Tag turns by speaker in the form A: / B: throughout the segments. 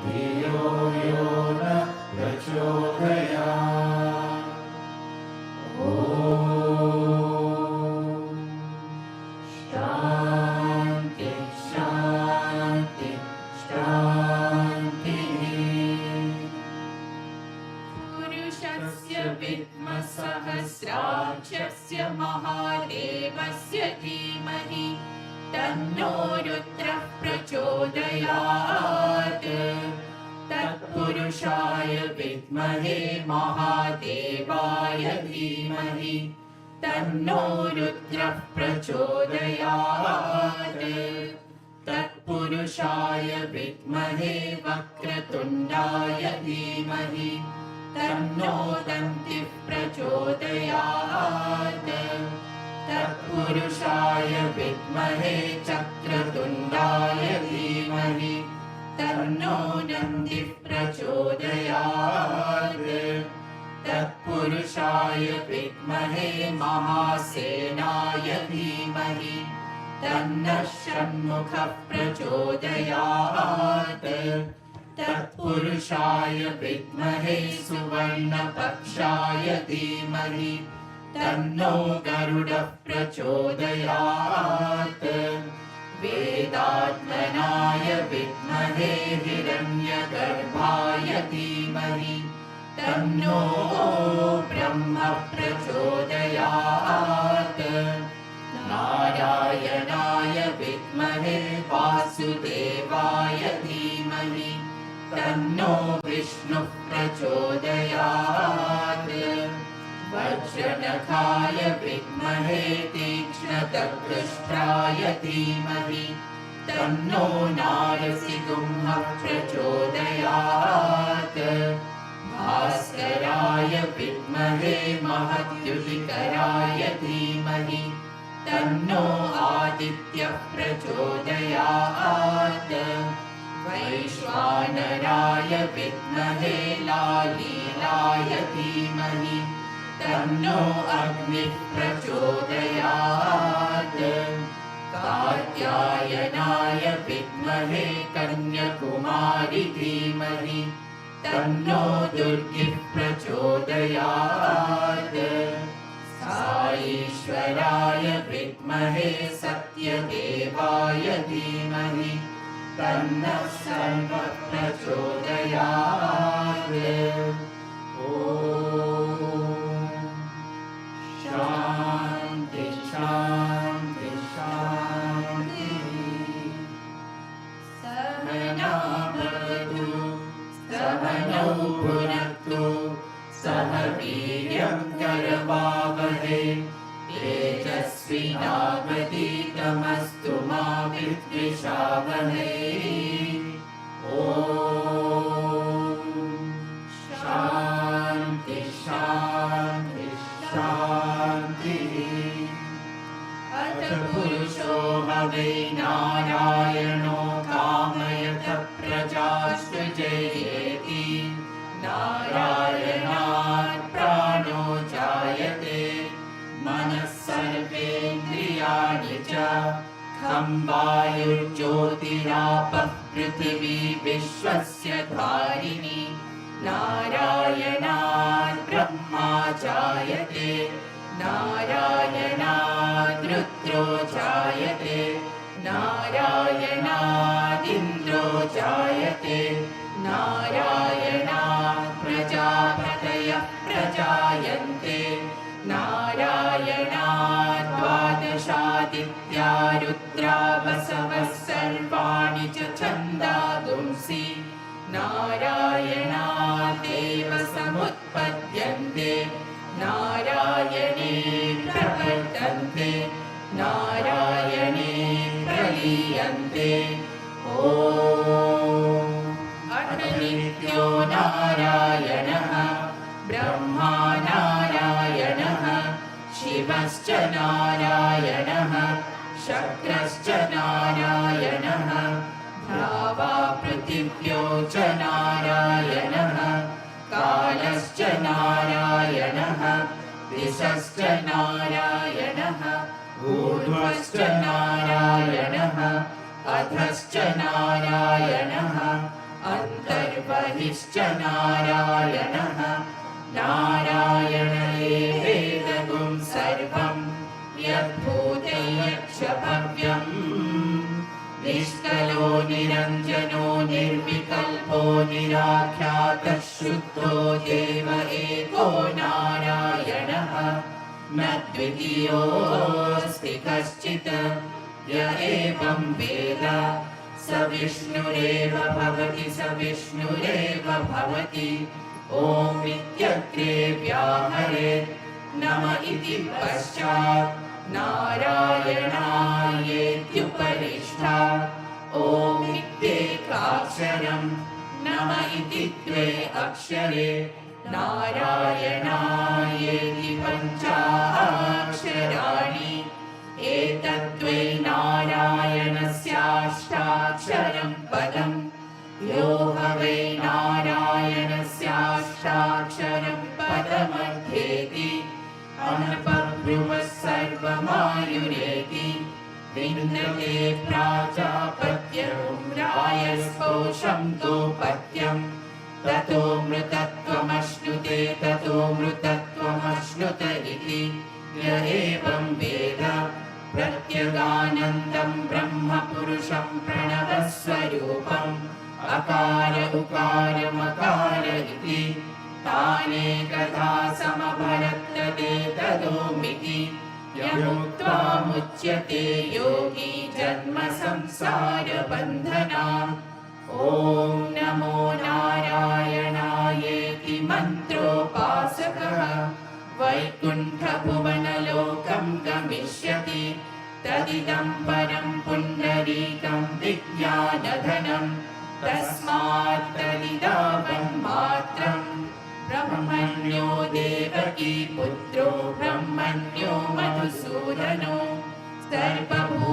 A: धियो यो न प्रचोदयात्। ॐ शान्ति शान्ति शान्तिः।
B: पुरुषस्य विद्मः सहस्राक्षस्य महादेवस्य धीमहि तन्नो रुद्रः प्रचोदयात्। तत्पुरुषाय विद्महे महादेवाय धीमहि तन्नो रुद्रः प्रचोदयात्। तत्पुरुषाय विद्महे वक्रतुण्डाय धीमहि तन्नो दन्तिः प्रचोदयात्। तत्पुरुषाय विद्महे चक्रतुण्डाय धीमहि तन्नो नन्दिः प्रचोदयात्। तत्पुरुषाय विद्महे महासेनाय धीमहि तन्नः षण्मुखः प्रचोदयात्। तत्पुरुषाय विद्महे सुवर्णपक्षाय धीमहि तन्नो गरुडः प्रचोदयात्। वेदात्मनाय विद्महे हिरण्यगर्भाय धीमहि तन्नो ब्रह्म प्रचोदयात्। नारायणाय विद्महे वासुदेवाय धीमहि तन्नो विष्णुः प्रचोदयात्। वज्रनखाय विद्महे तीक्ष्णदंष्ट्राय धीमहि तन्नो नारसिंहः प्रचोदयात्। भास्कराय विद्महे महद्युतिकराय धीमहि तन्नो आदित्यः प्रचोदयात्। वैश्वानराय विद्महे लालीलाय धीमहि तन्नो अग्निः प्रचोदयात्। कात्यायनाय विद्महे कन्याकुमारी धीमहि तन्नो दुर्गिः प्रचोदयात्। साईश्वराय विद्महे सत्यदेवाय धीमहि तन्नः सर्वः प्रचोदयात्। ॐ शान्ति शान्ति शान्तिः। सहना भवतु सहनौ भुनक्तु सह वीर्यं करवावहै तेजस्विनावधीतमस्तु मा विद्विषावहै। ॐ शान्ति शान्ति शान्तिः। अथ पुरुषो हवै नारायणो कामयतः प्रजासृजयेति। नारायणात् प्राणो जायते मनः सर्वेन्द्रियाणि च खं वायुर्ज्योतिरापः पृथिवी विश्वस्य धारिणी। नारायणात् ब्रह्मा जायते नारायणात् रुद्रो जायते नारायणादिन्द्रो जायते नारायणात् प्रजापतयः प्रजायन्ते नारायणात् द्वादशादित्या रुद्रा वसवः सर्वाणि च छन्दागुंसि। नारायणादेव समुत्पद्यन्ते नारायणे प्रवर्तन्ते नारायणे प्रलीयन्ते। ॐ अथ नित्यो नारायणः ब्रह्मा नारायणः शिवश्च नारायणः शक्रश्च नारायणः भावा पृथिव्यो च नारायणः कालश्च नारायणः दिशश्च नारायणः ऊर्ध्वश्च नारायणः अधश्च नारायणः अन्तः बहिश्च नारायणः नारायण एवेदगुं सर्वं यद्भूते यच्च भव्यम् निष्कलो निरञ्जनो निर्विकल्पो निराख्यातः शुद्धो देव एको नारायणः न द्वितीयोऽस्ति कश्चित् य एवं वेद स विष्णुरेव भवति स विष्णुरेव भवति ॐ इत्यग्रे व्याहरेत् नम इति पश्चात् नारायणायेत्युपरिष्ठात् ॐ इत्येकाक्षरं नम इति द्वे अक्षरे नारायणायेति पञ्चाक्षराणि एतद्वै नारायणस्याष्टाक्षरं पदम् यो ह वै नारायणस्याष्टाक्षरं पदमध्येति अनपब्रुवः सर्वमायुरेति विन्दते प्राजापत्यं रायस्पोषं तोपत्यं ततो मृतत्वमश्नुते ततो मृतत्वमश्नुत इति य एवं वेद प्रत्यगानन्दं ब्रह्मपुरुषं प्रणवस्वरूपम् अकार उकारमकार इति तानेकधा समभरत्तते तदोमिति यमुक्त्वा मुच्यते योगी जन्म संसारबन्धनात् ॐ नमो नारायणायेति मन्त्रोपासकः वैकुण्ठभुवनलोकं गमिष्यति तदिदं परं पुण्डरीकं विज्ञानधनं तस्मात् तदिदावन्मात्रम् ब्रह्मण्यो देवकी पुत्रो ब्रह्मण्यो मधुसूदनो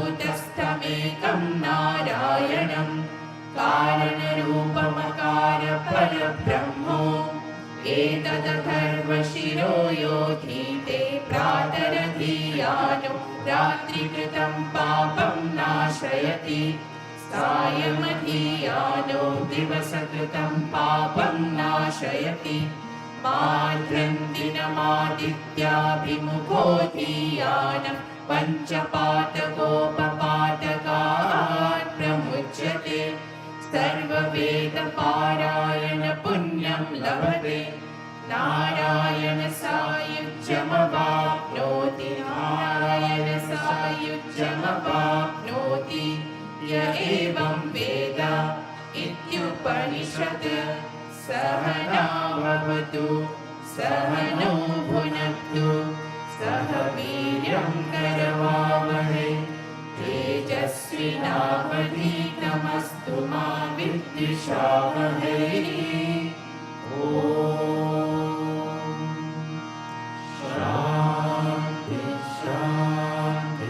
B: सर्वभूतस्थमेकं नारायणं कारणरूपमकार परब्रह्मो एतदथर्वशिरो यो धीते प्रातरधीयानो रात्रिकृतं पापं नाशयति सायमधीयानो दिवसकृतं पापं नाशयति माध्रन्दिनमादित्याभिमुखो धीयानः पञ्चपातकोपपातकात् प्रमुच्यते सर्ववेदपारायण पुण्यं लभते नारायण सायुज्यमवाप्नोति नारायण सायुज्यमवाप्नोति य एवं वेद इत्युपनिषत् सहनावतु सहनो भुनक्तु सह वीर्यं करवावहै तेजस्विनावधीतमस्तु मा विद्विषावहै ॐ शान्ति शान्ति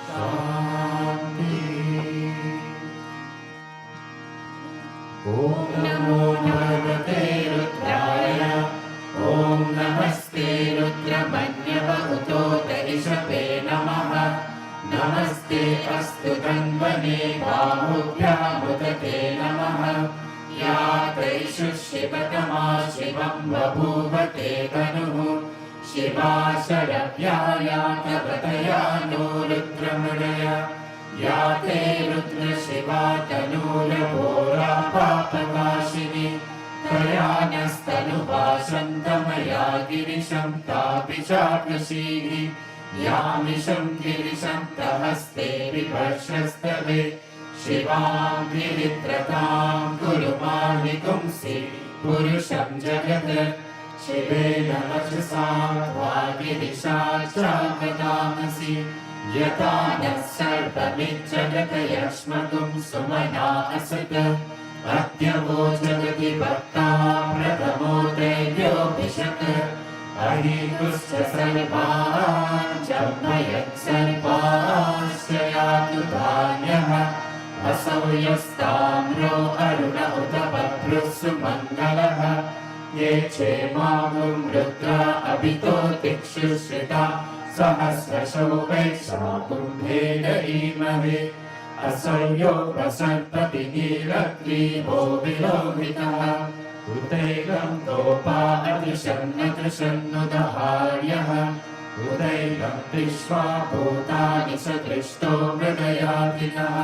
B: शान्ति ॐ नमो भगवते रुद्राय ॐ नमस्ते रुद्रमन्यवहुतोत ऋषभे नमः नमस्ते अस्तु धन्वने बाहुभ्यामुदते नमः या त्रैषु शिवतमा शिवं बभूव ते तनुः शिवा शरव्या या तवतया नो रुद्रमृडय या ते रुद्रशिवा तनूरघोरा पापकाशिनी तया नस्तनुभाषन्तमया गिरिशं तापि चाकृषीः यामिशं गिरिशं तहस्ते विभर्षस्तवे शिवां गिरित्रतां कुरु माहिपुंसि पुरुषं जगत् शिवेन वचसा त्वा गिरिशा चापदामसि यथा नः सर्वमिज्जगत यक्ष्मतुं सुमना असत् अद्य वो जगति भक्ता प्रथमो दैव्योऽभिषक् अहीकुश्च सर्वान् जन्मयत् सर्वाश्च यातु धान्यः असौ यस्ताम्रो अरुण उत बभ्रुः सुमङ्गलः ये क्षेमागुं रुद्रा अभितो दिक्षुश्रिता सहस्रशो वैशाकुम्भेन ईमहे असौ यो प्रसर्पति नीलग्रीवो विलोहितः
A: उदैकं गोपा अतिशन्नकृशन्नुदहार्यः उदैकं विश्वा भूतानि सदृष्टो मृगयातिनः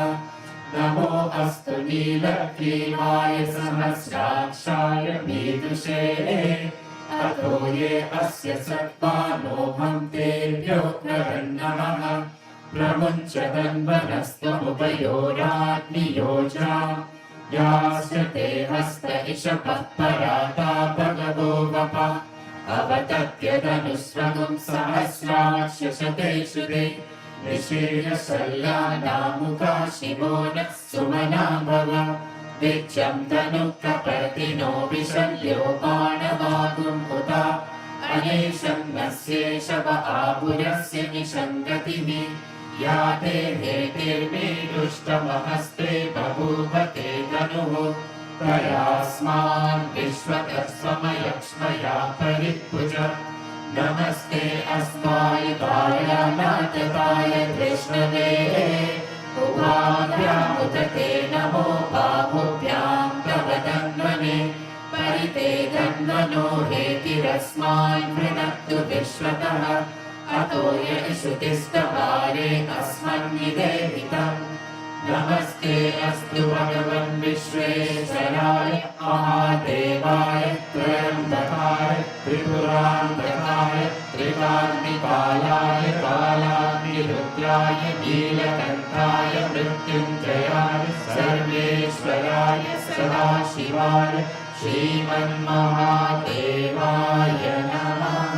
A: नमो अस्तु नीलग्रीवाय सहस्राक्षाय मीदृशे अतो ये अस्य सत्त्वानोऽहं तेभ्यो नमः प्रमुञ्चदन्वनस्त्वमुपयोराग्नियोजा यास्य ते हस्त इषपः पराता भगवो वप अवतत्यदनुस्वगं सहस्राक्ष शतेषु ते निशीर्यशल्यानामुखा शिवो नः सुमना भव विच्यं तनुप्रपर्तिनो विशल्यो बाणवागुम्भुता अनेशं नस्येषव आपुरस्य निषङ्गतिः या ते हेतिर्मे दुष्टमहस्ते बभूव ते तनुः तयास्मान् विश्वतः समयक्ष्मया परिपुज नमस्ते अस्मायुधाय नाटकाय कृष्णवे उभाभ्यामुत ते नमो बाहुभ्यां तव तन्वने परिते तन्वनो हेतिरस्मान् वृणक्तु विश्वतः अतो य श्रुतिस्तवारे अस्मन्निदेहितम् नमस्ते अस्तु भगवन् विश्वेश्वराय महादेवाय त्र्यम्बकाय त्रिपुरान्तकाय त्रिकाग्निकालाय कालाग्निरुद्राय नीलकण्ठाय मृत्युञ्जयाय सर्वेश्वराय सदाशिवाय श्रीमन्महादेवाय नमः।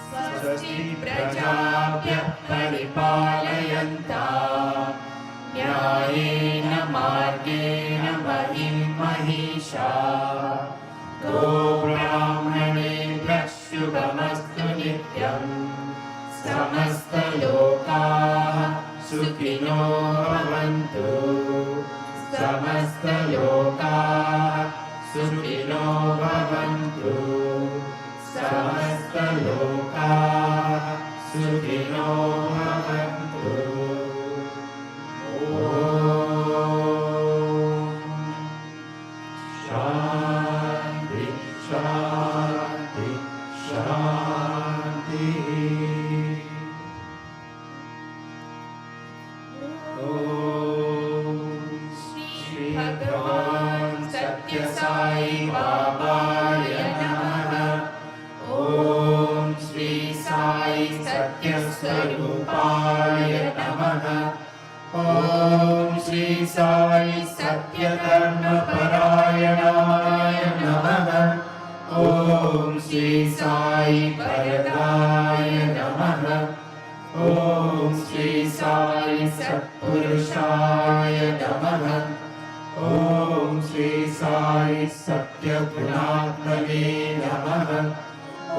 A: स्वस्ति प्रजाभ्यः परिपालयन्ताम् न्यायेन मार्गेण महीं महिषाः गोब्राह्मणेभ्यः शुभमस्तु नित्यम् समस्तलोकाः सुखिनो भवन्तु समस्तलोकाः सुखिनो भवन्तु समस्तलोकाः सुखिनो भवन्तु। ॐ शान्ति शान्ति शान्तिः। ॐ श्री भगवान् सत्य साई बाबाय नमः। ॐ श्री साई सत्य स्वरूपाय नमः। ॐ श्री साई सत्य धर्म परायणाय नमः। ॐ श्री साई वरदाय नमः। ॐ श्री साई सत्पुरुषाय नमः। ॐ श्री साई सत्य गुणात्मने नमः। ॐ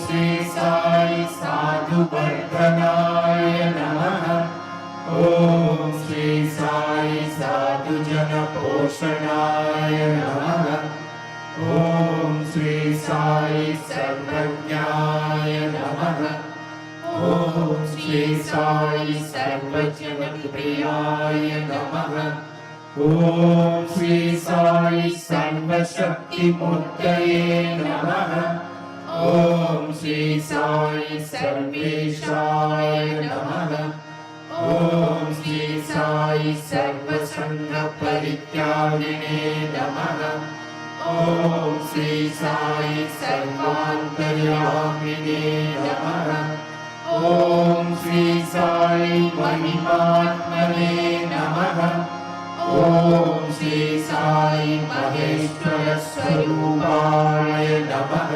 A: श्री साई साधु वर्धनाय नमः। ॐ श्री साई साधु जन पोषणाय नमः। ॐ श्री साई सर्वज्ञाय नमः। ॐ श्री साई सर्वजन प्रियाय नमः। ॐ श्री साई सर्वशक्तिमूर्तये नमः। ॐ श्री साई सर्वेशाय नमः। ॐ श्री साई सर्वसंग परित्यागिने नमः। ॐ श्री साई सर्वान्तर्यामिने नमः। ॐ श्री साई महिमात्मने नमः। ॐ श्री साई महेश्वर स्वरूपाय नमः।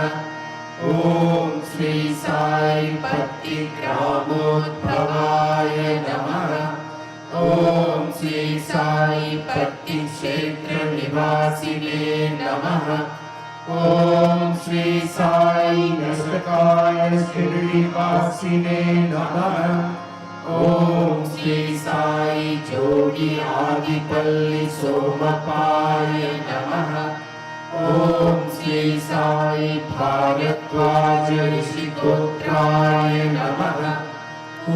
A: ॐ श्री साई पत्तिग्रामोद्भवाय नमः। ॐ श्री साई पत्तिक्षेत्र निवासिने नमः। ॐ श्री साई दशकाय शिरडिवासिने नमः। ॐ श्री साई जोगी आदिपल्ली सोमपाय नमः। ॐ श्री साई भारद्वाज ऋषिगोत्राय नमः। ॐ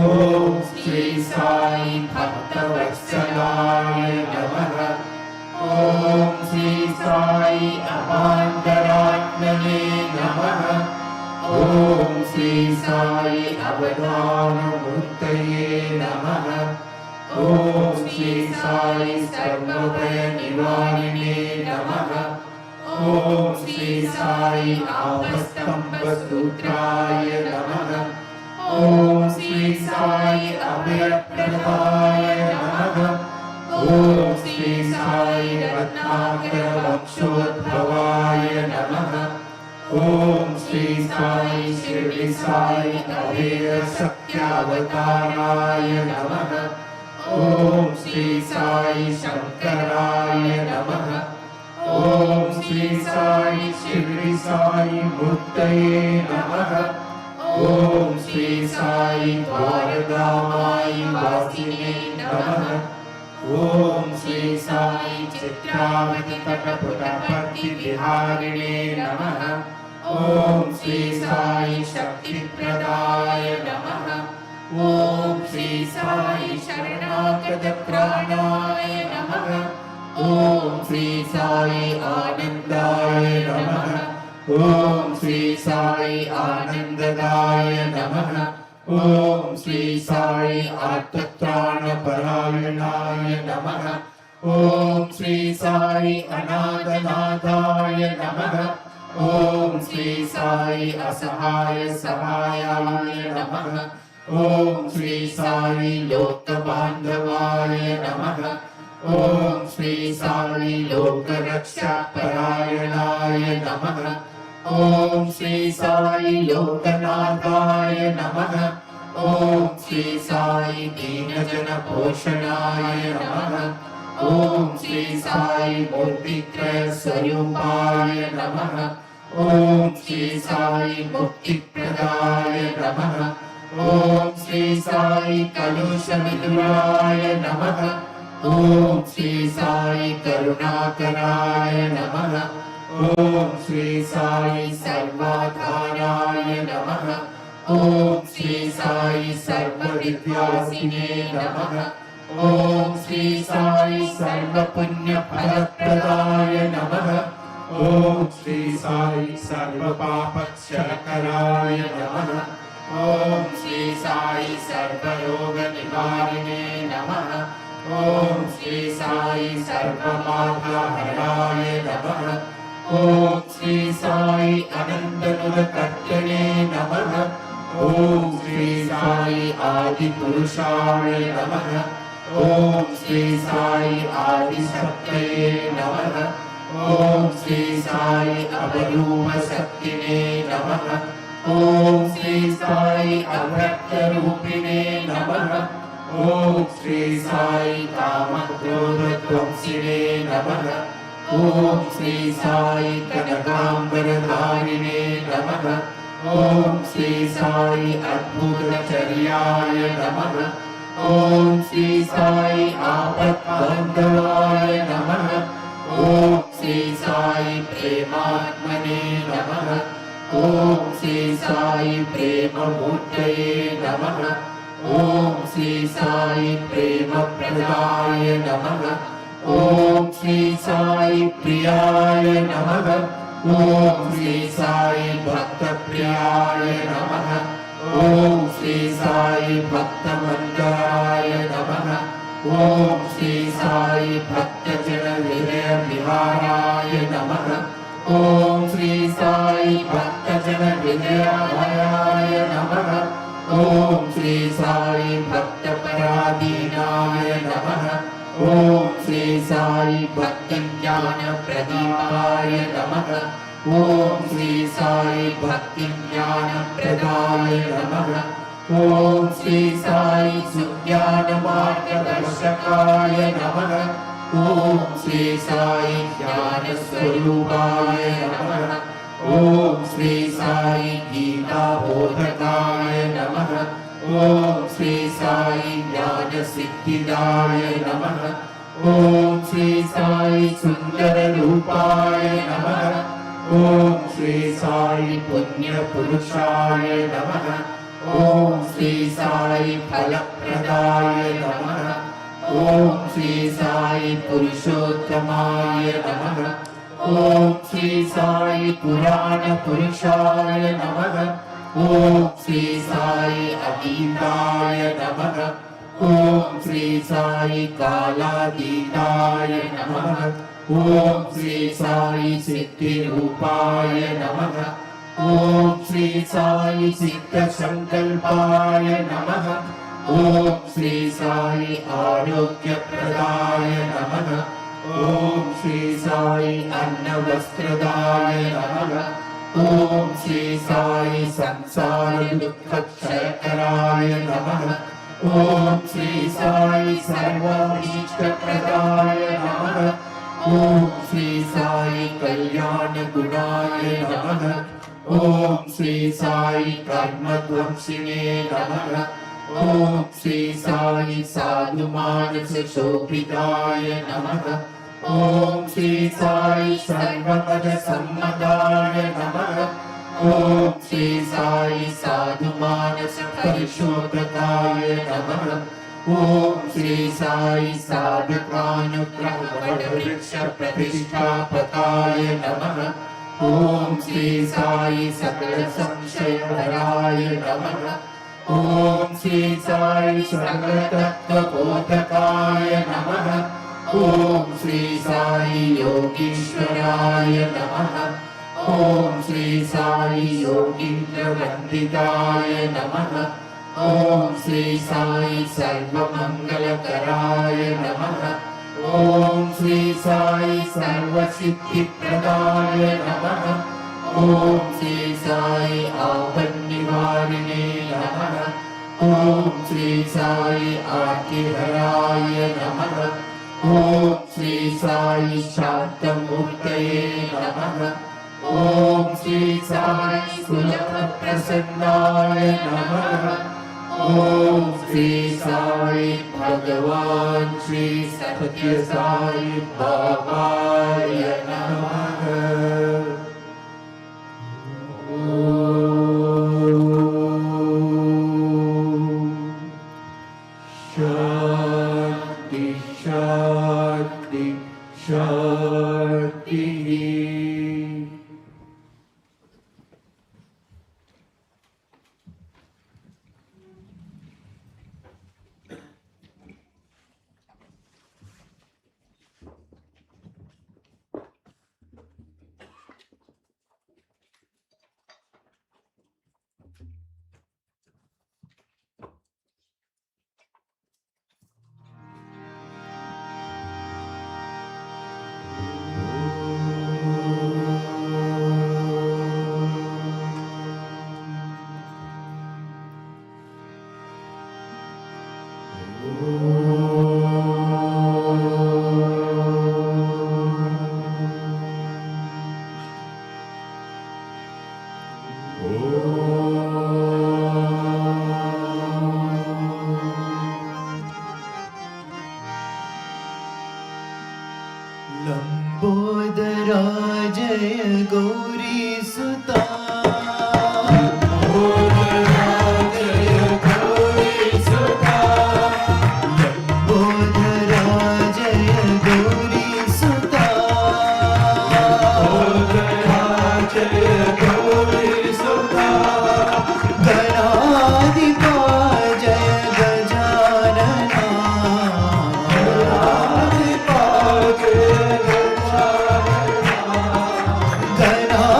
A: श्री साई भक्तवत्सल अभयप्रदाय नमः। ॐ श्री साई अपान्तरात्मने नमः। ॐ श्री साई अवधानमूर्तये नमः। ॐ श्री साई सर्वभयनिवारिणे नमः। ॐ श्री साई आपस्तम्भसूत्राय नमः। ॐ श्री साई अभयप्रदाय नमः। ॐ श्री साई रत्नाकरवक्षोद्भवाय नमः। ॐ श्री साई शिरडी साई अभेद सत्यावताराय नमः। ॐ श्री साई शंकराय नमः। ॐ श्री साई शिरडी साई मूर्तये नमः। ॐ श्री साई द्वारकामाई वासिने नमः। ॐ श्री साई चित्रावती तटपुटपति विहारिणे नमः। ॐ श्री साई शक्तिप्रदाय नमः। ॐ श्री साई शरणागत प्राणाय नमः। ॐ श्री साई आनंदाय नमः। ॐ श्री साई आनंददाय नमः। ॐ श्री साई आर्तत्राणपरायणाय नमः। ॐ श्री साई अनाथनाथाय नमः। ॐ श्री साई असहाय सहायाय नमः। ॐ श्री साई लोकबान्धवाय नमः। ॐ श्री साई लोकरक्षापरायणाय नमः। ॐ श्री साई लोकनाथाय नमः। ॐ श्री साई दीनजनपोषणाय नमः। ॐ श्री साई मूर्तित्रय स्वरूपाय नमः। ॐ श्री साई मुक्तिप्रदाय नमः। ॐ श्री साई कलुषविदुराय नमः। ॐ श्री साई करुणाकराय नमः। ॐ श्री साई सर्वाधाराय नमः। ॐ श्री साई सर्वविद्यासिने नमः। ॐ श्री साई सर्वपुण्यफलप्रदाय नमः। ॐ श्री साई सर्वपापक्षयकराय नमः। ॐ श्री साई सर्वरोगनिवारिणे नमः। ॐ श्री साई सर्वबाधाहराय नमः। ॐ श्री साई अनन्तनुदकर्तने नमः। ॐ श्री साई आदिपुरुषाय नमः। ॐ श्री साई आदिशक्तये नमः। ॐ श्री साई अवरूपशक्तिने नमः। ॐ श्री साई अव्यक्तरूपिणे नमः। ॐ श्री साई कामक्रोधध्वंसिने नमः। ॐ श्री साई कनकाम्बरधारिणे नमः। ॐ श्री साई अद्भुतचर्याय नमः। ॐ श्री साई आपद्बान्धवाय नमः। ॐ श्री साई प्रेमात्मने नमः। ॐ श्री साई प्रेममूर्तये नमः। ॐ श्री साई प्रेमप्रदाय नमः। ॐ श्री साई प्रियाय नमः। ॐ श्री साई भक्तप्रियाय नमः। ॐ श्री साई भक्तमन्दाय नमः। ॐ श्री साई भक्तजनहृदयविहाराय नमः। ॐ श्री साई भक्तजनहृदयाभयाय नमः। ॐ श्री साई भक्तपराधीनाय नमः। ॐ श्री साई भक्तिज्ञानप्रदीपाय नमः। ॐ श्री साई भक्तिज्ञानप्रदाय नमः। ॐ श्री साई सुज्ञानमार्गदर्शकाय नमः। ॐ श्री साई ज्ञानस्वरूपाय नमः। ॐ श्री साई गीताबोधकाय नमः। ॐ श्री साई ज्ञानसिद्धिदाय नमः। ॐ श्री साई सुन्दररूपाय नमः। ॐ श्री साई पुण्यपुरुषाय नमः। ॐ श्री साई फलप्रदाय नमः। ॐ
B: ॐ श्री साई पुरुषोत्तमाय नमः। ॐ श्री साई पुराण पुरुषाय नमः। ॐ श्री साई अतीताय नमः। ॐ श्री साई कालातीताय नमः। ॐ श्री साई सिद्धिरूपाय नमः। ॐ श्री साई सिद्धसंकल्पाय नमः। ॐ श्री साई आरोग्यप्रदाय नमः। ॐ श्री साई अन्नवस्त्रदाय नमः। ॐ श्री साई संसार दुःखक्षयकराय नमः। ॐ श्री साई सर्वाभीष्टप्रदाय नमः। ॐ श्री साई कल्याणगुणाय नमः। ॐ श्री साई कर्मध्वंसिने नमः। ॐ श्री साई साधुमानसशोभिताय नमः। ॐ श्री साई सर्वपदसम्मताय नमः। ॐ श्री साई साधुमानसपरिशोधकाय नमः। ॐ श्री साई साधकानुग्रहवटवृक्षप्रतिष्ठापकाय नमः। ॐ श्री साई सकलसंशयहराय नमः। ॐ श्री साई सर्वतत्त्वबोधकाय नमः। ॐ श्री साई योगीश्वराय नमः। ॐ श्री साई योगीन्द्रवन्दिताय नमः। ॐ श्री साई सर्वमङ्गलकराय नमः। ॐ श्री साई सर्वसिद्धिप्रदाय नमः। ॐ श्री साई आपन्निवारिणे नमः। ॐ श्री साई आर्तिहराय नमः। ॐ श्री साई शान्तमूर्तये नमः। ॐ श्री साई सुलभप्रसन्नाय नमः। ॐ श्री साई भगवान श्री सत्य साई बाबाय नमः। शांति शांति शांति।
C: लंबोदरा जय गौरी सुता।
B: लंबोदरा जय गौरी सुता।
C: लंबोदरा जय गौरी सुता।
B: लंबोदरा जय गौरी सुता।
C: गणाधिपा जय गजानना।
B: गणाधिपा जय गजानना।
C: गणाधिपा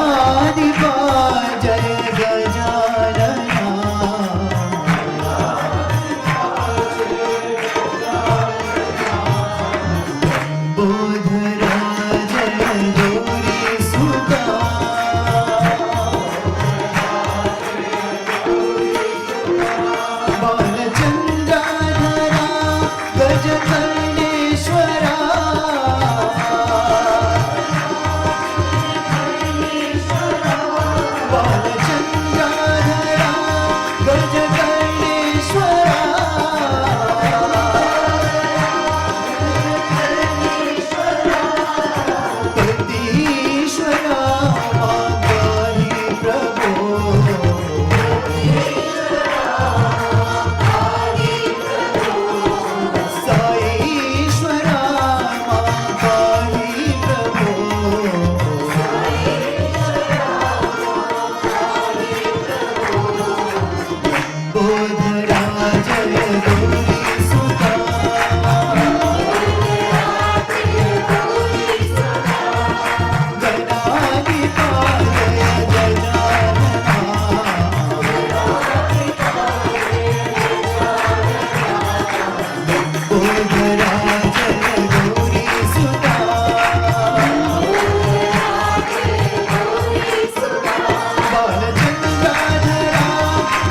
C: लंबोदरा जय गौरी सुता बालचंद्राधरा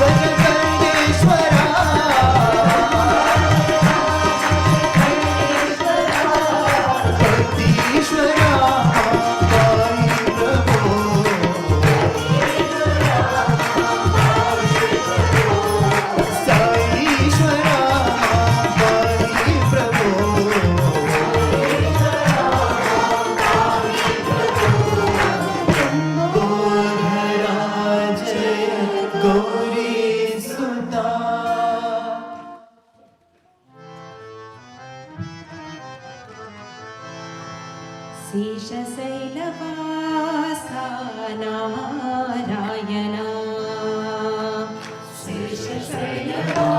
C: गजकर्णेश्वरा भक्तीश्वरा गाई प्रभो साईश्वरा गाई प्रभो लंबोदरा जय गौरी सुता
B: शेषशैलवासा नारायण शेषशैलवासा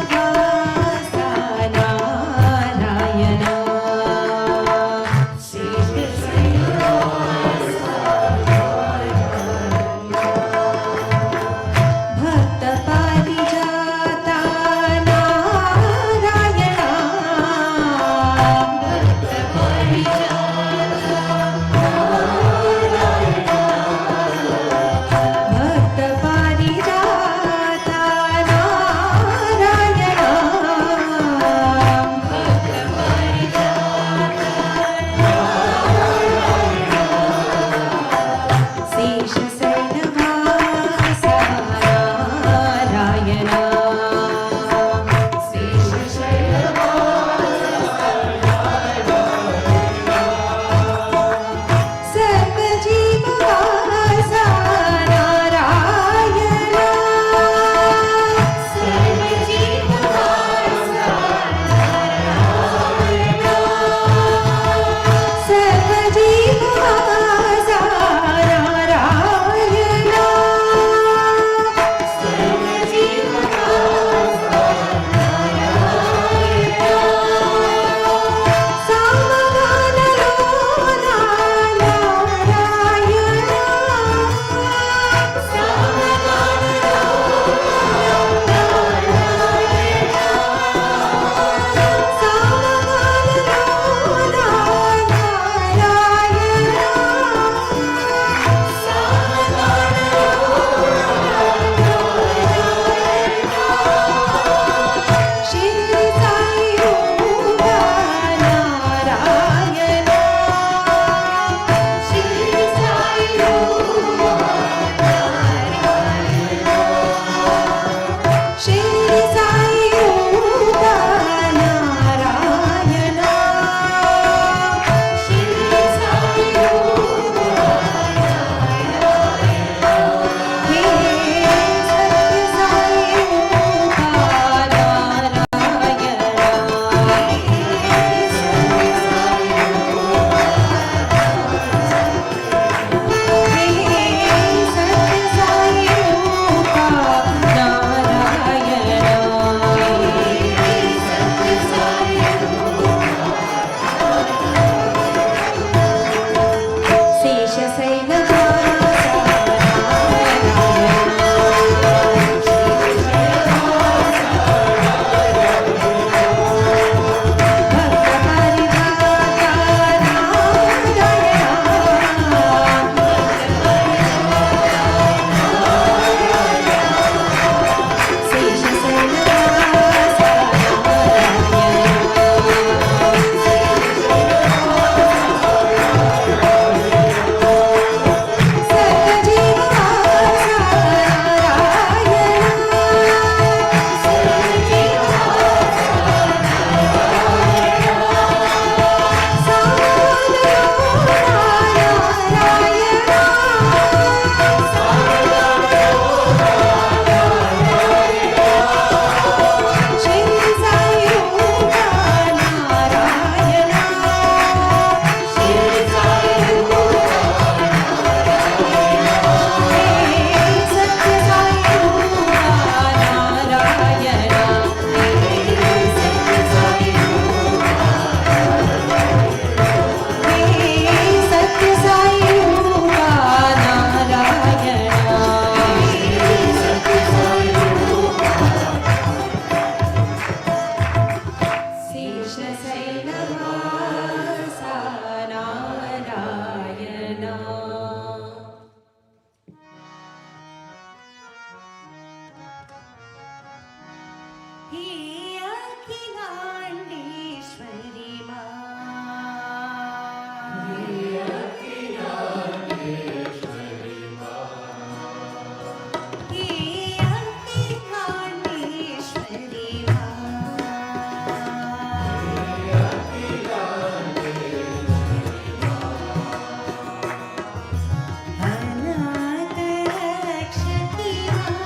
B: शेषशैलवासा नारायण भक्तपारिजाता नारायण भक्तपारिजाता नारायण हे अखिलांडेश्वरी मां, हे अखिलांडेश्वरी मां, हे अखिलांडेश्वरी अनाथ रक्षकी मां,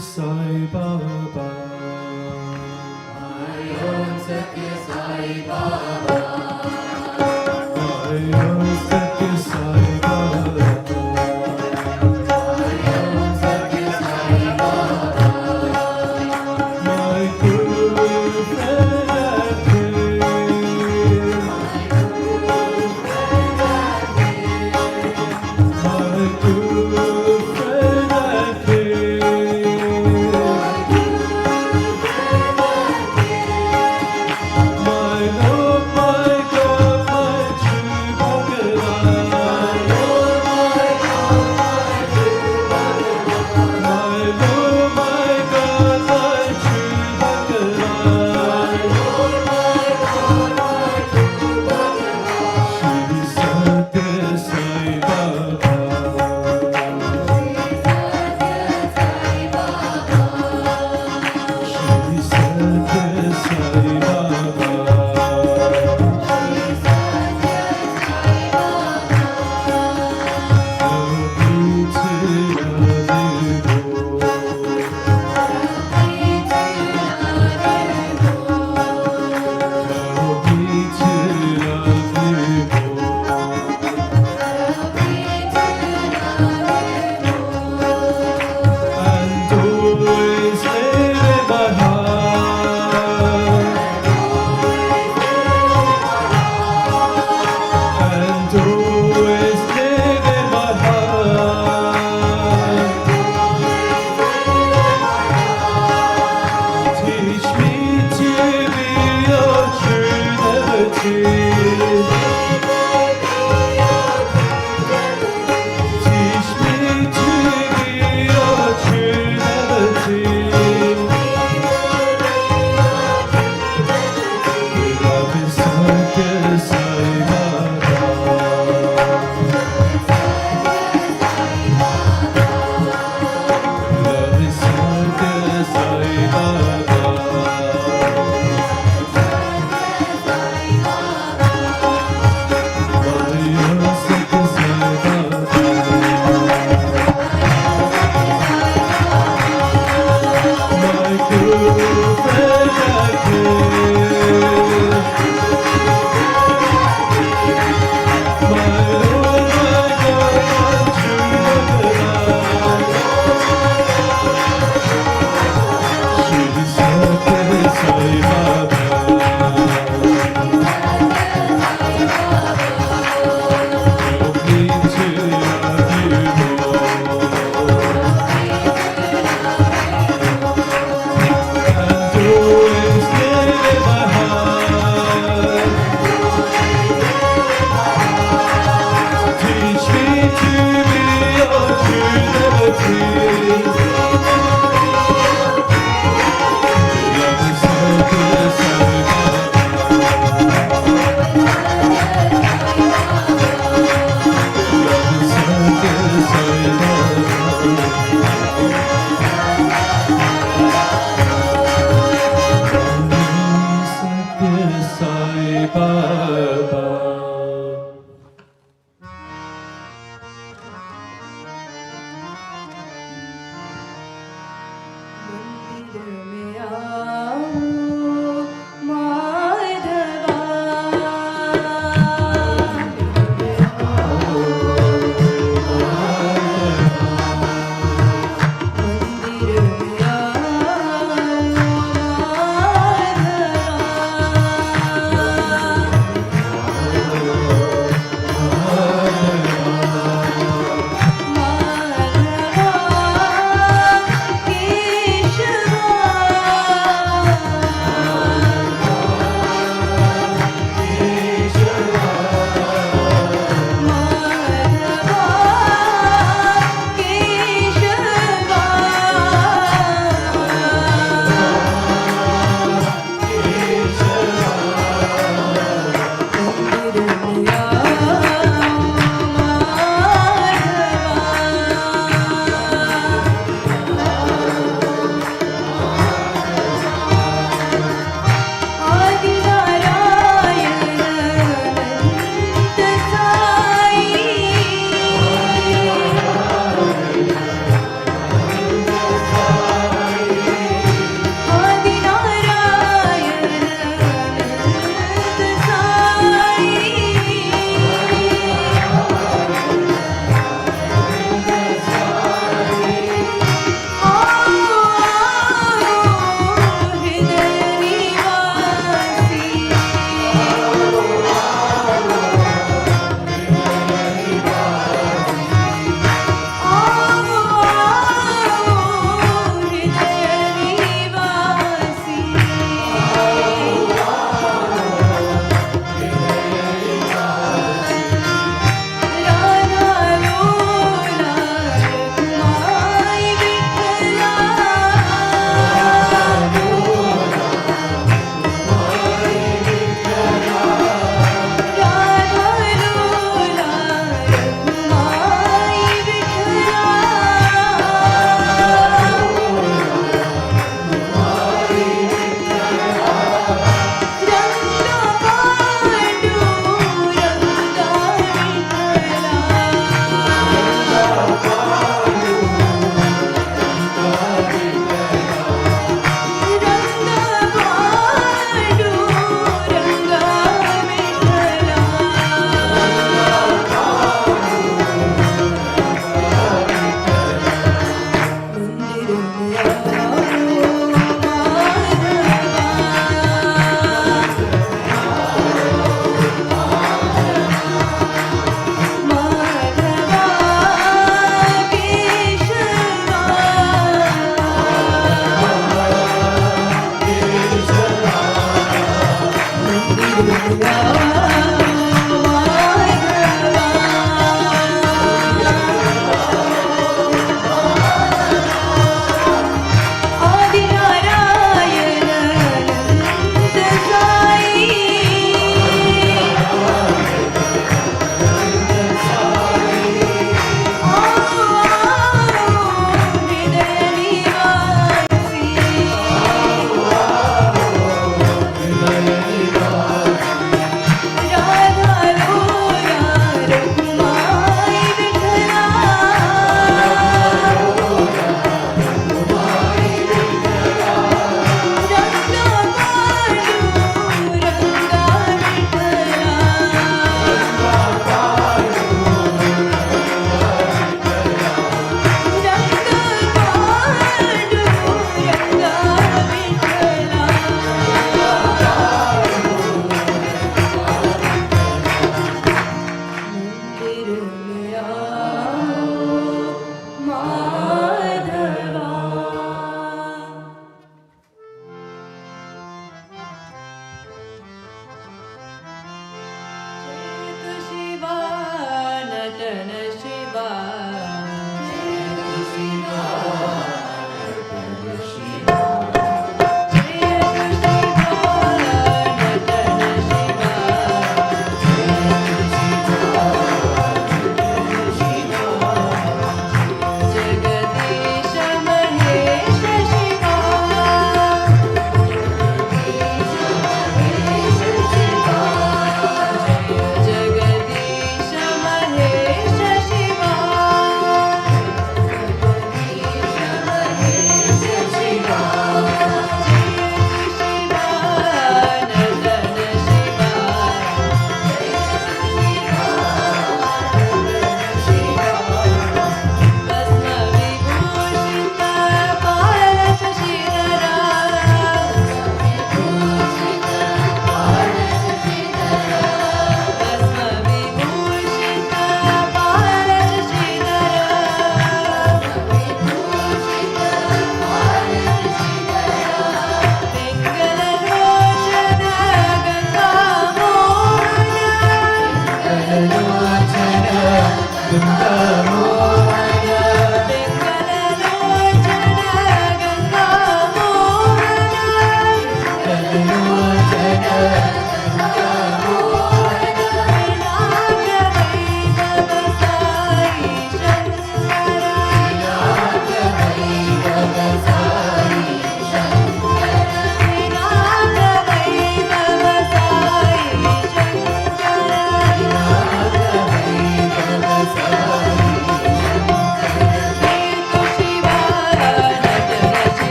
C: Sai Baba.
B: My own Sathya Sai Baba.
C: My own Sathya Sai Baba.
B: My own Sathya Sai Baba.
C: My Guru friend and king. My Guru friend and king. My Lord, my God, my true Bhagawan. My Lord, my God, my true Shri Sathya Sai Baba. Shri Sathya Sai Baba. And always live in my heart. And always live in my heart. Teach me to be your true devotee. Teach me to be your true devotee. Love is Sathya Sai Baba. Love is Sathya Sai Baba. My own Sathya Sai Baba. My Guru friend and king. My Lord, my God, my true Bhagawan. Shri Sathya Sai Baba. Help me to love you more. And always live in my heart. Teach me to be your true devotee. Love is Sathya Sai Baba. Love is Sathya Sai Baba. Sathya Sai Baba.
D: मंदिर में आओ माधवा मंदिर में आओ माधवा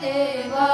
D: देवा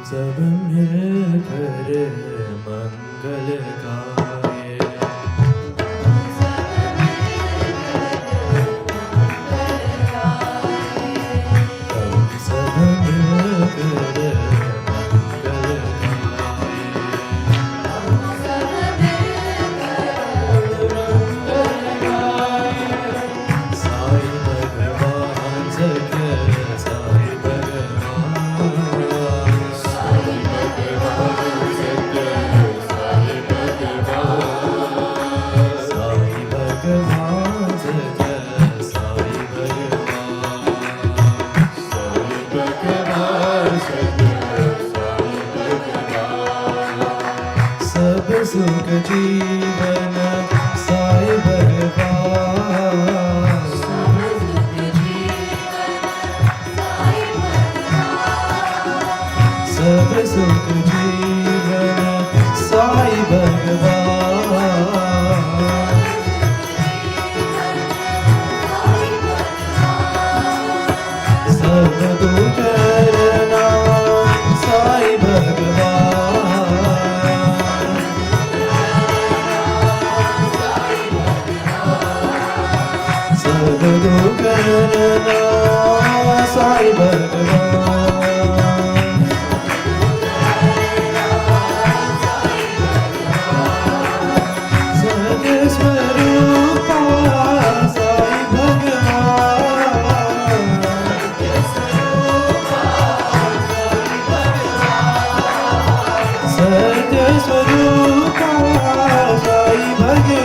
C: सब मिलकर मंगल गाए हम सब मिलकर मंगल गाए साई भगवान सत्य साई भगवान साई भगवान सत्य साई भगवान साई भगवान सत्य साई भगवान सब सुख जीवन साई भगवान सब सुख जीवन साई भगवान सब दुख हरना साई भगवान सब दुख हरना साई भगवान सत्य स्वरूपा साई भगवान सत्य स्वरूपा साई भगवान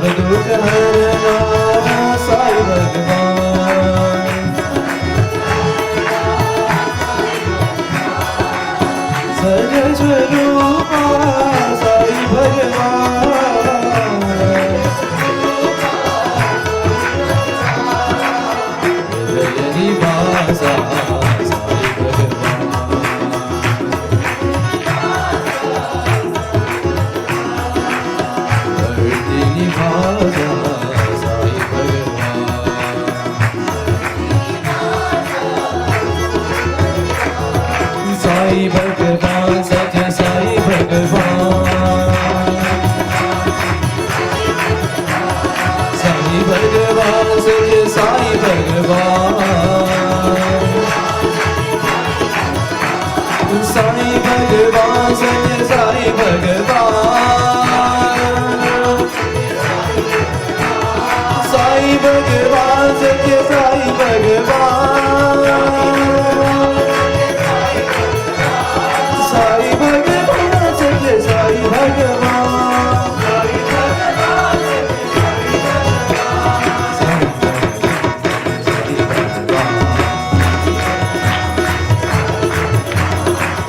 C: दुख हरना साई भगवान। सज स्वरूपा साई भगवान। हृदय निवासा साई भगवान। हृदय निवासा साई भगवान। साई भगवान सत्य साई भगवान। साई भगवान सत्य साई भगवान। साई भगवान सत्य साई भगवान। साई भगवान सत्य साई भगवान। साई भगवान सत्य साई भगवान।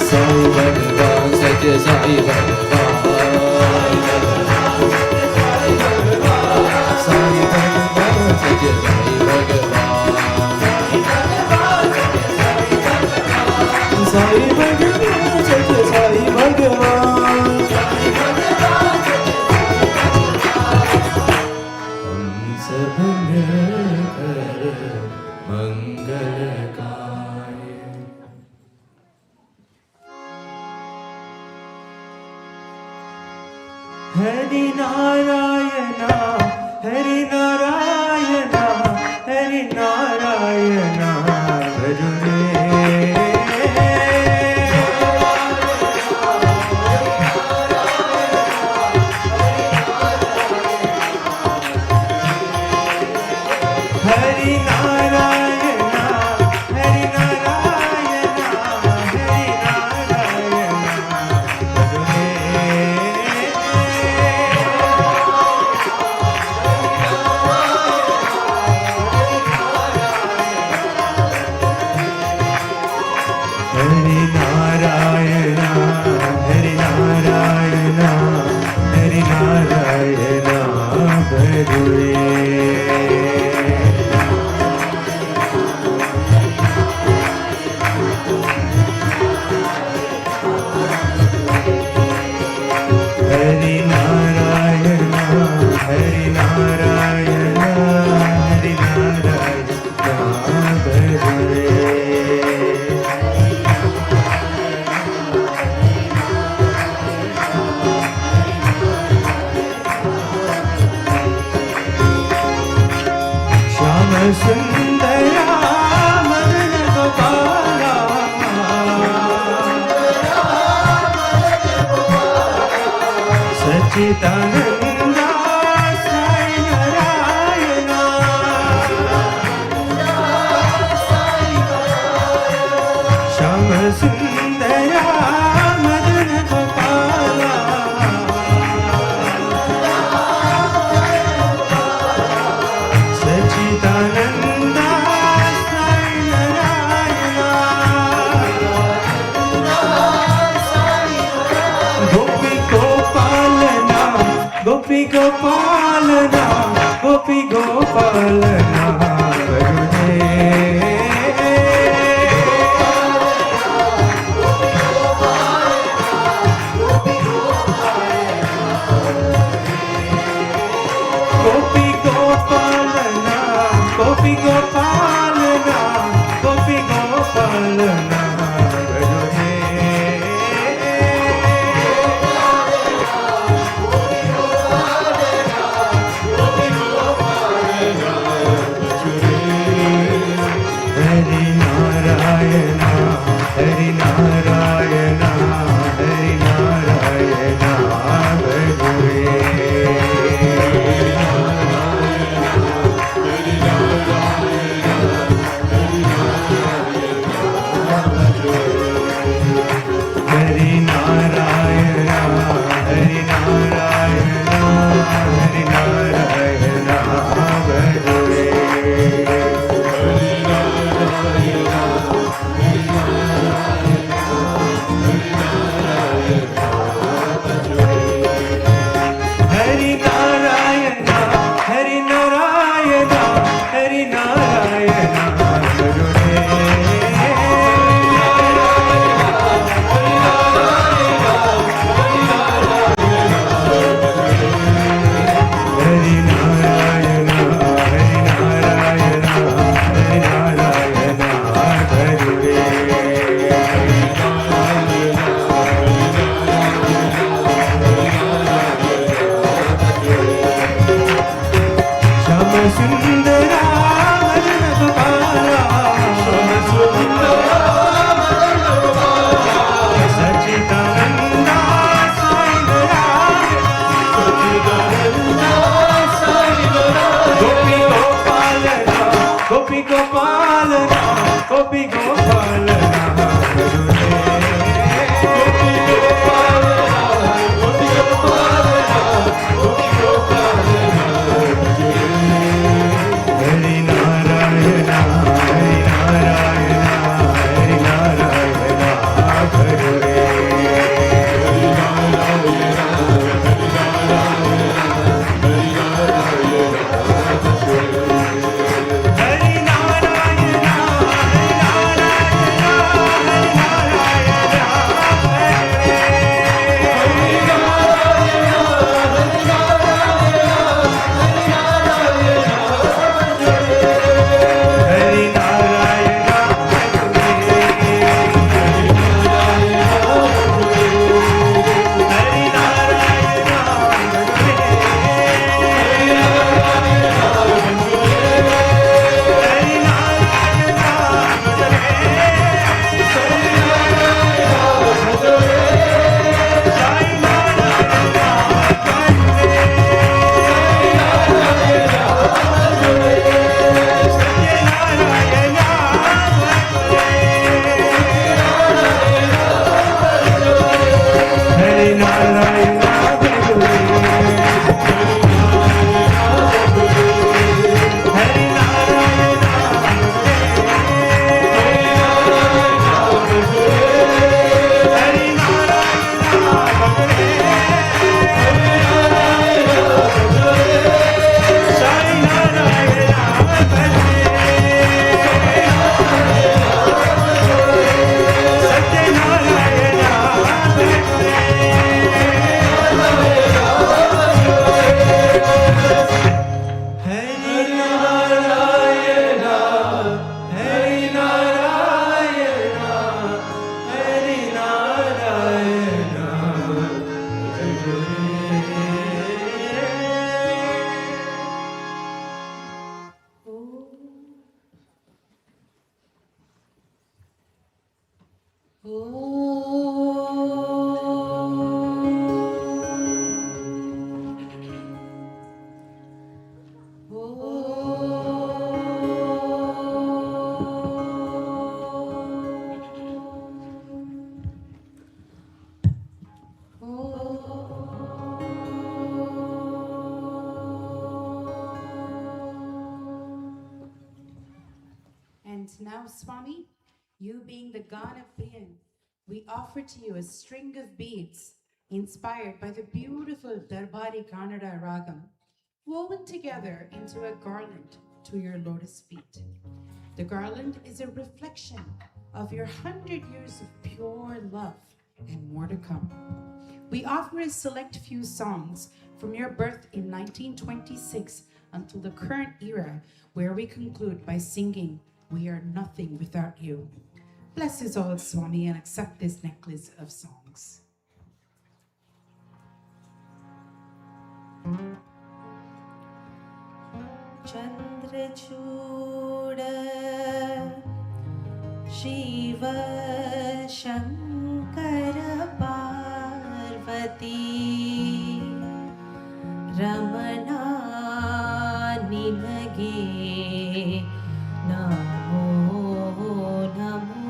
C: साई भगवान सत्य साई भगवान। साई भगवान सत्य साई भगवान। साई भगवान सत्य साई भगवान। हम सब मिलकर मंगल गाएं। हरि नारायणा हरि नारायणा हरि नारायणा भजो रे। हरि नारायणा हरि नारायणा हरि नारायणा भजो रे। हरि नारायणा हरि नारायणा हरि नारायणा भजो रे। हरि नारायणा हरि नारायणा हरि नारायणा भजो रे। श्याम सुंदरा मदन गोपाला। सच्चिदानंदा साई नारायणा। श्याम सुंदरा मदन गोपाला। सच्चिदानंदा साई नारायणा। गोपी गोपालना सुंदरा वदन गोपाला श्याम सुंदरा वदन गोपाला सच्चिदानंदा साई नारायणा सच्चिदानंदा साई नारायणा गोपी गोपालना गोपी गोपालना गोपी गोपालना
E: Now, Swami, you being the god of being, we offer to you a string of beads inspired by the beautiful Darbari Kannada ragam, woven together into a garland to your lotus feet. The garland is a reflection of your 100 years of pure love and more to come. We offer a select few songs from your birth in 1926 until the current era, where we conclude by singing "We Are Nothing Without You." Bless us all, Swami, and accept this necklace of songs.
D: Chandrachuda Shiva Shankara Parvati Ramana Nimage Namo Namo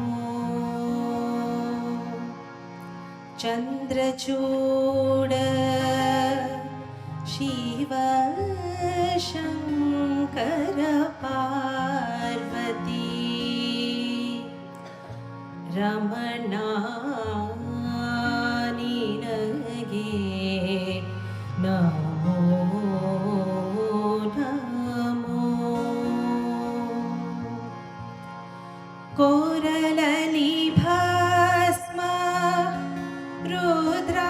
D: Chandrachuda Shiva Shankara Parvati Ramana Ninage Namo Namo Koralali Bhasma Rudrakshava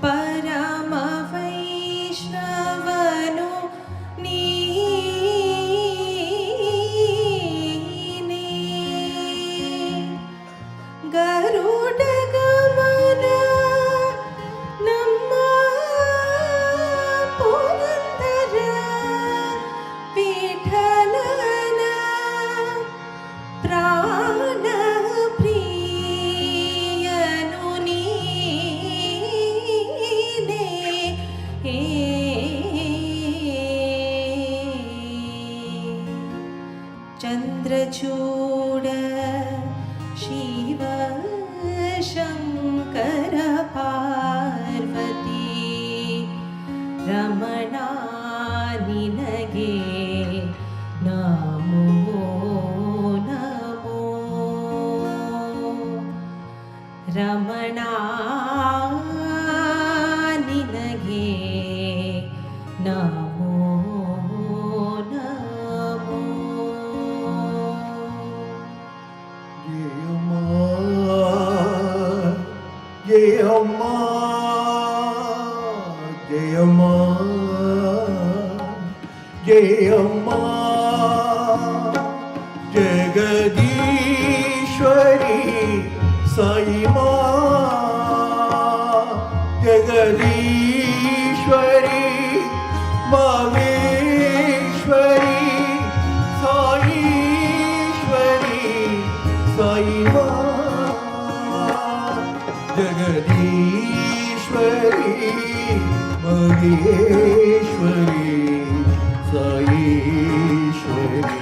D: Parama Vaishnavanu Neene Garuda Gamana Ramana ನಿನಗೆ ನಮೋ ನಮೋ.
C: Jayama, Jayama, Jayama, Jagadishwari, Sai Ram, Jagadishwari, Maheshwari, Saishwari, Sai Ram. Jagadishwari, Maheshwari, Saishwari,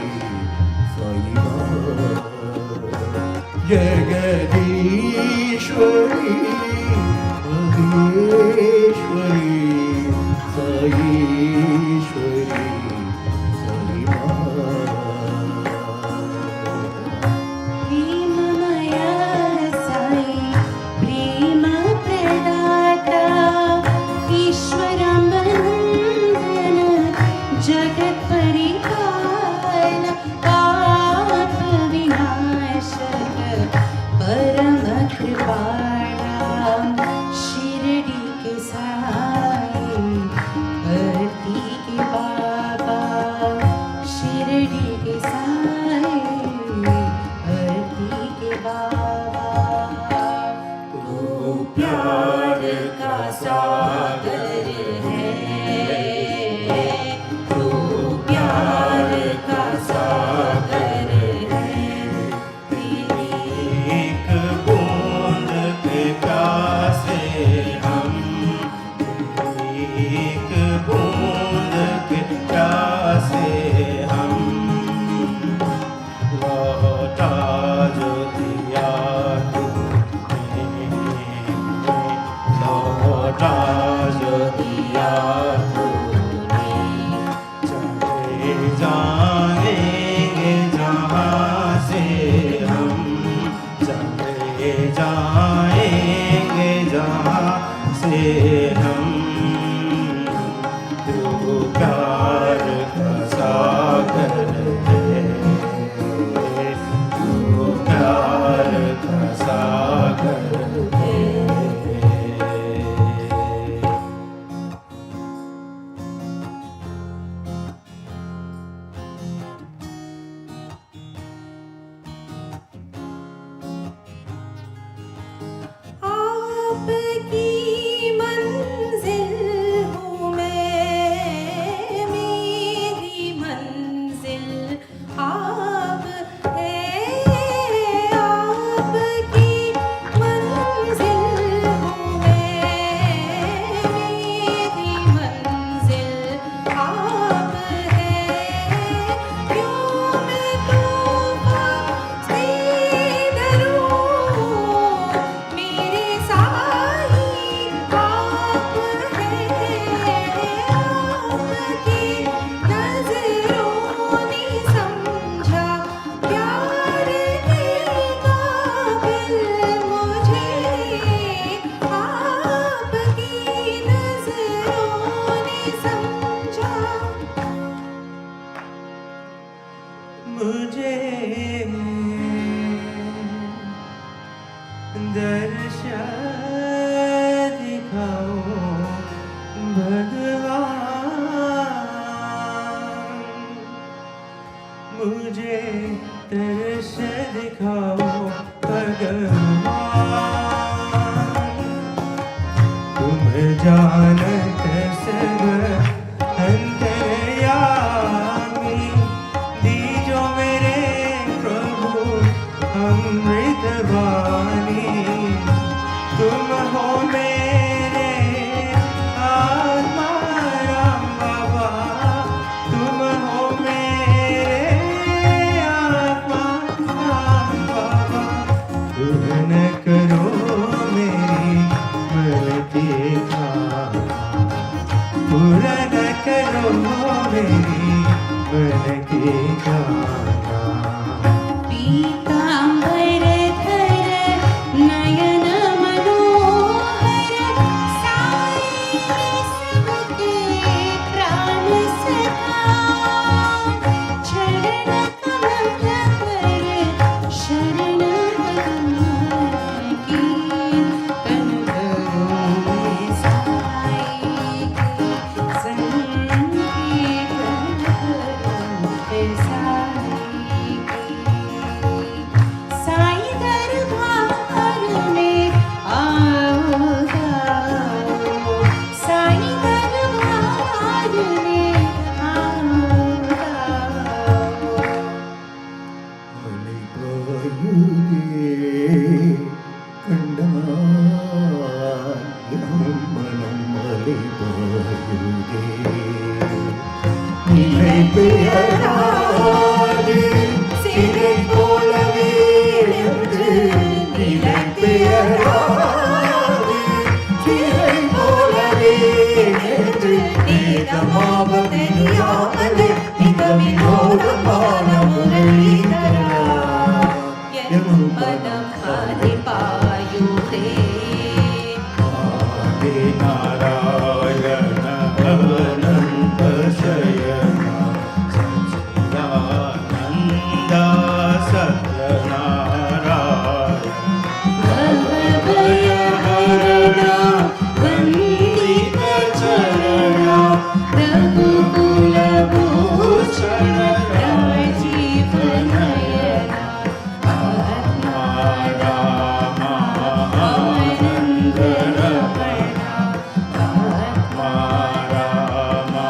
C: Sai Ram. Jagadishwari, Maheshwari, Saishwari, Sai Ram.
D: प्रेममय Sai प्रेम प्रदाता ईश्वर बंधन जगत परिपालन पाप विनाशक परम कृपाणा शिरडी के साई धरती के बाबा शिरडी के साई धरती के बाबा. तू प्यार का सागर है, तू प्यार का सागर है. तेरी
A: एक बूंद के प्यासे हम, एक बूंद के प्यासे हम, लौटा जो दिया तूने, लौटा जो दिया तूने, चले जाएंगे जहाँ से हम, चले जाएंगे जहाँ से हम. तू प्यार का सागर है, तू प्यार का सागर है.
D: आपकी मंजिल हूँ मैं, मेरी मंजिल आप है. आपकी मंजिल हूँ मैं, मेरी मंजिल आप है. क्यों मैं तूफान से डरूं, मेरे साई आप हैं. आपकी नजरों ने समझा प्यार के काबिल मुझे. आपकी नजरों ने समझा.
A: मुझे दर्शन दिखाओ भगवान, मुझे दर्शन दिखाओ भगवान. तुम जानत सब अंतर्यामी, दीजो मेरे प्रभु अमृत वाणी. तुम हो मेरे आत्मा राम बाबा, तुम हो मेरे आत्मा राम बाबा. पूर्ण करो मेरी मन की इच्छा, पूर्ण करो मेरी मन की इच्छा.
D: पीतांबर धर नयन
A: அழாதே திரை போலவே நேற்று நேதமாவும் தெரியாமலே மிக வினோதமான முரளிதரா எம் பதம்
D: பாயுதே
A: ஆதி நாராயண அனந்த சயனா சச்சிதானந்த சத்யநாராயண பவபயஹரணா வந்தித சரணா ரகுகுல பூஷண ராஜீவநயனா ஆத்மா ராமா ஆனந்த ரமணா ஆத்மா ராமா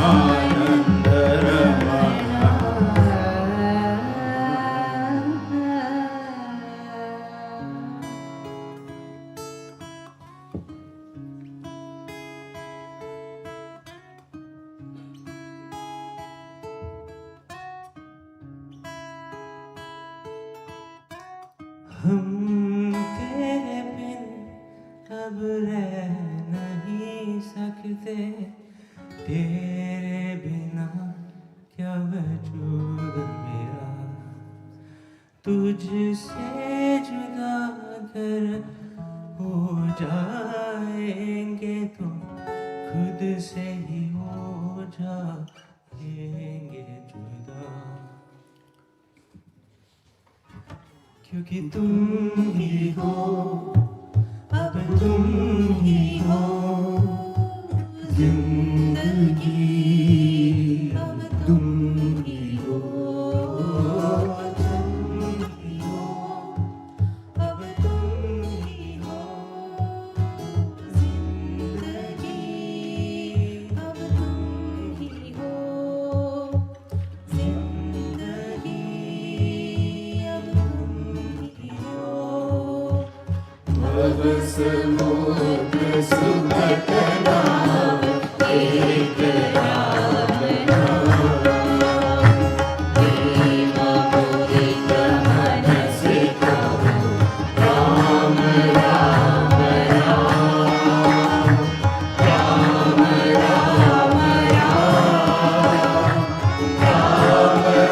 A: ஆனந்த ரமணா हम तेरे बिन अब रह नहीं सकते तेरे बिना क्या वजूद मेरा तुझसे जुदा अगर हो जाएंगे तो खुद से ही हो जाएंगे जुदा क्योंकि तुम ही हो अब तुम ही हो जिंदगी अब तुम ही हो तुम ही हो अब तुम ही हो जिंदगी अब तुम ही हो जिंदगी अब तुम ही हो भव समुद्र सुभग नाव एक राम नाम प्रेम मुदित मन से कहो राम राम राम राम राम राम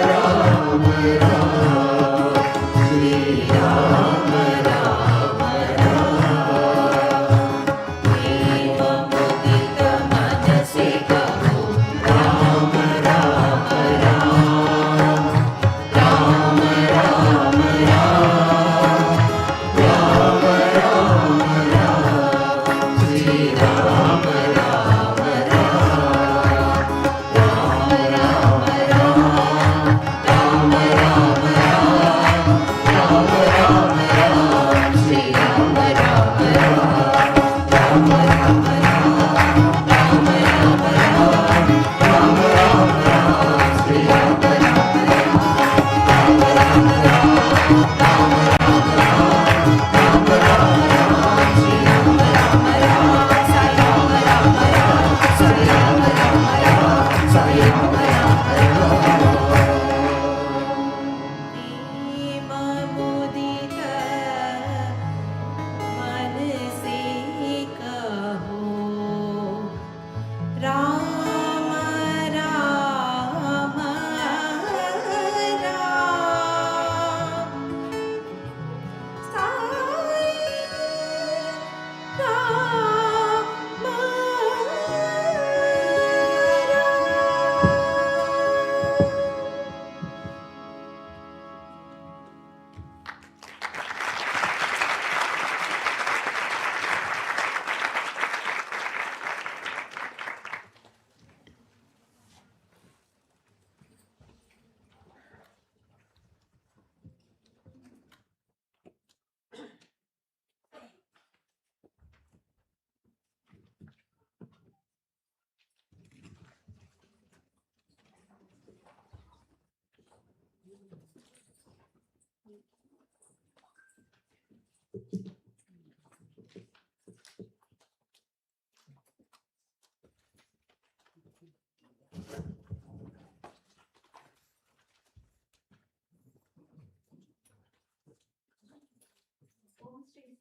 A: राम राम श्री राम राम राम प्रेम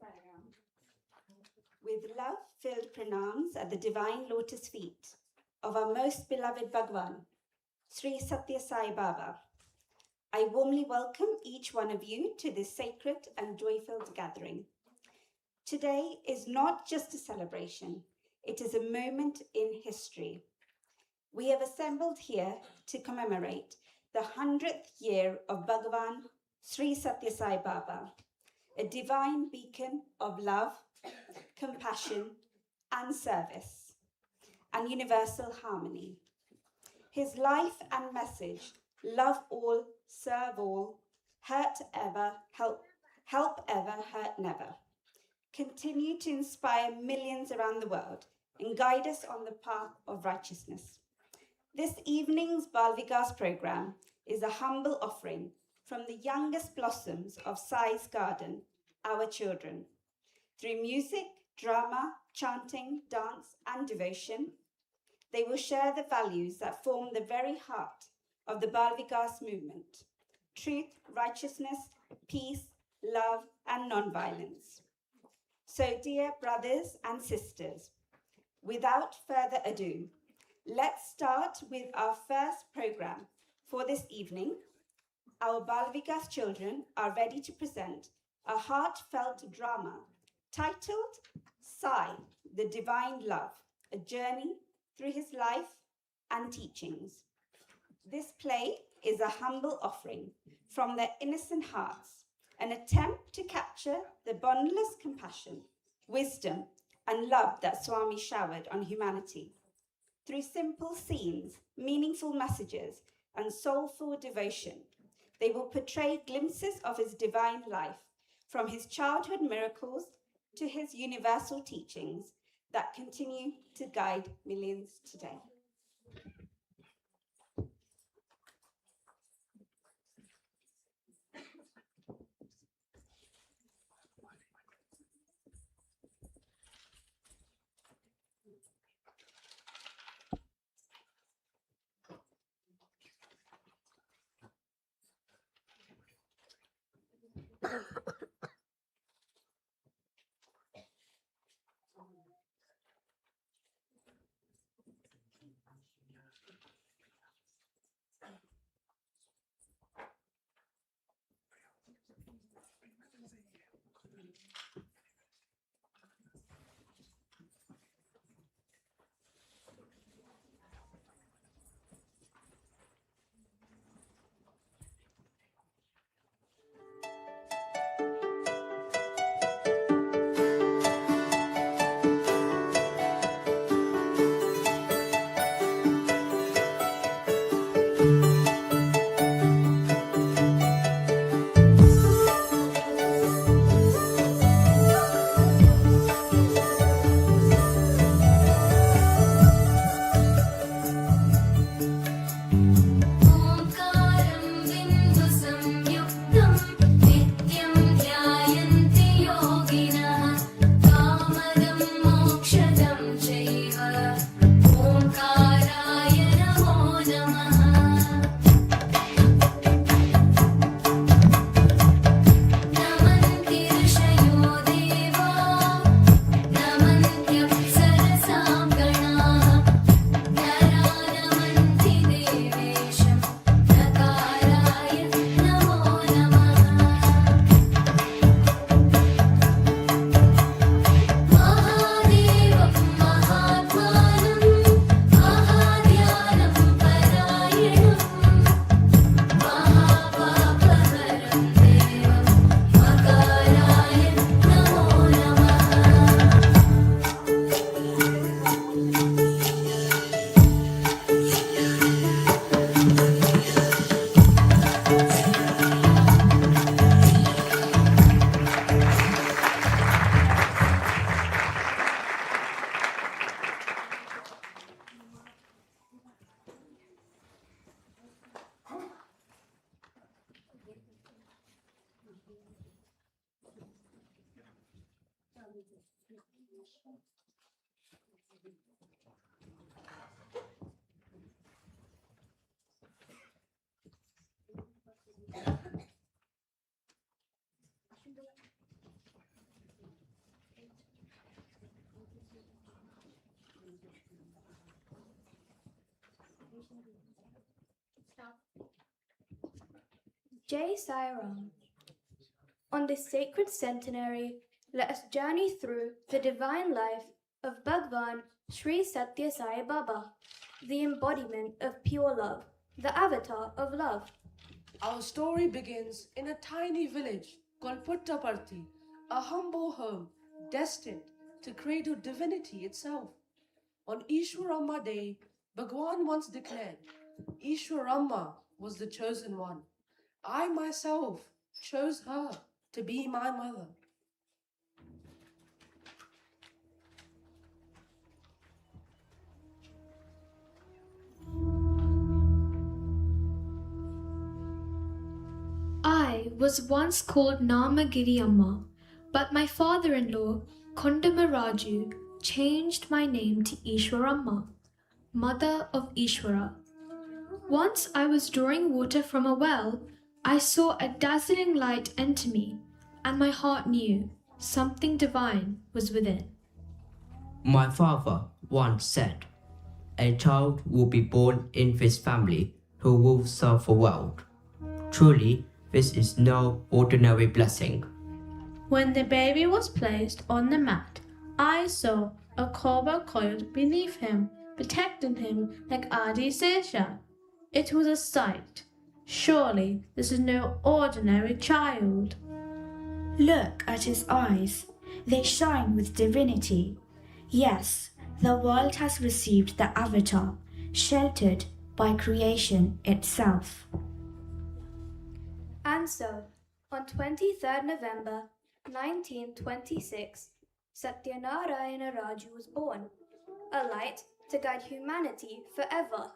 F: Sai Ram. With love-filled pranams at the divine lotus feet of our most beloved Bhagawan, Sri Sathya Sai Baba, I warmly welcome each one of you to this sacred and joy-filled gathering. Today is not just a celebration, it is a moment in history. We have assembled here to commemorate the 100th year of Bhagavan Sri Sathya Sai Baba, a divine beacon of love, compassion, and service, and universal harmony. His life and message, love all, serve all, hurt ever, help ever, hurt never, continue to inspire millions around the world and guide us on the path of righteousness. This evening's Balvikas program is a humble offering from the youngest blossoms of Sai's garden, our children. Through music, drama, chanting, dance, and devotion, they will share the values that form the very heart of the Balvikas movement: truth, righteousness, peace, love, and non-violence. So, dear brothers and sisters, without further ado, let's start with our first program for this evening. Our Balvikas children are ready to present a heartfelt drama titled Sai, the Divine Love, a journey through his life and teachings. This play is a humble offering from their innocent hearts, an attempt to capture the boundless compassion, wisdom, and love that Swami showered on humanity. Through simple scenes, meaningful messages, and soulful devotion, they will portray glimpses of his divine life, from his childhood miracles to his universal teachings that continue to guide millions today.
G: Jai Sai Ram. On this sacred centenary, let us journey through the divine life of Bhagawan Sri Sathya Sai Baba, the embodiment of pure love, the avatar of love.
H: Our story begins in a tiny village called Puttaparthi, a humble home destined to cradle divinity itself. On Ishwaramma Day, Bhagawan once declared, Ishwaramma was the chosen one. I myself chose her to be my mother.
I: I was once called Namagiri Amma, but my father-in-law, Kondamaraju, changed my name to Ishwaramma, Mother of Ishwara. Once I was drawing water from a well, I saw a dazzling light enter me, and my heart knew something divine was within.
J: My father once said, a child will be born in this family who will serve the world. Truly, this is no ordinary blessing.
K: When the baby was placed on the mat, I saw a cobra coiled beneath him, protecting him like Adi Sesha. It was a sight. Surely this is no ordinary child.
L: Look at his eyes. They shine with divinity. Yes, the world has received the avatar, sheltered by creation itself.
G: And so, on 23rd November 1926, Satyanarayana Raju was born, a light to guide humanity forever.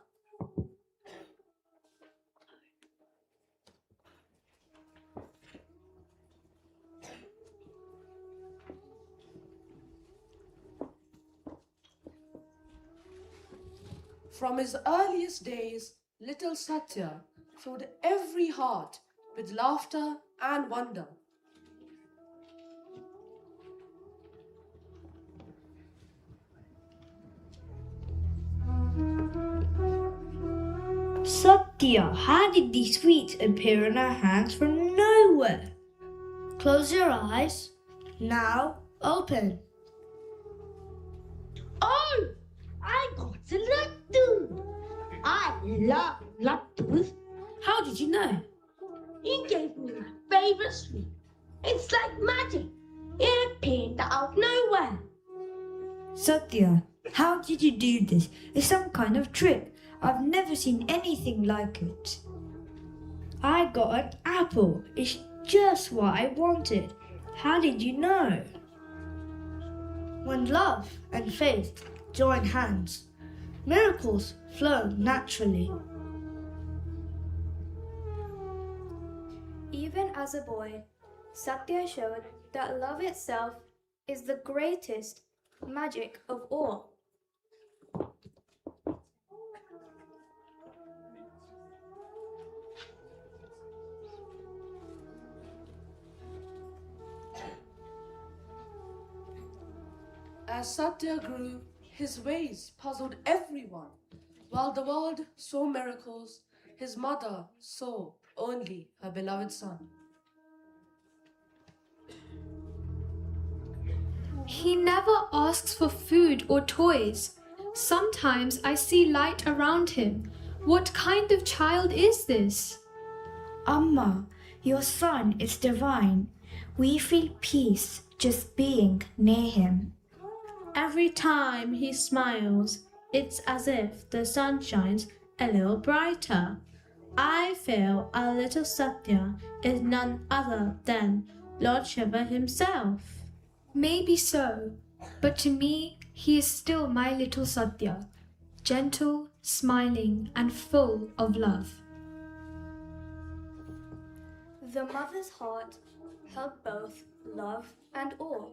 H: From his earliest days, little Sathya filled every heart with laughter and wonder.
M: Sathya, how did these sweets appear in our hands from nowhere? Close your eyes. Now open. Oh, I got a lattu. I love lattus. How did you know? You gave me my favorite sweet. It's like magic. It appeared out of nowhere. Sathya, how did you do this? It's some kind of trick. I've never seen anything like it. I got an apple. It's just what I wanted. How did you know? When love and faith join hands, miracles flow naturally.
G: Even as a boy, Sathya showed that love itself is the greatest magic of all.
H: As Sathya grew, his ways puzzled everyone. While the world saw miracles, his mother saw only her beloved son.
I: He never asks for food or toys. Sometimes I see light around him. What kind of child is this?
L: Amma, your son is divine. We feel peace just being near him.
K: Every time he smiles, it's as if the sun shines a little brighter. I feel our little Sathya is none other than Lord Shiva himself.
I: Maybe so, but to me, he is still my little Sathya, gentle, smiling, and full of love.
G: The mother's heart held both love and awe,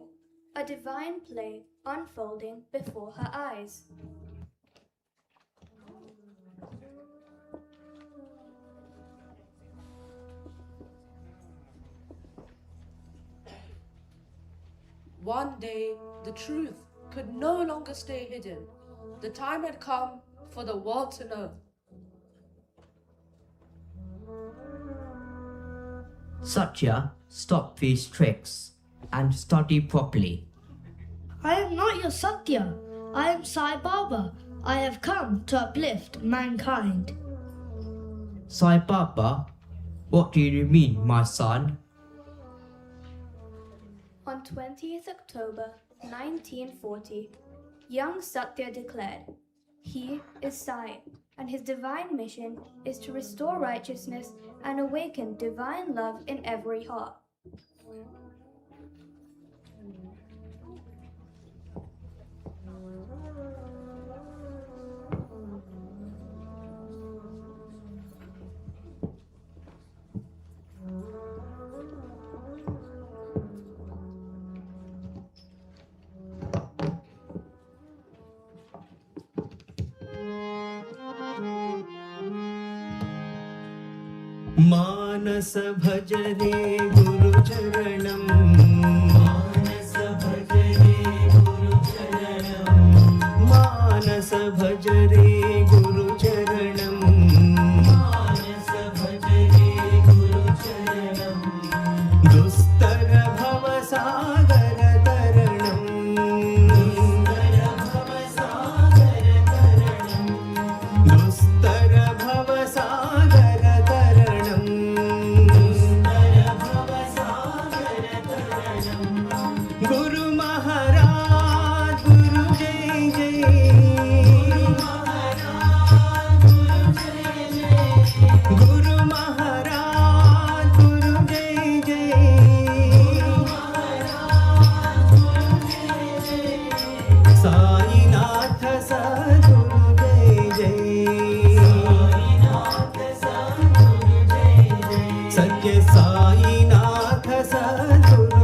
G: a divine play unfolding before her eyes.
H: One day, the truth could no longer stay hidden. The time had come for the world to know.
J: Sathya, stop these tricks and study properly.
K: I am not your Sathya. I am Sai Baba. I have come to uplift mankind.
J: Sai Baba, what do you mean, my son?
G: On 20th October 1940, young Sathya declared, "He is Sai, and his divine mission is to restore righteousness and awaken divine love in every heart."
A: मानस भज रे गुरु चरणम मानस भज रे गुरु चरणम मानस भज रे गुरु चरणम मानस भज रे गुरु चरणम दुस्तर भव सागर तरणम दुस्तर भव सागर तरणम दुस्तर भव सागर गुरु महाराज गुरु जय जय गुरु महाराज गुरु जय जय गुरु महाराज गुरु जय जय गुरु महाराज गुरु जय जय साईनाथ सद्गुरु जय जय साईनाथ सद्गुरु जय जय सत्य साईनाथ सद्गुरु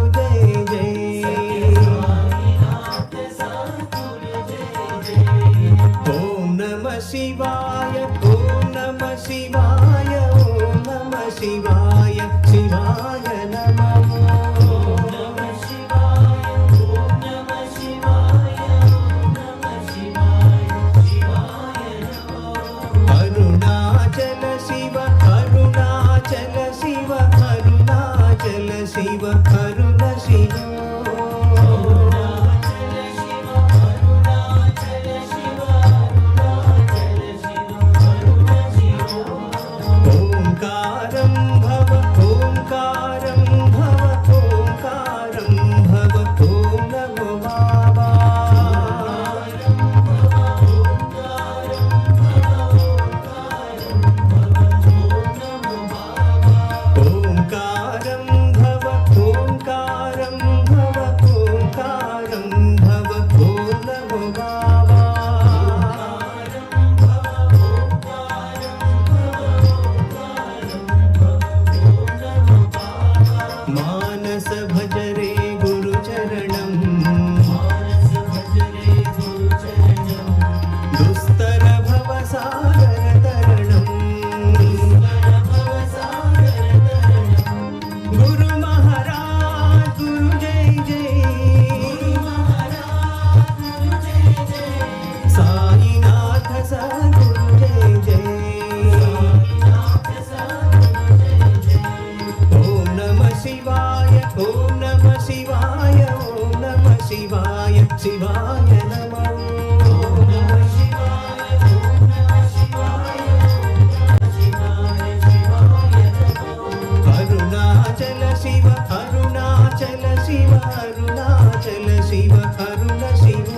A: शिवाय ओम नमः शिवाय ओम नमः शिवाय शिवाय नमः ओम नमः शिवाय ओम नमः शिवाय ओम नमः शिवाय शिवाय नमः Arunachal Shiv Arunachal Shiv Arunachal Shiv Arun Shiv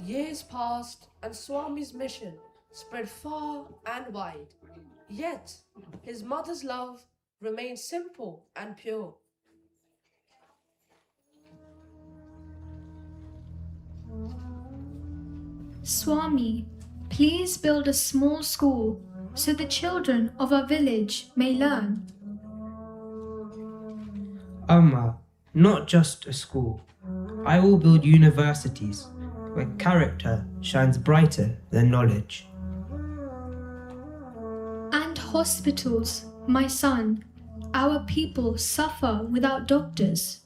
H: Years passed and Swami's mission spread far and wide. Yet, his mother's love remained simple and pure.
I: Swami, please build a small school so the children of our village may learn.
A: Amma, not just a school. I will build universities where character shines brighter than knowledge.
I: And hospitals, my son. Our people suffer without doctors.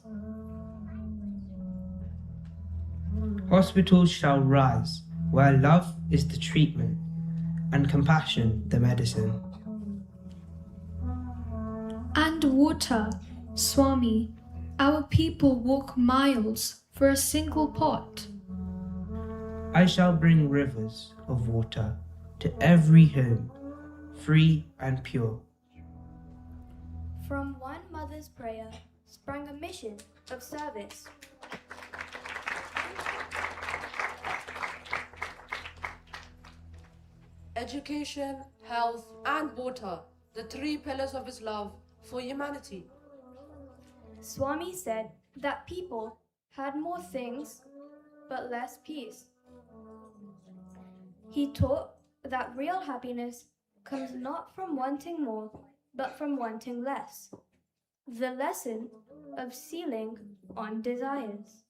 A: Hospitals shall rise where love is the treatment and compassion the medicine.
I: And water, Swami. Our people walk miles for a single pot.
A: I shall bring rivers of water to every home, free and pure.
G: From one mother's prayer sprang a mission of service.
H: Education, health, and water, the three pillars of his love for humanity.
G: Swami said that people had more things but less peace. He taught that real happiness comes not from wanting more but from wanting less. The lesson of sealing on desires.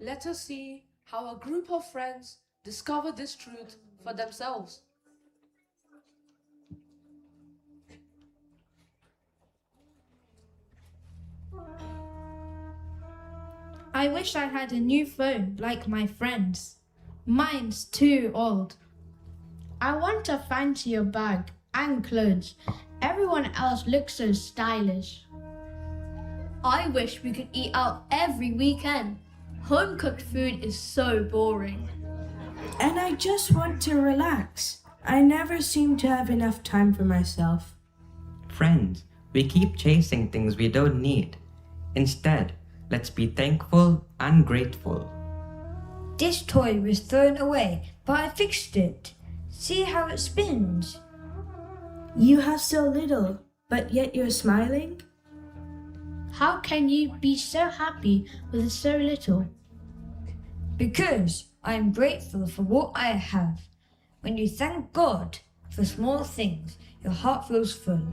H: Let us see how a group of friends discover this truth for themselves.
K: I wish I had a new phone like my friends. Mine's too old. I want a fancier bag and clothes. Everyone else looks so stylish.
N: I wish we could eat out every weekend. Home-cooked food is so boring.
O: And I just want to relax. I never seem to have enough time for myself.
J: Friends, we keep chasing things we don't need. Instead, let's be thankful and grateful.
P: This toy was thrown away, but I fixed it. See how it spins.
O: You have so little, but yet you're smiling?
K: How can you be so happy with so little?
P: Because I am grateful for what I have. When you thank God for small things, your heart feels full.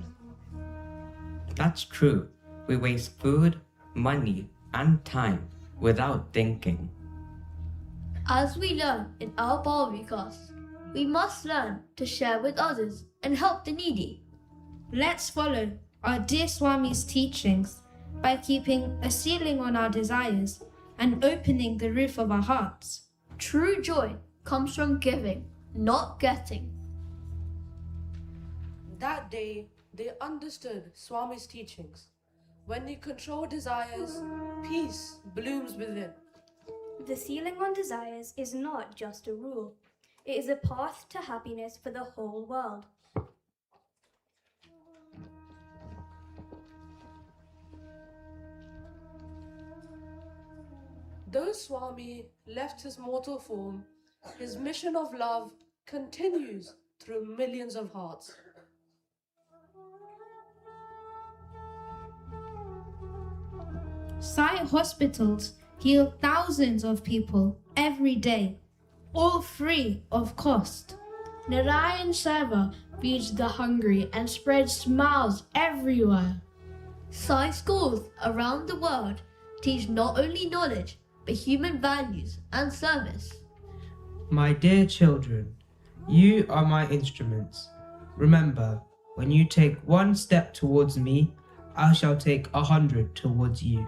J: That's true. We waste food, money, and time without thinking.
N: As we learn in our Balvikas, we must learn to share with others and help the needy.
K: Let's follow our dear Swami's teachings by keeping a ceiling on our desires and opening the roof of our hearts.
N: True joy comes from giving, not getting.
H: That day, they understood Swami's teachings. When you control desires, peace blooms within.
G: The ceiling on desires is not just a rule. It is a path to happiness for the whole world.
H: Though Swami left his mortal form, his mission of love continues through millions of hearts.
K: Sai hospitals heal thousands of people every day, all free of cost. Narayan Seva feeds the hungry and spreads smiles everywhere.
N: Sai schools around the world teach not only knowledge, but human values and service.
A: My dear children, you are my instruments. Remember, when you take one step towards me, I shall take 100 towards you.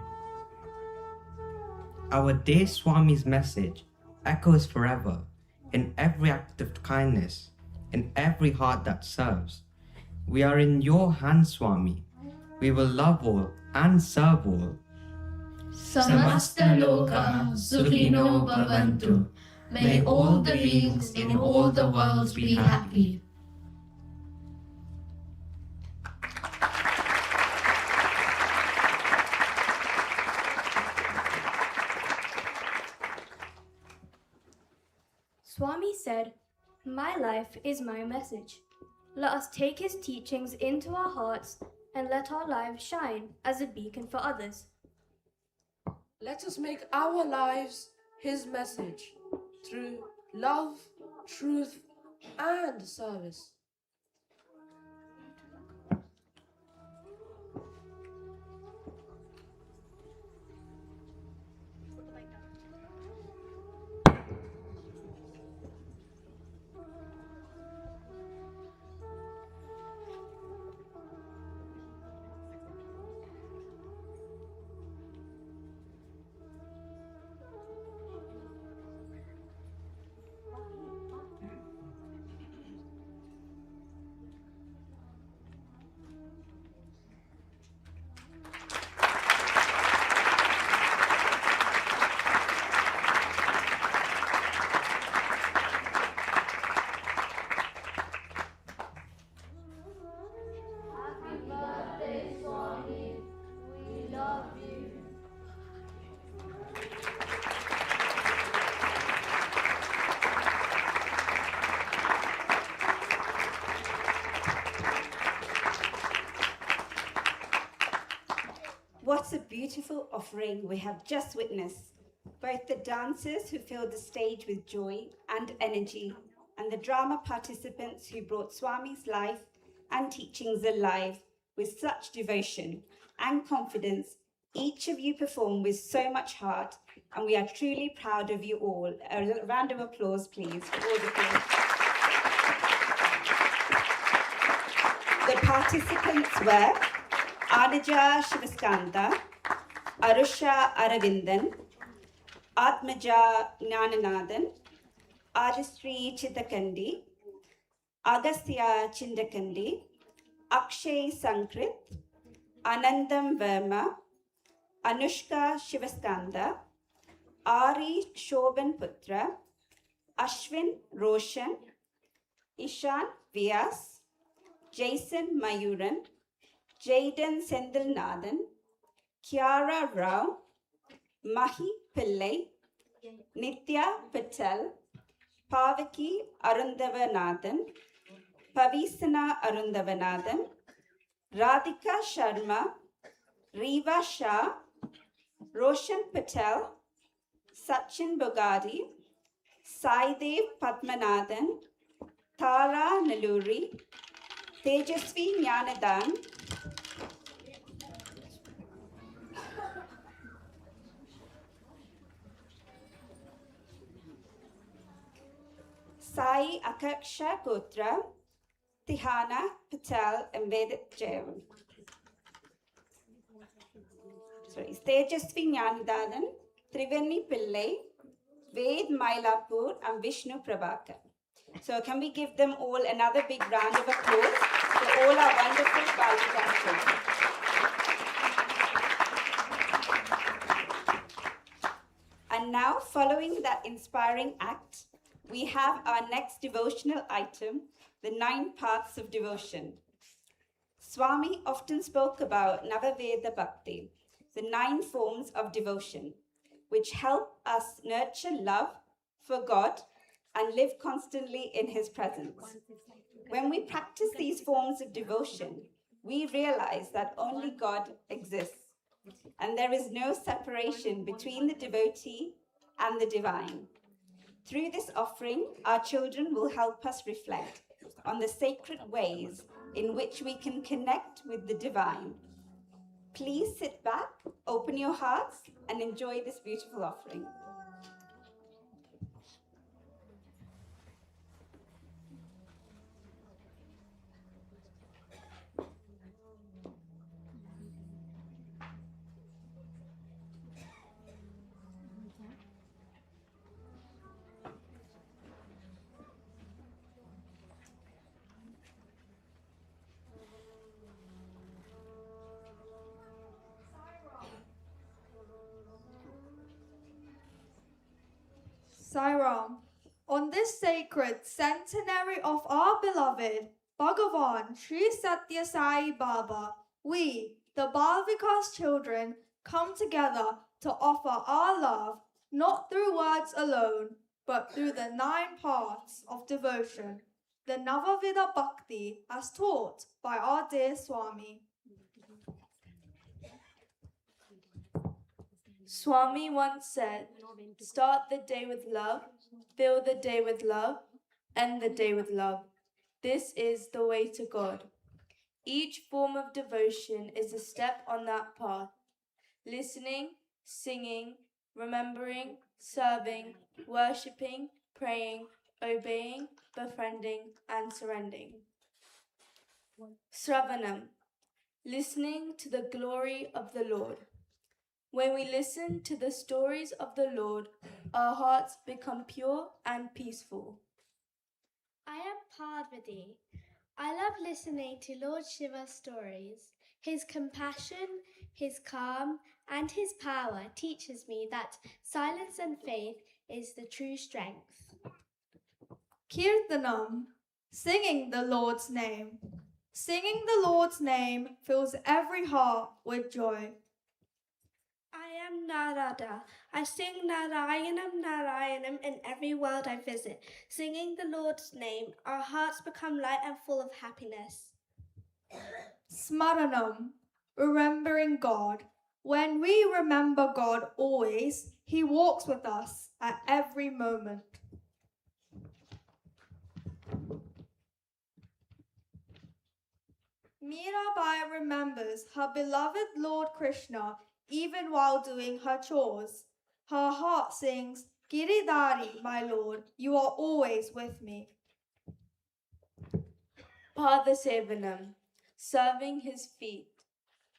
J: Our dear Swami's message echoes forever in every act of kindness, in every heart that serves. We are in your hands, Swami. We will love all and serve all.
B: Samasta loka sukhino bhavantu. May all the beings in all the worlds be happy.
G: Swami said, "My life is my message." Let us take his teachings into our hearts and let our lives shine as a beacon for others.
H: Let us make our lives his message through love, truth, and service.
F: What a beautiful offering we have just witnessed. Both the dancers who filled the stage with joy and energy, and the drama participants who brought Swami's life and teachings alive with such devotion and confidence. Each of you performed with so much heart, and we are truly proud of you all. A round of applause, please, for all of you. The participants were Anaja Shivaskanda, Arusha Aravindan, Atmaja Gnananathan, Aristri Chitakandi, Agastya Chindakandi, Akshay Sankrit, Anandam Verma, Anushka Shivaskanda, Ari Shoban Putra, Ashwin Roshan, Ishan Vyas, Jason Mayuran, Jaden Sendilnathan, Kiara Rao, Mahi Pillai, Nitya Patel, Pavaki Arundavanathan, Pavisana Arundavanathan, Radhika Sharma, Riva Shah, Roshan Patel, Sachin Bogadi, Saidev Padmanathan, Tara Naluri, Tejasvi Jnanadan, Sai Akaksha Gotra, Tihana Patel, and Vedit Jayavan. Sorry, Tejasvi Jnanadan, Triveni Pillai, Ved Mailapur, and Vishnu Prabhakar. So can we give them all another big round of applause for all our wonderful Balvikas children. And now, following that inspiring act, we have our next devotional item, the 9 paths of devotion. Swami often spoke about Navaveda Bhakti, the 9 forms of devotion, which help us nurture love for God and live constantly in his presence. When we practice these forms of devotion, we realize that only God exists, and there is no separation between the devotee and the divine. Through this offering, our children will help us reflect on the sacred ways in which we can connect with the divine. Please sit back, open your hearts, and enjoy this beautiful offering.
Q: Sai Ram, on this sacred centenary of our beloved Bhagawan Sri Sathya Sai Baba, we, the Balvikas children, come together to offer our love, not through words alone, but through the 9 paths of devotion, the Navavida Bhakti as taught by our dear Swami.
R: Swami once said, start the day with love, fill the day with love, end the day with love. This is the way to God. Each form of devotion is a step on that path. Listening, singing, remembering, serving, worshipping, praying, obeying, befriending, and surrendering. Sravanam, listening to the glory of the Lord. When we listen to the stories of the Lord, our hearts become pure and peaceful.
S: I am Parvati. I love listening to Lord Shiva's stories. His compassion, his calm, and his power teaches me that silence and faith is the true strength.
Q: Kirtanam, singing the Lord's name. Singing the Lord's name fills every heart with joy.
S: I am Narada. I sing Narayanam Narayanam in every world I visit. Singing the Lord's name, our hearts become light and full of happiness.
Q: Smaranam, remembering God. When we remember God always, He walks with us at every moment. Mirabai remembers her beloved Lord Krishna even while doing her chores. Her heart sings, Giridhari, my Lord, you are always with me.
R: Padasevanam, serving his feet.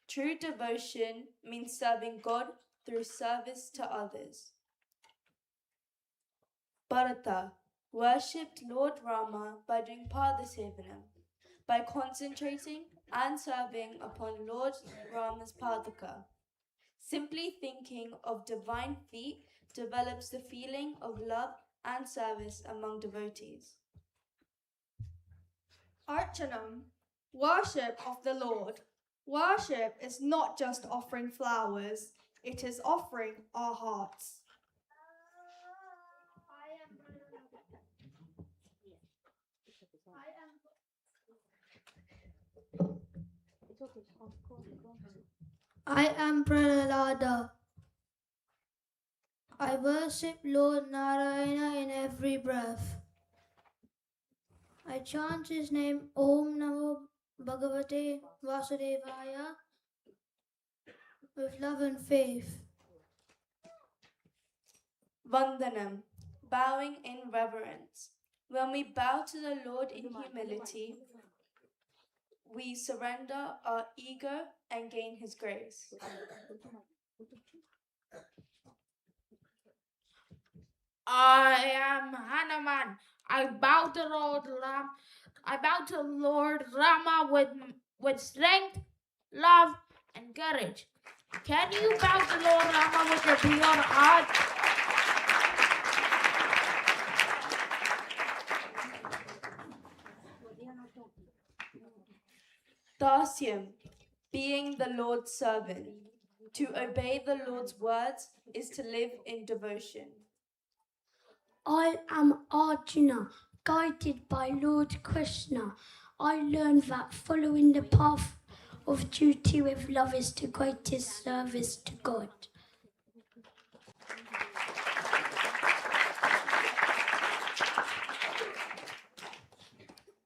R: True devotion means serving God through service to others. Bharata worshipped Lord Rama by doing Padasevanam, by concentrating and serving upon Lord Rama's Padaka. Simply thinking of divine feet develops the feeling of love and service among devotees.
Q: Archanam, worship of the Lord. Worship is not just offering flowers, it is offering our hearts.
N: I am Prahlada. I worship Lord Narayana in every breath. I chant his name Om Namo Bhagavate Vasudevaya with love and faith.
R: Vandanam, bowing in reverence. When we bow to the Lord in humility, we surrender our ego and gain his grace.
T: I am Hanuman. I bow to Lord Ram. I bow to Lord Rama with strength, love, and courage. Can you bow to Lord Rama with your pure heart?
R: Dasyam, being the Lord's servant. To obey the Lord's words is to live in devotion.
U: I am Arjuna, guided by Lord Krishna. I learned that following the path of duty with love is the greatest service to God.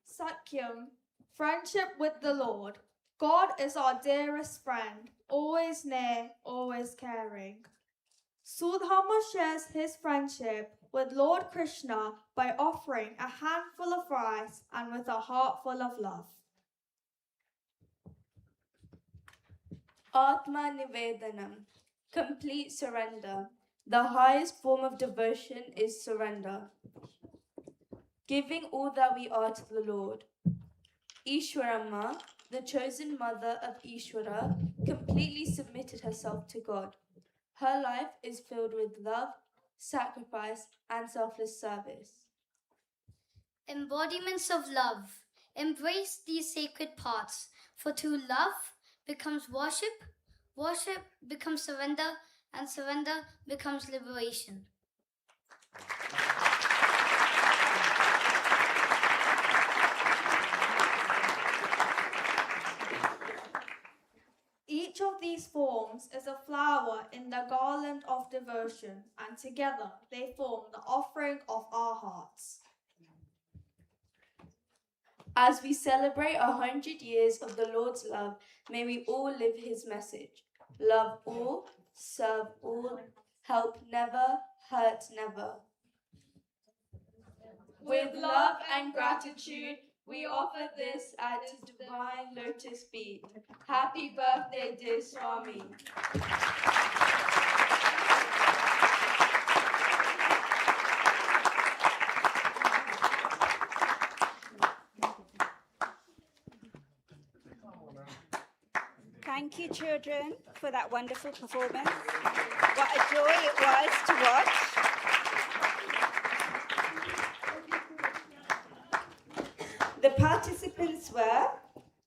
Q: Satyam, friendship with the Lord. God is our dearest friend, always near, always caring. Sudhama shares his friendship with Lord Krishna by offering a handful of rice and with a heart full of love.
R: Atma Nivedanam, complete surrender. The highest form of devotion is surrender. Giving all that we are to the Lord. Ishwaramma, the chosen mother of Ishwara, completely submitted herself to God. Her life is filled with love, sacrifice, and selfless service.
N: Embodiments of love. Embrace these sacred parts, for to love becomes worship, worship becomes surrender, and surrender becomes liberation.
Q: Each of these forms is a flower in the garland of devotion, and together they form the offering of our hearts.
R: As we celebrate 100 years of the Lord's love, may we all live his message. Love all, serve all, help never, hurt never. With love and gratitude, we offer this at his divine lotus feet. Happy birthday, dear Swami.
F: Thank you, children, for that wonderful performance. What a joy it was to watch. The participants were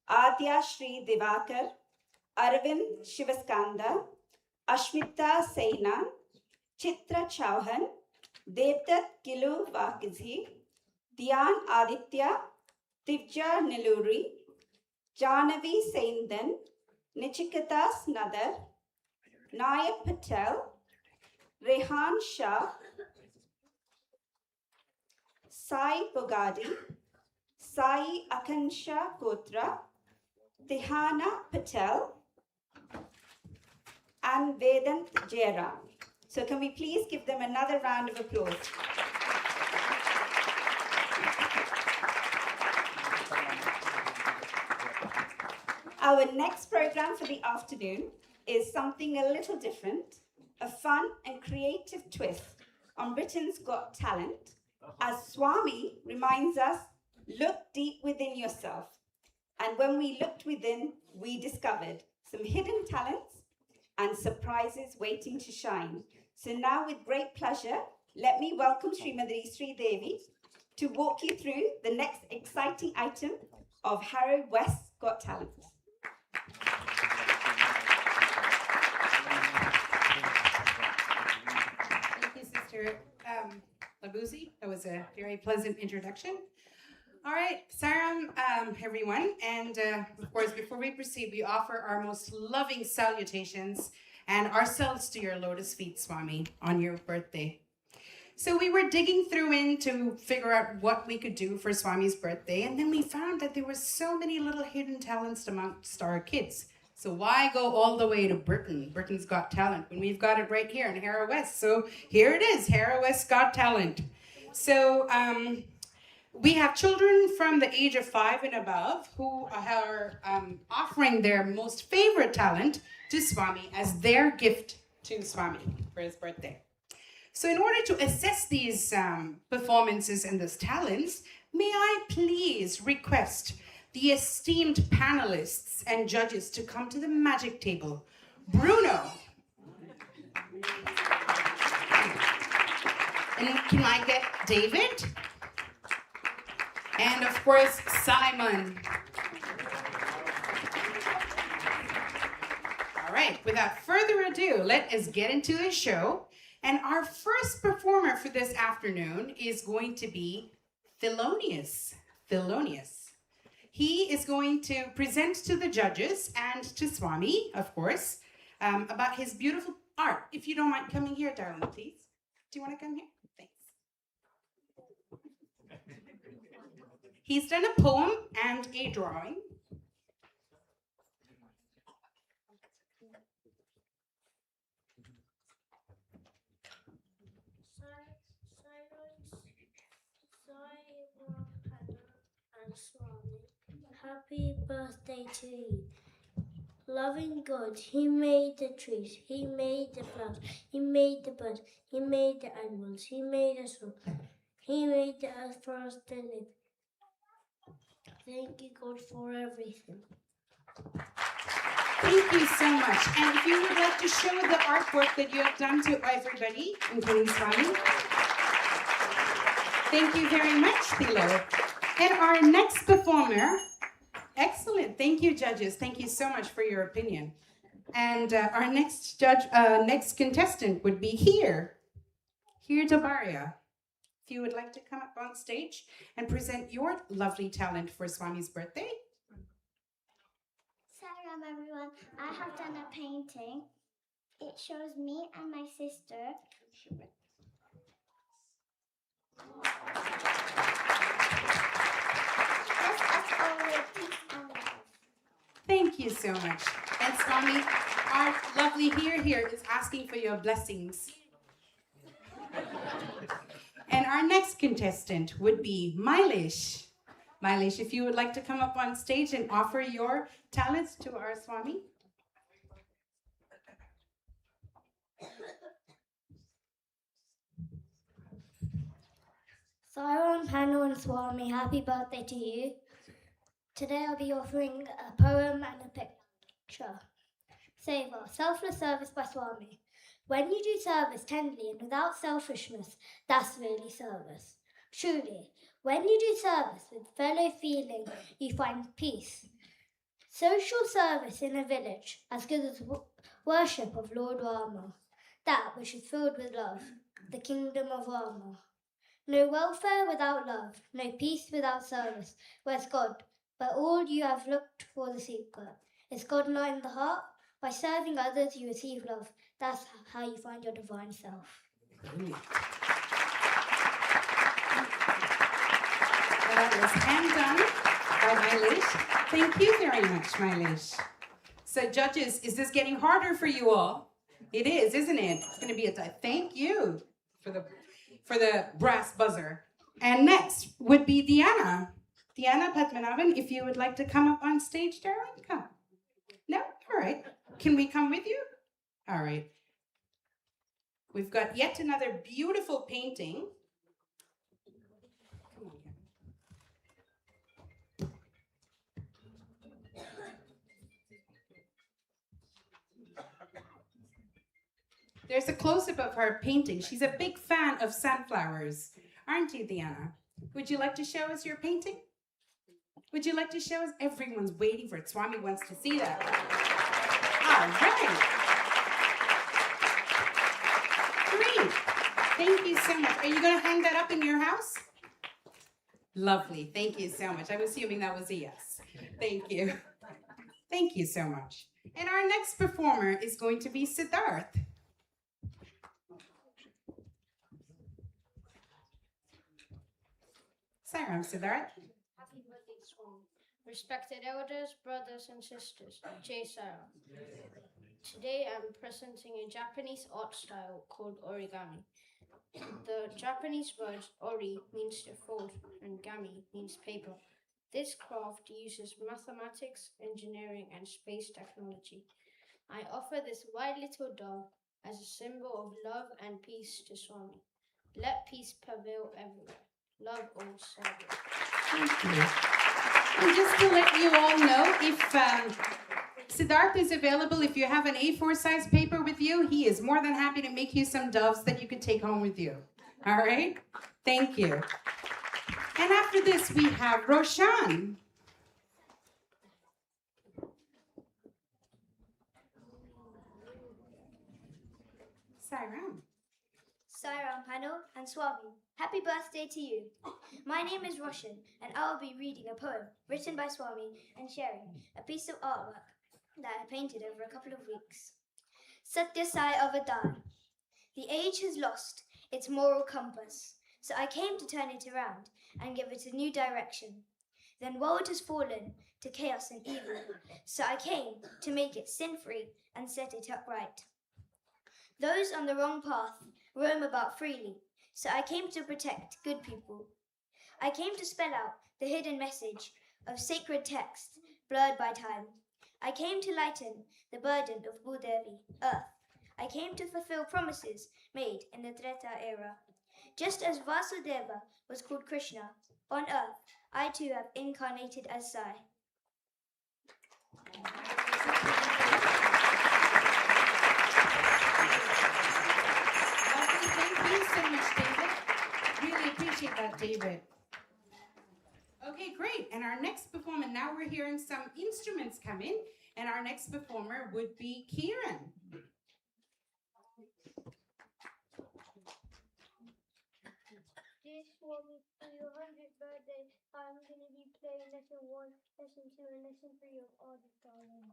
F: Adya Shri Divakar, Arvind Shivaskanda, Ashmita Saina, Chitra Chauhan, Devdat Kilu Vakizhi, Dhyan Aditya, Divya Niluri, Janavi Saindan, Nichikatas Nadar, Nayab Patel, Rehan Shah, Sai Bogadi, Sai Akansha Kotra, Tihana Patel, and Vedant Jairam. So can we please give them another round of applause? Our next program for the afternoon is something a little different, a fun and creative twist on Britain's Got Talent, as Swami reminds us, look deep within yourself. And when we looked within, we discovered some hidden talents and surprises waiting to shine. So now with great pleasure, let me welcome Srimati Sri Devi to walk you through the next exciting item of Harrow West's Got Talent.
E: Thank you, Sister Labuzi. That was a very pleasant introduction. All right, Sai Ram, everyone. And of course, before we proceed, we offer our most loving salutations and ourselves to your lotus feet, Swami, on your birthday. So we were digging through to figure out what we could do for Swami's birthday, and then we found that there were so many little hidden talents amongst our kids. So why go all the way to Britain? Britain's Got Talent when we've got it right here in Harrow West. So here it is, Harrow West Got Talent. So we have children from the age of 5 and above who are offering their most favorite talent to Swami as their gift to Swami for his birthday. So in order to assess these performances and these talents, may I please request the esteemed panelists and judges to come to the magic table. Bruno. And can I get David? And of course, Simon. All right, without further ado, let us get into the show. And our first performer for this afternoon is going to be Thelonious. He is going to present to the judges and to Swami, of course, about his beautiful art. If you don't mind coming here, darling, please. Do you want to come here? Thanks. He's done a poem and a drawing.
V: Swami, happy birthday to you. Loving God, He made the trees, He made the flowers, He made the birds, He made the animals, He made us all. He made the earth for us to live. Thank you, God, for everything.
E: Thank you so much. And if you would like to show the artwork that you have done to everybody, including Swami. Thank you very much, Thilo. And our next performer, excellent. Thank you, judges. Thank you so much for your opinion. And our next next contestant would be here Dabaria. If you would like to come up on stage and present your lovely talent for Swami's birthday.
V: Sai Ram, everyone. I have done a painting. It shows me and my sister. Bless us all with peace and love.
E: Thank you so much. And Swami, our lovely here is asking for your blessings. And our next contestant would be Mailesh. Mailesh, if you would like to come up on stage and offer your talents to our Swami.
U: Sai Ram, Panu and Swami, happy birthday to you. Today I'll be offering a poem and a picture. Savor, selfless service by Swami. When you do service tenderly and without selfishness, that's really service. Truly, when you do service with fellow feeling, you find peace. Social service in a village, as good as worship of Lord Rama, that which is filled with love, the kingdom of Rama. No welfare without love, no peace without service. Where's God? By all you have looked for the secret. Is God not in the heart? By serving others you receive love. That's how you find your divine self.
E: Well, that was hand done by Mailesh. Thank you very much, Mailesh. So judges, is this getting harder for you all? It is, isn't it? It's going to be a thank you for the brass buzzer. And next would be Diana. Diana Padmanabhan, if you would like to come up on stage, darling, come. No? All right. Can we come with you? All right. We've got yet another beautiful painting. Come on, There's a close-up of her painting. She's a big fan of sunflowers. Aren't you, Diana? Would you like to show us your painting? Would you like to show us? Everyone's waiting for it. Swami wants to see that. All right. Great. Thank you so much. Are you going to hang that up in your house? Lovely. Thank you so much. I'm assuming that was a yes. Thank you. Thank you so much. And our next performer is going to be Siddharth. Sai Ram, Siddharth.
C: Happy birthday, Swami. Respected elders, brothers, and sisters, Jai Sai Ram. Today I'm presenting a Japanese art style called origami. The Japanese word ori means to fold and gami means paper. This craft uses mathematics, engineering, and space technology. I offer this white little dove as a symbol of love and peace to Swami. Let peace prevail everywhere. Love all service.
E: Thank you. And just to let you all know, if Siddharth is available, if you have an A4 size paper with you, he is more than happy to make you some doves that you can take home with you. All right? Thank you. And after this, we have Roshan. Sai Ram.
U: Sai Ram, Panu and Swami, happy birthday to you. My name is Roshan and I will be reading a poem written by Swami and sharing a piece of artwork that I painted over a couple of weeks. Sathya Sai Avadar. The age has lost its moral compass, so I came to turn it around and give it a new direction. Then world has fallen to chaos and evil, so I came to make it sin-free and set it upright. Those on the wrong path roam about freely, so I came to protect good people. I came to spell out the hidden message of sacred texts blurred by time. I came to lighten the burden of Bhudevi, earth. I came to fulfill promises made in the Treta era. Just as Vasudeva was called Krishna, on earth, I too have incarnated as Sai.
E: Thank you so much, David. Really appreciate that, David. Okay, great. And our next performer, now we're hearing some instruments come in, and our next performer would be Kieran.
D: Dear Swami, for your 100th birthday, I'm going to be playing lesson 1, lesson 2, and lesson 3 of Ardha Darling.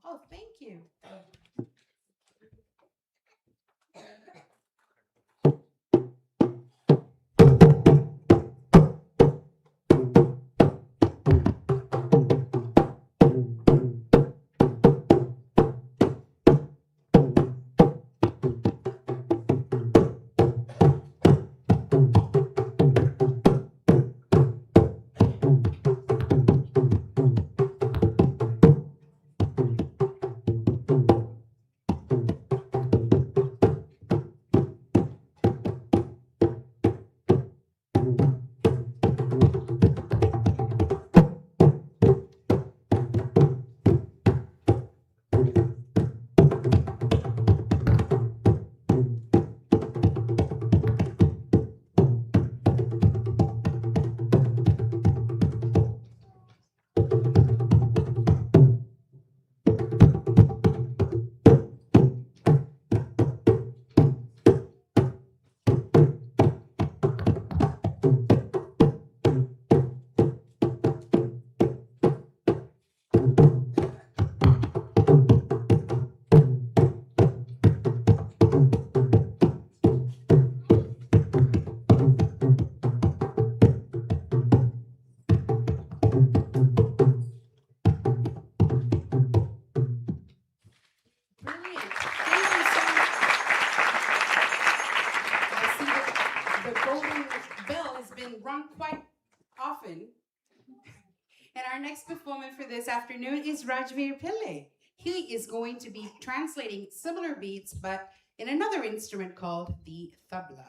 E: Our next performer for this afternoon is Rajveer Pillai. He is going to be translating similar beats, but in another instrument called the tabla.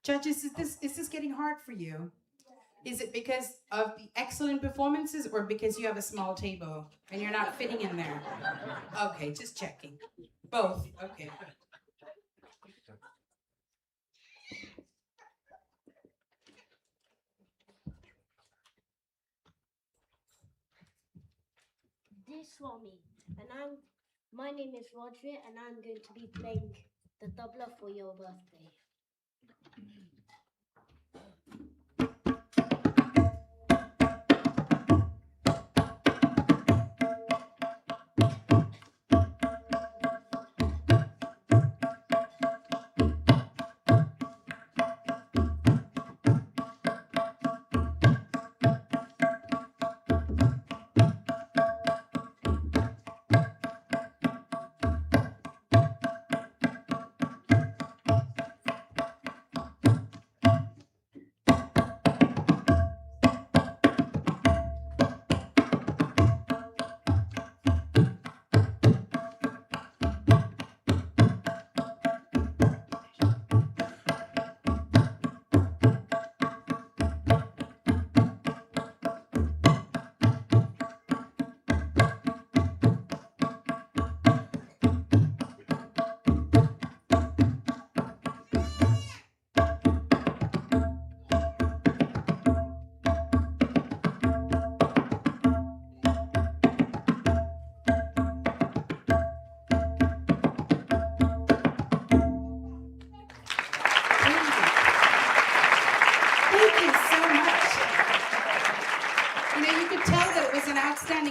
E: Judges, is this getting hard for you? Is it because of the excellent performances or because you have a small table and you're not fitting in there? Okay, just checking. Both, okay.
V: Dear Swami, my name is Roger and I'm going to be playing the tabla for your birthday.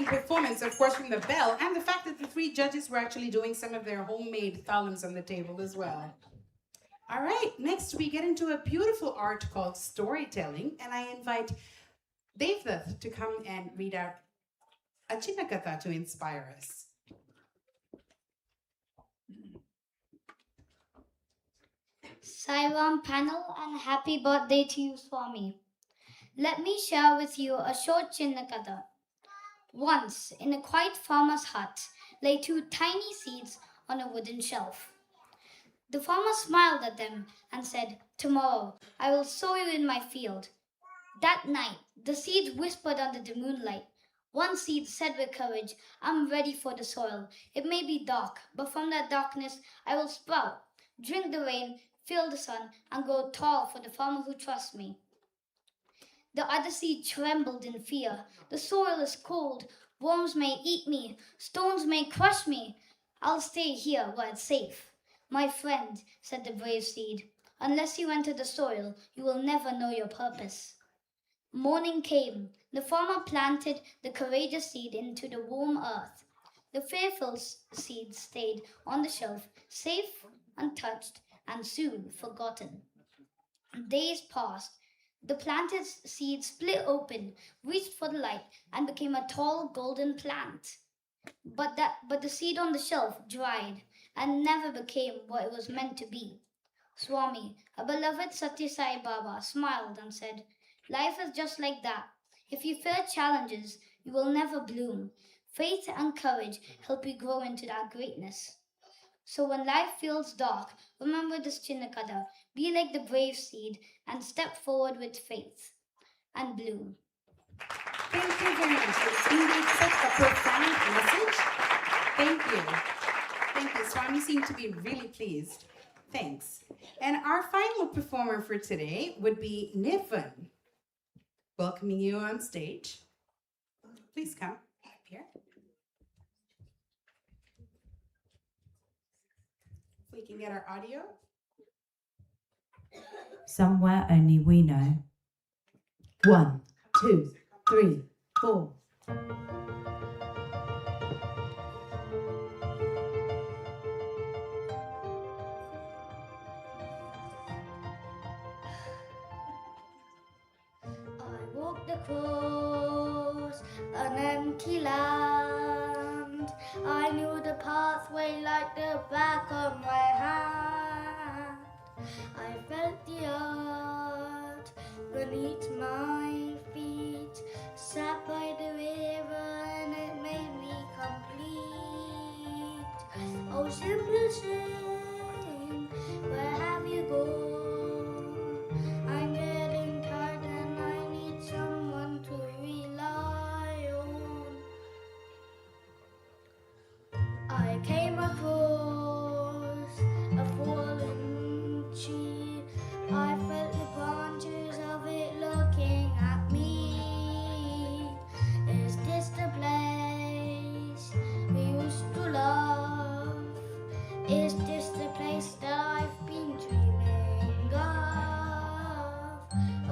E: Performance, of course, from the bell, and the fact that the three judges were actually doing some of their homemade thalams on the table as well. All right, next we get into a beautiful art called storytelling, and I invite Devdutt to come and read out a Chinnakatha to inspire us.
C: Sai Ram panel and happy birthday to you, Swami. Let me share with you a short Chinnakatha. Once, in a quiet farmer's hut, lay two tiny seeds on a wooden shelf. The farmer smiled at them and said, "Tomorrow I will sow you in my field." That night, the seeds whispered under the moonlight. One seed said with courage, "I'm ready for the soil. It may be dark, but from that darkness I will sprout, drink the rain, feel the sun, and grow tall for the farmer who trusts me." The other seed trembled in fear. "The soil is cold. Worms may eat me. Stones may crush me. I'll stay here where it's safe." "My friend," said the brave seed, "unless you enter the soil, you will never know your purpose." Morning came. The farmer planted the courageous seed into the warm earth. The fearful seed stayed on the shelf, safe, untouched, and soon forgotten. Days passed. The planted seed split open, reached for the light, and became a tall golden plant. But the seed on the shelf dried and never became what it was meant to be. Swami, a beloved Sathya Sai Baba, smiled and said, "Life is just like that. If you fear challenges, you will never bloom. Faith and courage help you grow into that greatness." So when life feels dark, remember this Chinnakatha. Be like the brave seed and step forward with faith and bloom.
E: Thank you very much. It's indeed such a profound message. Thank you. Thank you. Swami seemed to be really pleased. Thanks. And our final performer for today would be Niven. Welcoming you on stage. Please come up here. If we can get our audio.
L: Somewhere only we know. 1, 2, 3, 4.
U: I walked across an empty land. I knew the pathway like the back of my hand. I felt the earth beneath my feet, sat by the river and it made me complete. Oh, simple thing, where have you gone? I'm getting tired and I need someone to rely on. I came across a fallen tree. I felt the branches of it looking at me. Is this the place we used to love? Is this the place that I've been dreaming of?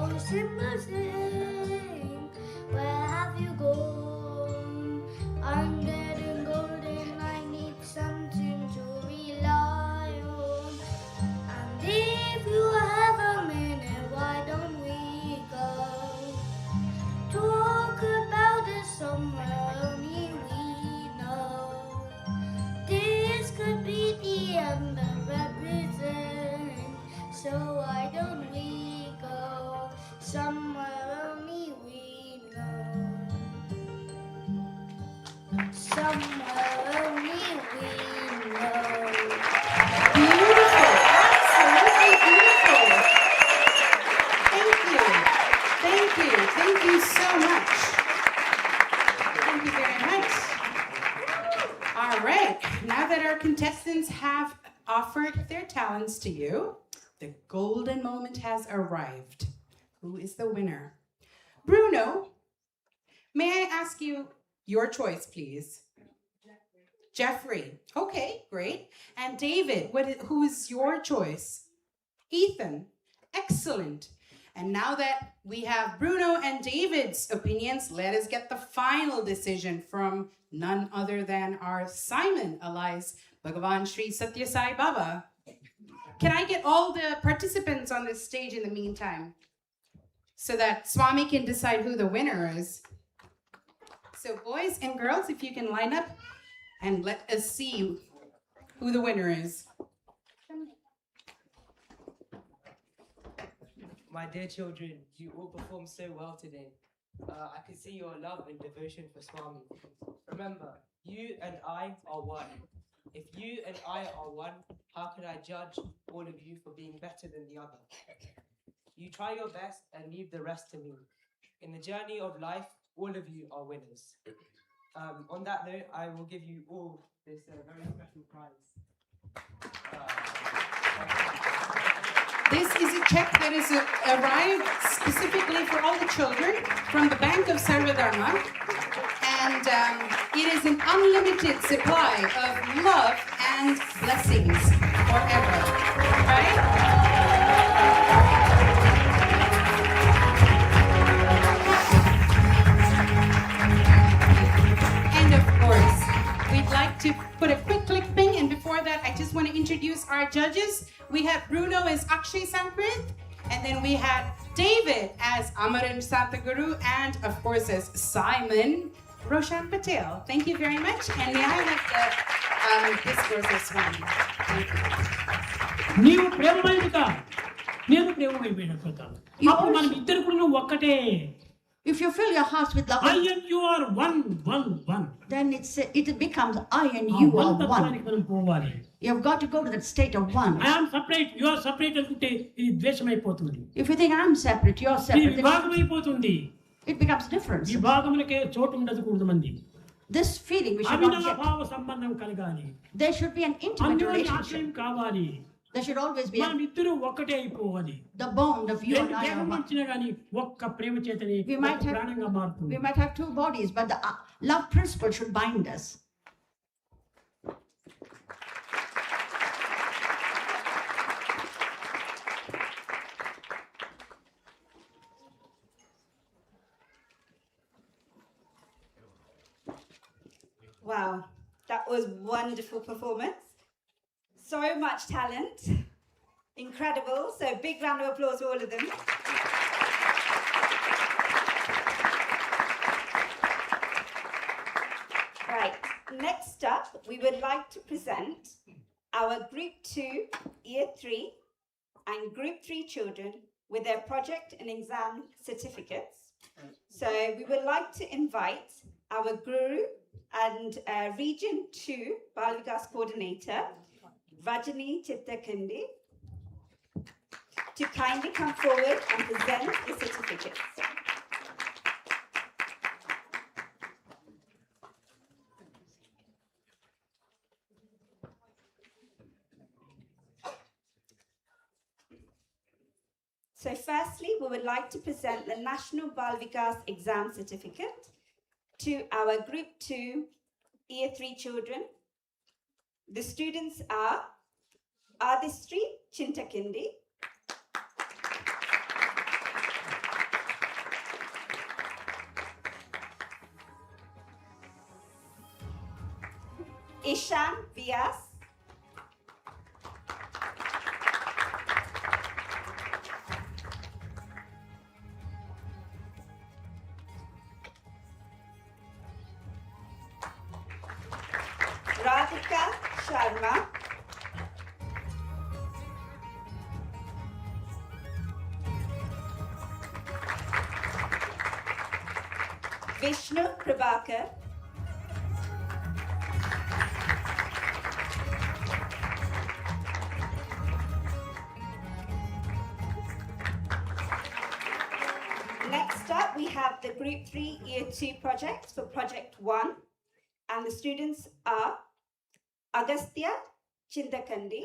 U: Oh, simple thing, where have you gone? I'm getting golden, I need something to rely on. And if you have a minute, why don't we go talk about it somewhere only we know? This could be the end of everything, so why don't we go somewhere only we know? Somewhere only we know.
E: Beautiful, absolutely beautiful. Thank you so much. Thank you very much. All right, now that our contestants have offered their talents to you, the golden moment has arrived. Who is the winner? Bruno, may I ask you your choice, please? Jeffrey. Okay, great. And David, who is your choice? Ethan. Excellent. And now that we have Bruno and David's opinions, let us get the final decision from none other than our Simon, alias Bhagawan Sri Sathya Sai Baba. Can I get all the participants on this stage in the meantime, so that Swami can decide who the winner is? So boys and girls, if you can line up and let us see who the winner is.
A: My dear children, you all performed so well today. I can see your love and devotion for Swami. Remember, you and I are one. If you and I are one, how can I judge all of you for being better than the other? You try your best and leave the rest to me. In the journey of life, all of you are winners. On that note, I will give you all this very special prize.
E: This is a check that is arrived specifically for all the children from the Bank of Sarvadharma. And it is an unlimited supply of love and blessings forever. Right? And of course, we'd like to put a quick clipping, and before that, I just want to introduce our judges. We had Bruno as Oxhey Sanskrit, and then we had David as Amaran Santaguru, and of course as Simon Roshan Patel. Thank you very much, and may I have the discourse as Swami.
I: నీవు ప్రేమమయుడుగా నేను ప్రేమమైపోయినట్లుతాను అప్పుడు మనం ఇద్దరు కూడా ఒక్కటే.
M: If you fill your hearts with love,
I: I and you are one.
M: then it becomes I and you are one. You've got to go to that state of one.
I: I am separate, you are separate అనుకుంటే ఇది ద్వేషమైపోతుంది.
M: If you think I'm separate, you're separate,
I: విభాగమైపోతుంది.
M: It becomes difference.
I: విభాగములకే చోటు ఉండకూడదు మంది.
M: This feeling we should not get.
I: అవినాభావ సంబంధం కలగాలి.
M: There should be an intimate relationship.
I: కావాలి.
M: There should always be
I: మనం ఇద్దరు ఒక్కటే అయిపోవాలి.
M: The bond of you and I are one.
I: గాని ఒక్క ప్రేమ చేతనే ప్రాణంగా మారుతుంది.
M: We might have two bodies, but the love principle should bind us.
F: Wow, that was wonderful performance. So much talent. Incredible. So big round of applause for all of them. Right, next up, we would like to present our Group 2, Year 3, and Group 3 children with their project and exam certificates. So we would like to invite our Guru and Region 2 Balvikas Coordinator, Vajani Chittakandi, to kindly come forward and present the certificates. So firstly, we would like to present the National Balvikas Exam Certificate to our Group 2 Year 3 children. The students are Adistri Chintakindi, Ishan Vyas, Radhika Sharma, Vishnu Prabhakar, next up we have the Group 3 Year 2 project for Project 1, and the students are Agastya Chindakandi,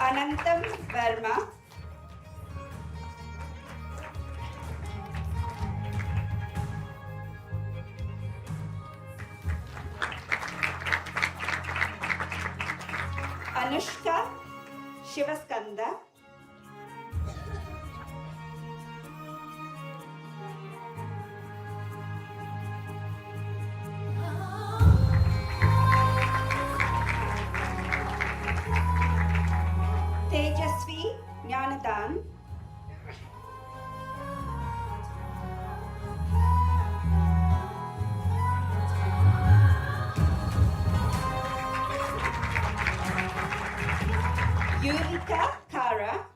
F: Anantam Verma, Anushka Shivaskanda, Tejasvi Jnanadan, Yurika Kara,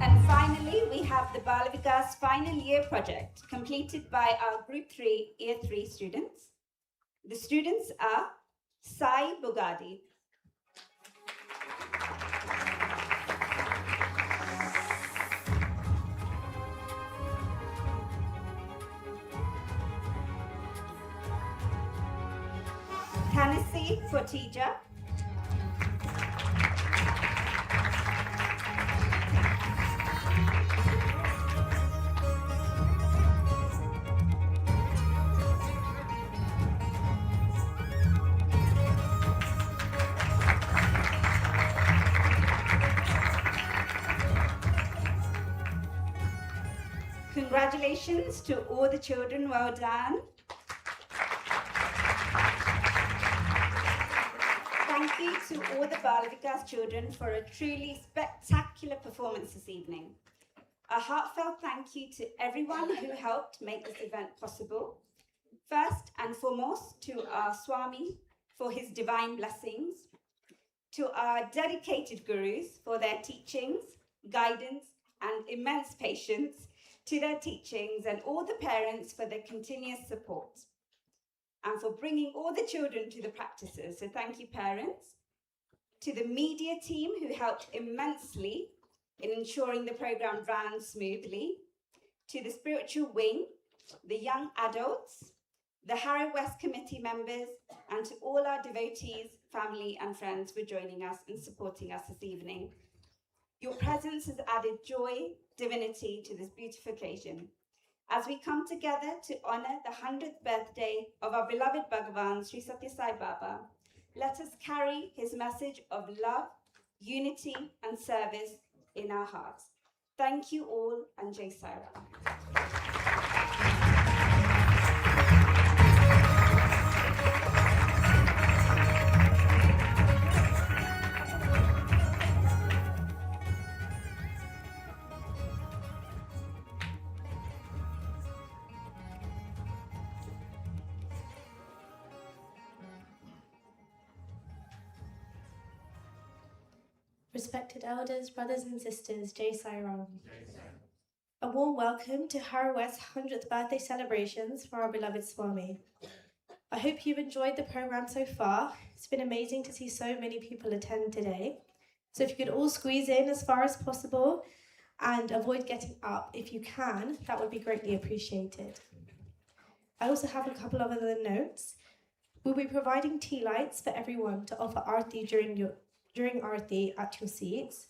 F: and finally we have the Balvikas Final Year Project completed by our Group 3 Year 3 students. The students are Sai Bugadi, Tennessee Fortija, congratulations to all the children, well done. Thank you to all the Balvikas children for a truly spectacular performance this evening. A heartfelt thank you to everyone who helped make this event possible. First and foremost to our Swami for his divine blessings, to our dedicated gurus for their teachings, guidance, and immense patience, to their teachings, and all the parents for their continuous support, and for bringing all the children to the practices. So thank you, parents. To the media team who helped immensely in ensuring the program ran smoothly. To the spiritual wing, the young adults, the Harrow West Committee members, and to all our devotees, family and friends for joining us and supporting us this evening. Your presence has added joy, divinity to this beautiful occasion. As we come together to honor the 100th birthday of our beloved Bhagawan, Sri Sathya Sai Baba, Let us carry his message of love, unity, and service in our hearts. Thank you all, and Jai Sai Ram.
O: Respected elders, brothers and sisters, Jai Sai Ram. A warm welcome to Harrow West's 100th birthday celebrations for our beloved Swami. I hope you've enjoyed the program so far. It's been amazing to see so many people attend today. So if you could all squeeze in as far as possible and avoid getting up if you can, that would be greatly appreciated. I also have a couple of other notes. We'll be providing tea lights for everyone to offer Aarti during Aarti at your seats.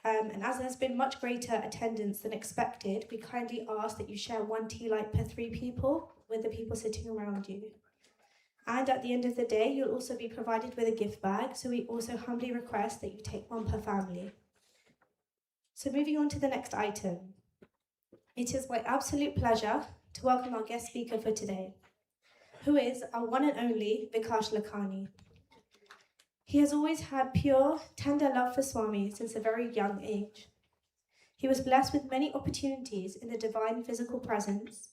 O: And as there's been much greater attendance than expected, we kindly ask that you share one tea light per 3 people with the people sitting around you. And at the end of the day, you'll also be provided with a gift bag, so we also humbly request that you take one per family. So moving on to the next item. It is my absolute pleasure to welcome our guest speaker for today, who is our one and only Vikash Lakhani. He has always had pure, tender love for Swami since a very young age. He was blessed with many opportunities in the divine physical presence,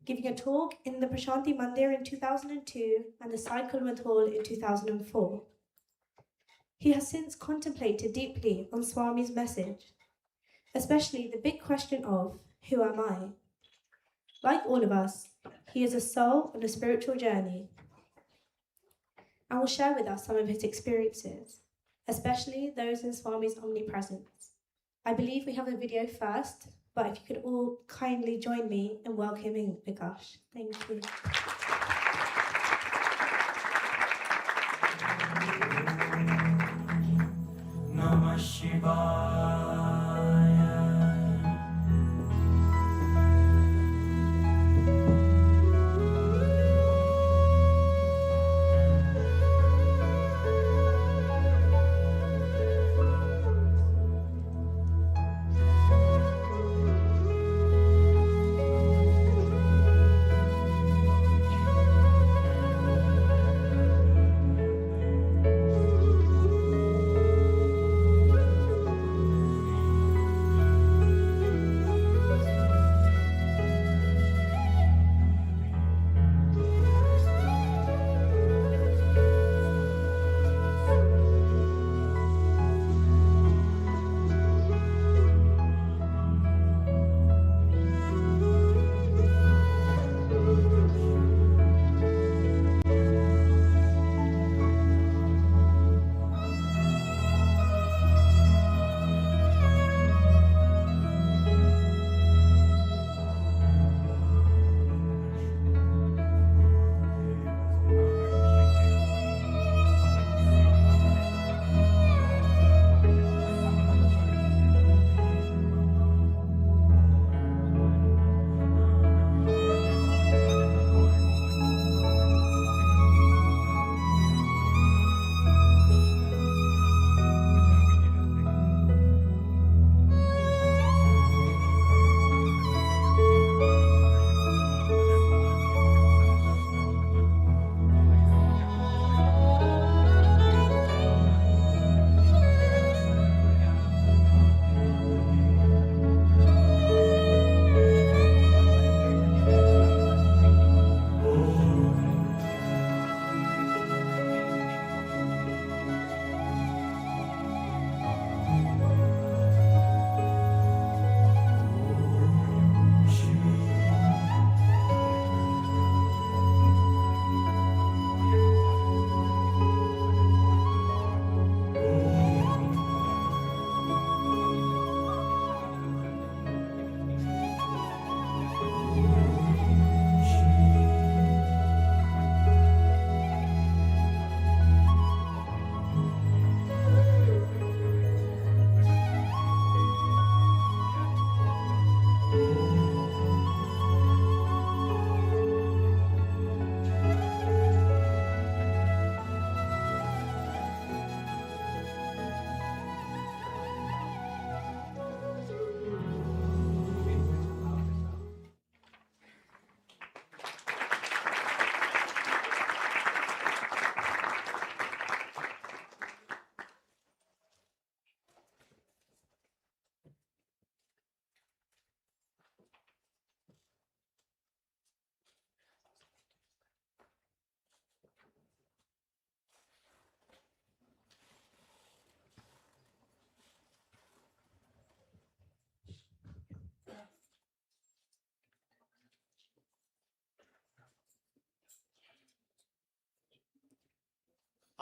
O: giving a talk in the Prashanti Mandir in 2002 and the Sai Ram Hall in 2004. He has since contemplated deeply on Swami's message, especially the big question of, who am I? Like all of us, he is a soul on a spiritual journey, and will share with us some of his experiences, especially those in Swami's omnipresence. I believe we have a video first, but if you could all kindly join me in welcoming Vikash. Thank you.
P: Namah Shivaya.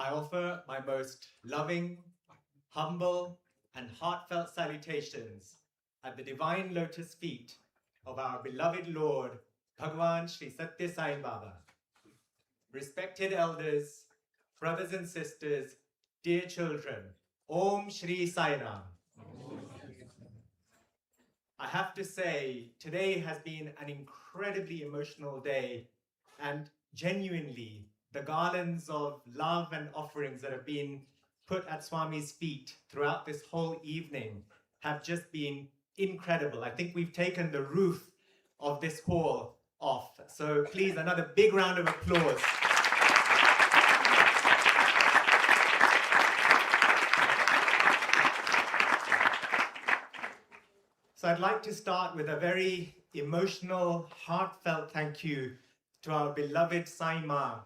J: I offer my most loving, humble, and heartfelt salutations at the divine lotus feet of our beloved Lord, Bhagawan Sri Sathya Sai Baba. Respected elders, brothers and sisters, dear children, Om Shri Sai Ram. I have to say, today has been an incredibly emotional day, and genuinely, the garlands of love and offerings that have been put at Swami's feet throughout this whole evening have just been incredible. I think we've taken the roof of this hall off. So please, another big round of applause. So I'd like to start with a very emotional, heartfelt thank you to our beloved Sai Ma.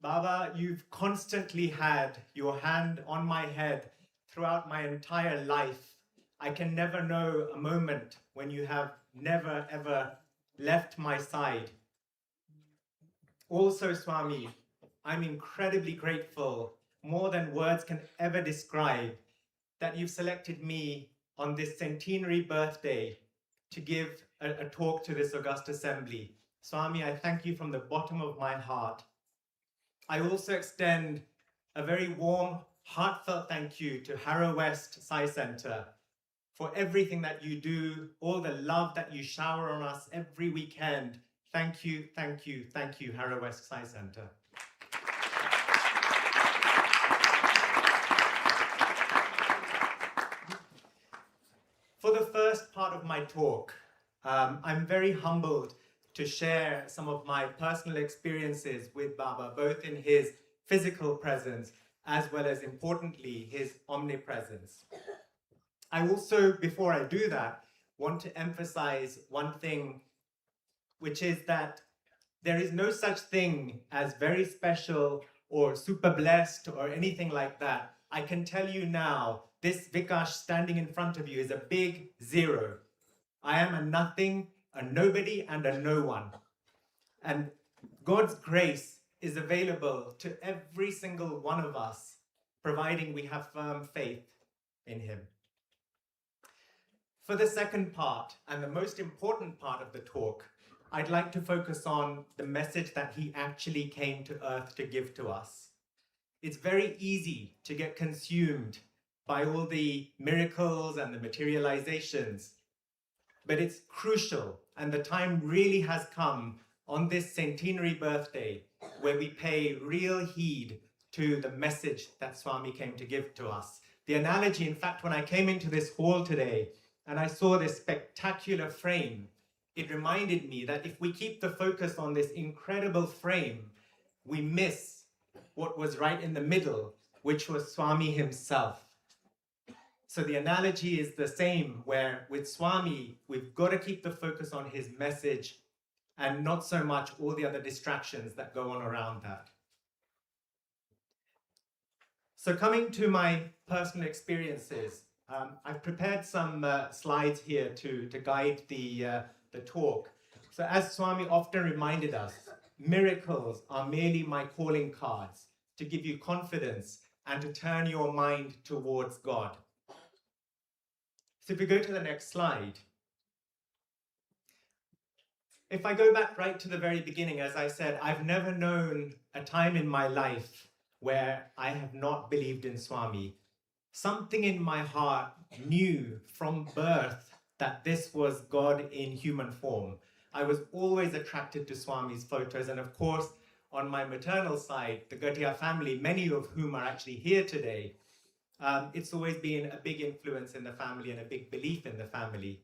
J: Baba, you've constantly had your hand on my head throughout my entire life. I can never know a moment when you have never, ever left my side. Also, Swami, I'm incredibly grateful, more than words can ever describe, that you've selected me on this centenary birthday to give a talk to this august assembly. Swami, I thank you from the bottom of my heart. I also extend a very warm, heartfelt thank you to Harrow West Sai Center for everything that you do, all the love that you shower on us every weekend. Thank you, thank you, thank you, Harrow West Sai Center. For the first part of my talk, I'm very humbled to share some of my personal experiences with Baba, both in his physical presence as well as, importantly, his omnipresence. I also, before I do that, want to emphasize one thing, which is that there is no such thing as very special or super blessed or anything like that. I can tell you now, this Vikash standing in front of you is a big zero. I am a nothing, a nobody, and a no one. And God's grace is available to every single one of us, providing we have firm faith in Him. For the second part, and the most important part of the talk, I'd like to focus on the message that He actually came to earth to give to us. It's very easy to get consumed by all the miracles and the materializations, but it's crucial, and the time really has come on this centenary birthday where we pay real heed to the message that Swami came to give to us. The analogy, in fact, when I came into this hall today and I saw this spectacular frame, it reminded me that if we keep the focus on this incredible frame, we miss what was right in the middle, which was Swami himself. So the analogy is the same, where with Swami, we've got to keep the focus on his message and not so much all the other distractions that go on around that. So coming to my personal experiences, I've prepared some slides here to guide the talk. So as Swami often reminded us, miracles are merely my calling cards to give you confidence and to turn your mind towards God. So if we go to the next slide. If I go back right to the very beginning, as I said, I've never known a time in my life where I have not believed in Swami. Something in my heart knew from birth that this was God in human form. I was always attracted to Swami's photos, and of course, on my maternal side, the Gatia family, many of whom are actually here today, it's always been a big influence in the family and a big belief in the family.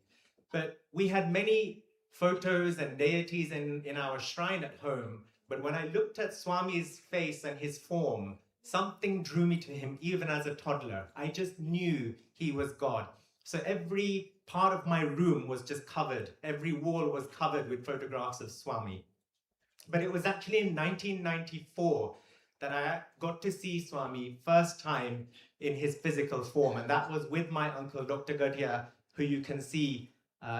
J: But we had many photos and deities in our shrine at home, but when I looked at Swami's face and his form, something drew me to him even as a toddler. I just knew he was God. So every part of my room was just covered. Every wall was covered with photographs of Swami. But it was actually in 1994 that I got to see Swami first time in his physical form. And that was with my uncle, Dr. Gatia, who you can see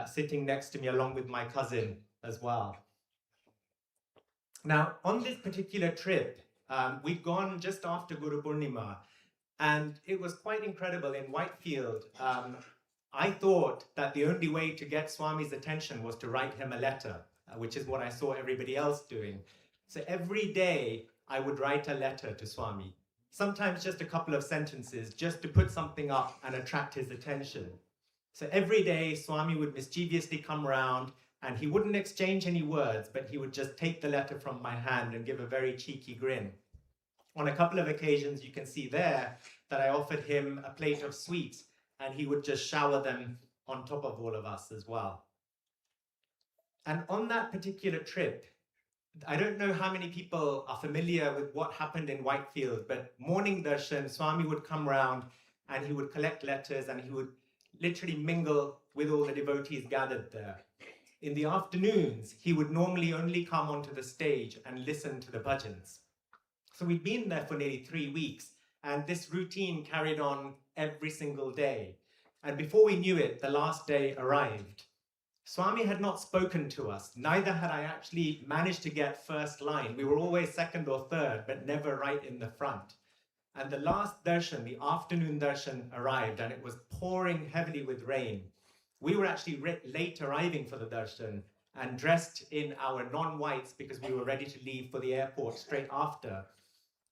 J: sitting next to me along with my cousin as well. Now, on this particular trip, We'd gone just after Guru Purnima, and it was quite incredible in Whitefield. I thought that the only way to get Swami's attention was to write him a letter, which is what I saw everybody else doing. So every day I would write a letter to Swami, sometimes just a couple of sentences, just to put something up and attract his attention. So every day Swami would mischievously come around, and he wouldn't exchange any words, but he would just take the letter from my hand and give a very cheeky grin. On a couple of occasions, you can see there that I offered him a plate of sweets, and he would just shower them on top of all of us as well. And on that particular trip, I don't know how many people are familiar with what happened in Whitefield, but morning darshan, Swami would come round and he would collect letters and he would literally mingle with all the devotees gathered there. In the afternoons, he would normally only come onto the stage and listen to the bhajans. So we'd been there for nearly 3 weeks, and this routine carried on every single day. And before we knew it, the last day arrived. Swami had not spoken to us, neither had I actually managed to get first line. We were always second or third, but never right in the front. And the last darshan, the afternoon darshan, arrived, and it was pouring heavily with rain. We were actually late arriving for the darshan and dressed in our non-whites because we were ready to leave for the airport straight after.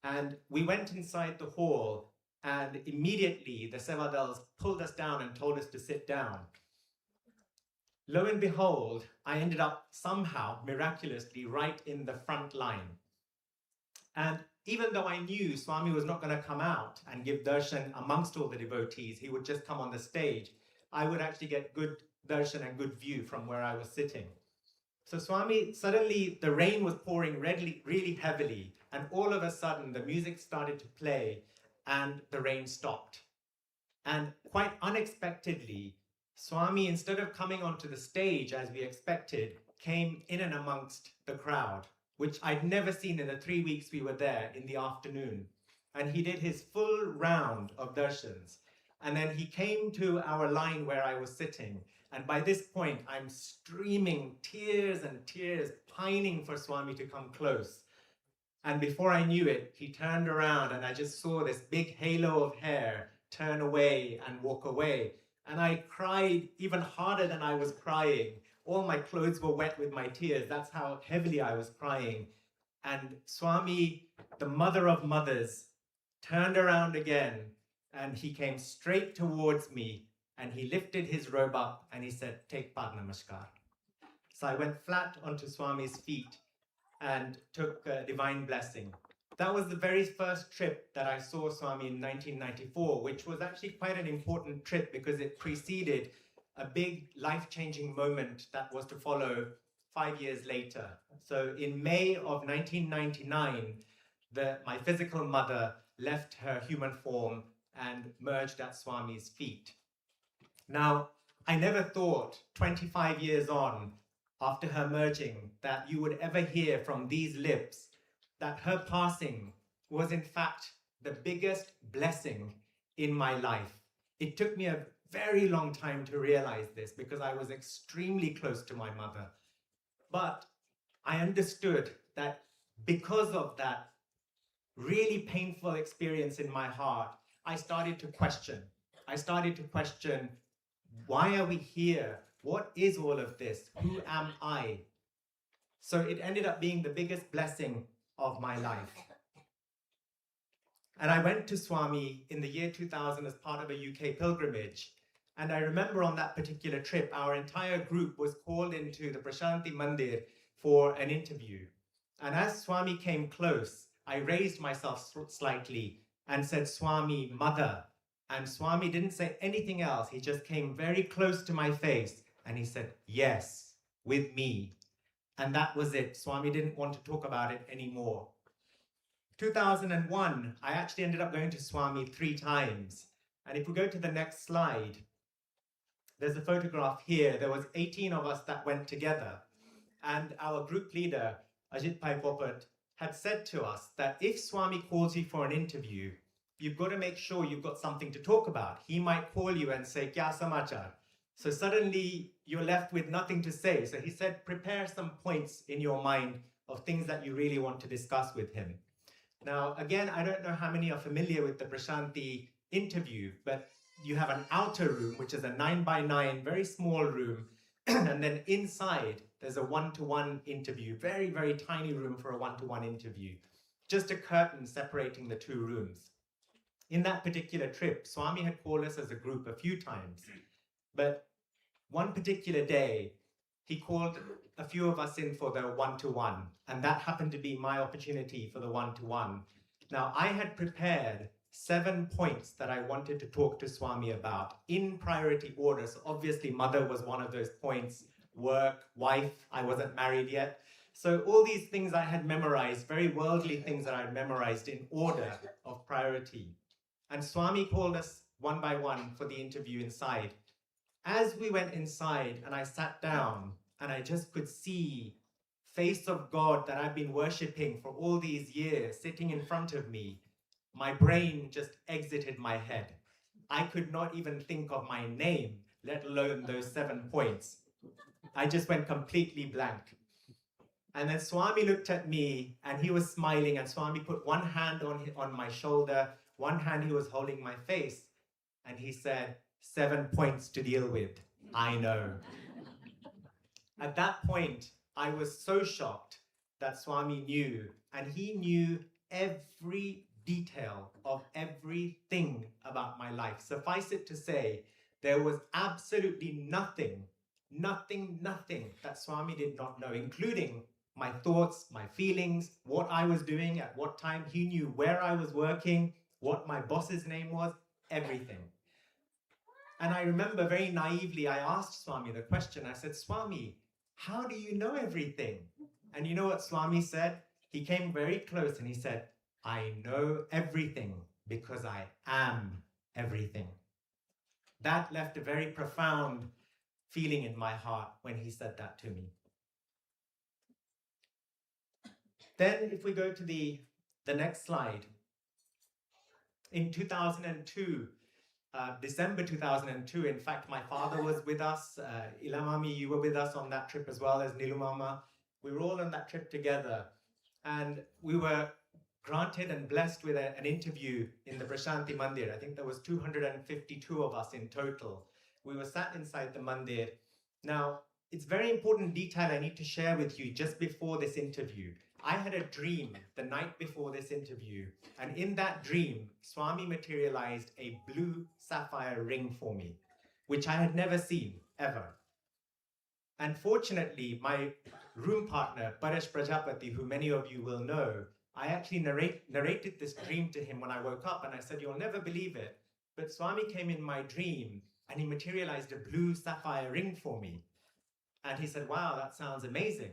J: And we went inside the hall, and immediately the Sevadals pulled us down and told us to sit down. Lo and behold, I ended up somehow, miraculously, right in the front line. And even though I knew Swami was not going to come out and give darshan amongst all the devotees, he would just come on the stage, I would actually get good darshan and good view from where I was sitting. So Swami, suddenly the rain was pouring really heavily, and all of a sudden the music started to play and the rain stopped. And quite unexpectedly, Swami, instead of coming onto the stage as we expected, came in and amongst the crowd, which I'd never seen in the 3 weeks we were there in the afternoon. And he did his full round of darshans. And then he came to our line where I was sitting. And by this point, I'm streaming tears and tears, pining for Swami to come close. And before I knew it, he turned around and I just saw this big halo of hair turn away and walk away. And I cried even harder than I was crying. All my clothes were wet with my tears. That's how heavily I was crying. And Swami, the mother of mothers, turned around again and he came straight towards me and he lifted his robe up and he said, "Take Pad Namaskar." So I went flat onto Swami's feet and took a divine blessing. That was the very first trip that I saw Swami in 1994, which was actually quite an important trip because it preceded a big life-changing moment that was to follow 5 years later. So in May of 1999, my physical mother left her human form and merged at Swami's feet. Now, I never thought 25 years on, after her merging, that you would ever hear from these lips that her passing was in fact the biggest blessing in my life. It took me a very long time to realize this because I was extremely close to my mother. But I understood that because of that really painful experience in my heart, I started to question. Why are we here? What is all of this? Who am I? So it ended up being the biggest blessing of my life. And I went to Swami in the year 2000 as part of a UK pilgrimage. And I remember on that particular trip, our entire group was called into the Prashanti Mandir for an interview. And as Swami came close, I raised myself slightly and said, "Swami, Mother." And Swami didn't say anything else. He just came very close to my face and he said, "Yes, with me." And that was it. Swami didn't want to talk about it anymore. 2001, I actually ended up going to Swami 3 times. And if we go to the next slide, there's a photograph here. There was 18 of us that went together. And our group leader, Ajit Bhai Popat, had said to us that if Swami calls you for an interview, you've got to make sure you've got something to talk about. He might call you and say, "Kya samachar?" So suddenly you're left with nothing to say. So he said, prepare some points in your mind of things that you really want to discuss with him. Now, again, I don't know how many are familiar with the Prashanti interview, but you have an outer room, which is a 9x9, very small room. And then inside, there's a one-to-one interview, very, very tiny room for a one-to-one interview. Just a curtain separating the two rooms. In that particular trip, Swami had called us as a group a few times. But one particular day, he called a few of us in for the one-to-one. And that happened to be my opportunity for the one-to-one. Now, I had prepared 7 points that I wanted to talk to Swami about in priority order. So obviously, mother was one of those points, work, wife, I wasn't married yet. So all these things I had memorized, very worldly things that I had memorized in order of priority. And Swami called us one by one for the interview inside. As we went inside and I sat down and I just could see face of God that I've been worshipping for all these years sitting in front of me, my brain just exited my head. I could not even think of my name, let alone those 7 points. I just went completely blank. And then Swami looked at me and he was smiling, and Swami put one hand on my shoulder, one hand he was holding my face, and he said, 7 points to deal with. I know. At that point, I was so shocked that Swami knew, and he knew every detail of everything about my life. Suffice it to say, there was absolutely nothing that Swami did not know, including my thoughts, my feelings, what I was doing at what time. He knew where I was working, what my boss's name was, everything. And I remember very naively, I asked Swami the question. I said, Swami, how do you know everything? And you know what Swami said? He came very close and he said, I know everything because I am everything. That left a very profound feeling in my heart when he said that to me. Then if we go to the next slide. In 2002, December 2002, in fact, my father was with us. Ilamami, you were with us on that trip as well as Nilumama. We were all on that trip together. And we were granted and blessed with an interview in the Prashanti Mandir. I think there was 252 of us in total. We were sat inside the Mandir. Now, it's very important detail I need to share with you just before this interview. I had a dream the night before this interview, and in that dream, Swami materialized a blue sapphire ring for me, which I had never seen, ever. And fortunately, my room partner, Paresh Prajapati, who many of you will know, I actually narrated this dream to him when I woke up, and I said, you'll never believe it, but Swami came in my dream, and he materialized a blue sapphire ring for me. And he said, wow, that sounds amazing.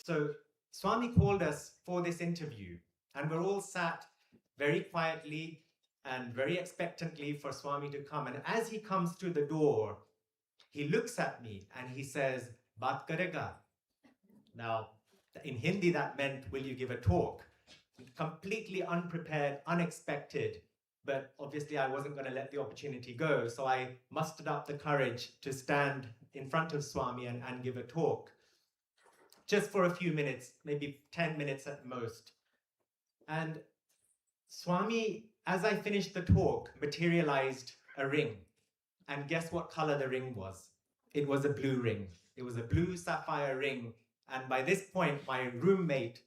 J: So Swami called us for this interview, and we're all sat very quietly and very expectantly for Swami to come. And as he comes to the door, he looks at me and he says, Baat karega. Now, in Hindi, that meant, will you give a talk? Completely unprepared, unexpected, but obviously I wasn't going to let the opportunity go. So I mustered up the courage to stand in front of Swami and give a talk. Just for a few minutes, maybe 10 minutes at most. And Swami, as I finished the talk, materialized a ring. And guess what color the ring was? It was a blue ring. It was a blue sapphire ring. And by this point, my roommate,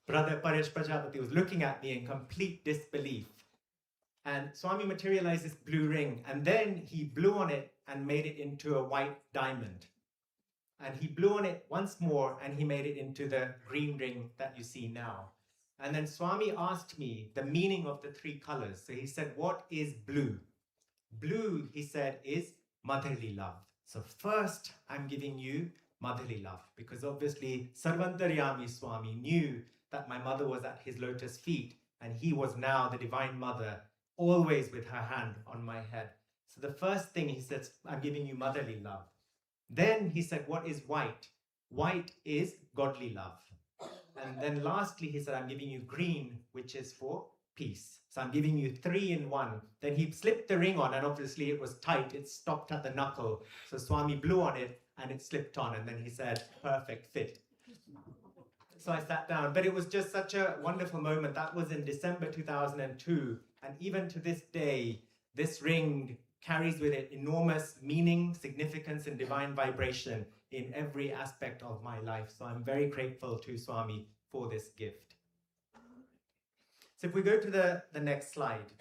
J: Brother Paresh Prajapati, was looking at me in complete disbelief. And Swami materialized this blue ring, and then he blew on it and made it into a white diamond. And he blew on it once more, and he made it into the green ring that you see now. And then Swami asked me the meaning of the 3 colors. So he said, what is blue? Blue, he said, is motherly love. So first, I'm giving you motherly love, because obviously Sarvantaryami Swami knew that my mother was at his lotus feet, and he was now the Divine Mother, always with her hand on my head. So the first thing he says, I'm giving you motherly love. Then he said, what is white? White is godly love. And then lastly, he said, I'm giving you green, which is for peace. So I'm giving you 3 in 1. Then he slipped the ring on, and obviously it was tight. It stopped at the knuckle. So Swami blew on it and it slipped on. And then he said, perfect fit. So I sat down, but it was just such a wonderful moment. That was in December 2002. And even to this day, this ring carries with it enormous meaning, significance, and divine vibration in every aspect of my life. So I'm very grateful to Swami for this gift. So if we go to the next slide.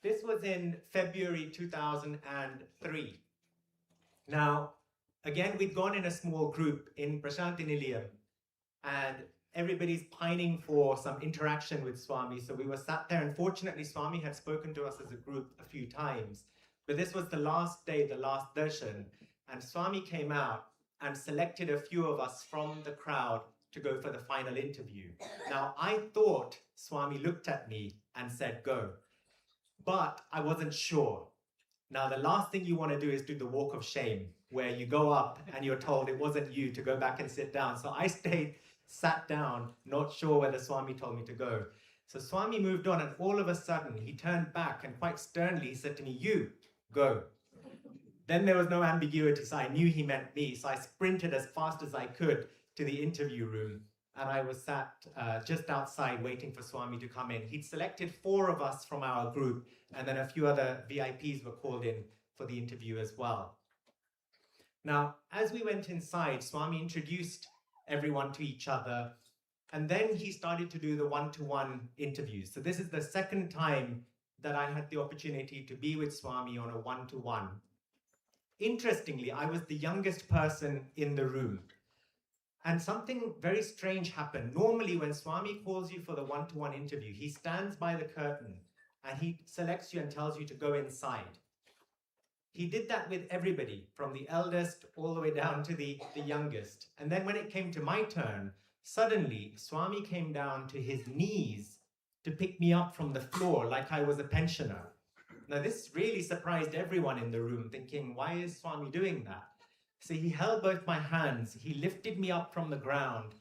J: This was in February 2003. Now, again, we'd gone in a small group in Prashanti Nilayam, and everybody's pining for some interaction with Swami. So we were sat there, and fortunately, Swami had spoken to us as a group a few times. But this was the last day, the last darshan, and Swami came out and selected a few of us from the crowd to go for the final interview. Now, I thought Swami looked at me and said, go. But I wasn't sure. Now, the last thing you want to do is do the walk of shame, where you go up and you're told it wasn't you to go back and sit down. So I sat down, not sure whether Swami told me to go. So Swami moved on, and all of a sudden he turned back and quite sternly he said to me, you, go. Then there was no ambiguity, so I knew he meant me. So I sprinted as fast as I could to the interview room, and I was sat just outside waiting for Swami to come in. He'd selected 4 of us from our group, and then a few other VIPs were called in for the interview as well. Now, as we went inside, Swami introduced everyone to each other, and then he started to do the one-to-one interviews. So this is the second time that I had the opportunity to be with Swami on a one-to-one. Interestingly, I was the youngest person in the room. And something very strange happened. Normally, when Swami calls you for the one-to-one interview, he stands by the curtain and he selects you and tells you to go inside. He did that with everybody, from the eldest all the way down to the youngest. And then when it came to my turn, suddenly Swami came down to his knees to pick me up from the floor like I was a pensioner. Now, this really surprised everyone in the room, thinking, why is Swami doing that? So he held both my hands, he lifted me up from the ground,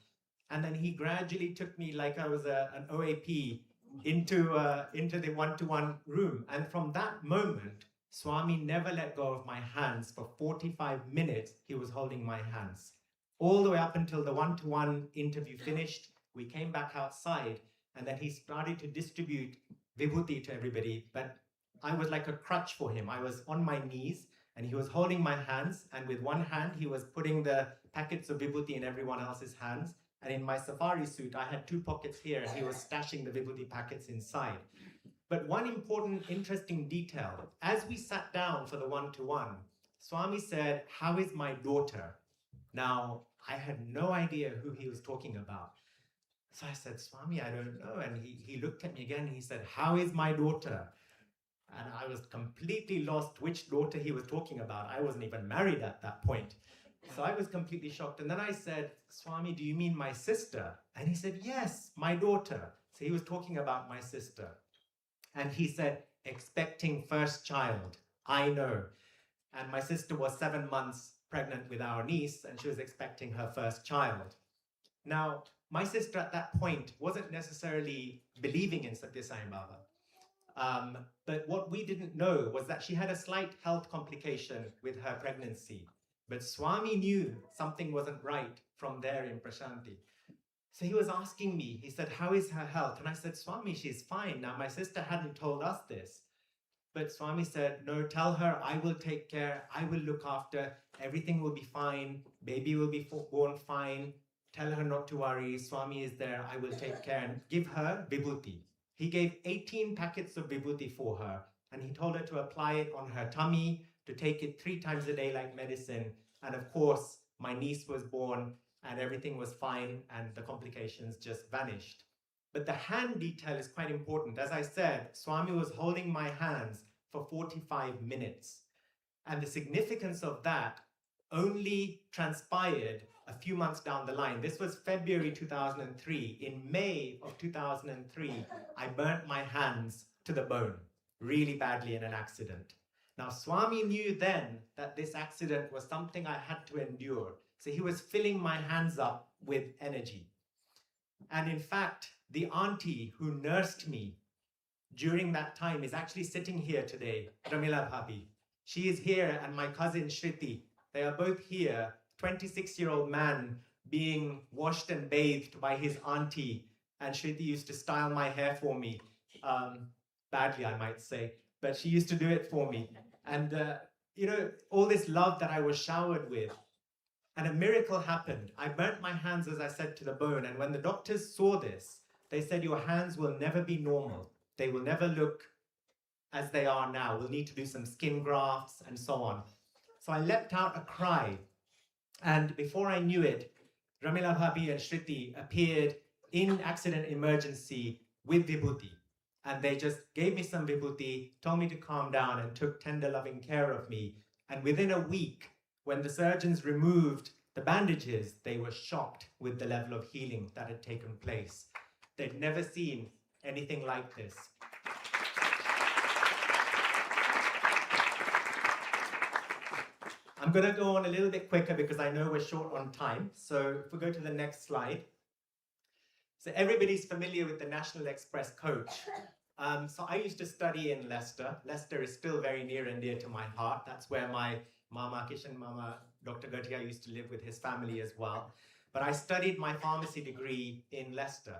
J: and then he gradually took me like I was an OAP into the one-to-one room. And from that moment, Swami never let go of my hands. For 45 minutes, he was holding my hands. All the way up until the one-to-one interview finished, we came back outside, and then he started to distribute vibhuti to everybody, but I was like a crutch for him. I was on my knees, and he was holding my hands, and with one hand, he was putting the packets of vibhuti in everyone else's hands. And in my safari suit, I had 2 pockets here, and he was stashing the vibhuti packets inside. But one important, interesting detail, as we sat down for the one-to-one, Swami said, how is my daughter? Now, I had no idea who he was talking about. So I said, Swami, I don't know. And he looked at me again, and he said, how is my daughter? And I was completely lost which daughter he was talking about. I wasn't even married at that point. So I was completely shocked. And then I said, Swami, do you mean my sister? And he said, yes, my daughter. So he was talking about my sister. And he said, expecting first child. I know. And my sister was 7 months pregnant with our niece, and she was expecting her first child. Now, my sister at that point wasn't necessarily believing in Sathya Sai Baba. But what we didn't know was that she had a slight health complication with her pregnancy. But Swami knew something wasn't right from there in Prashanti. So he was asking me, he said, how is her health? And I said, Swami, she's fine. Now, my sister hadn't told us this. But Swami said, no, tell her I will take care. I will look after. Everything will be fine. Baby will be born fine. Tell her not to worry. Swami is there. I will take care. And give her vibhuti. He gave 18 packets of vibhuti for her. And he told her to apply it on her tummy, to take it 3 times a day like medicine. And of course, my niece was born and everything was fine and the complications just vanished. But the hand detail is quite important. As I said, Swami was holding my hands for 45 minutes. And the significance of that only transpired a few months down the line. This was February 2003. In May of 2003, I burnt my hands to the bone really badly in an accident. Now, Swami knew then that this accident was something I had to endure. So he was filling my hands up with energy. And in fact, the auntie who nursed me during that time is actually sitting here today, Ramila Bhabi. She is here, and my cousin Shriti. They are both here, 26-year-old man being washed and bathed by his auntie, and Shriti used to style my hair for me, badly I might say, but she used to do it for me. And all this love that I was showered with, and a miracle happened. I burnt my hands, as I said, to the bone, and when the doctors saw this, they said, your hands will never be normal. They will never look as they are now. We'll need to do some skin grafts and so on. So I leapt out a cry, and before I knew it, Ramila Bhabi and Shriti appeared in accident emergency with vibhuti. And they just gave me some vibhuti, told me to calm down, and took tender, loving care of me. And within a week, when the surgeons removed the bandages, they were shocked with the level of healing that had taken place. They'd never seen anything like this. I'm going to go on a little bit quicker because I know we're short on time. So if we go to the next slide. So everybody's familiar with the National Express coach. So I used to study in Leicester. Leicester is still very near and dear to my heart. That's where my Mama Kishan Mama, Dr. Gatia, used to live with his family as well. But I studied my pharmacy degree in Leicester.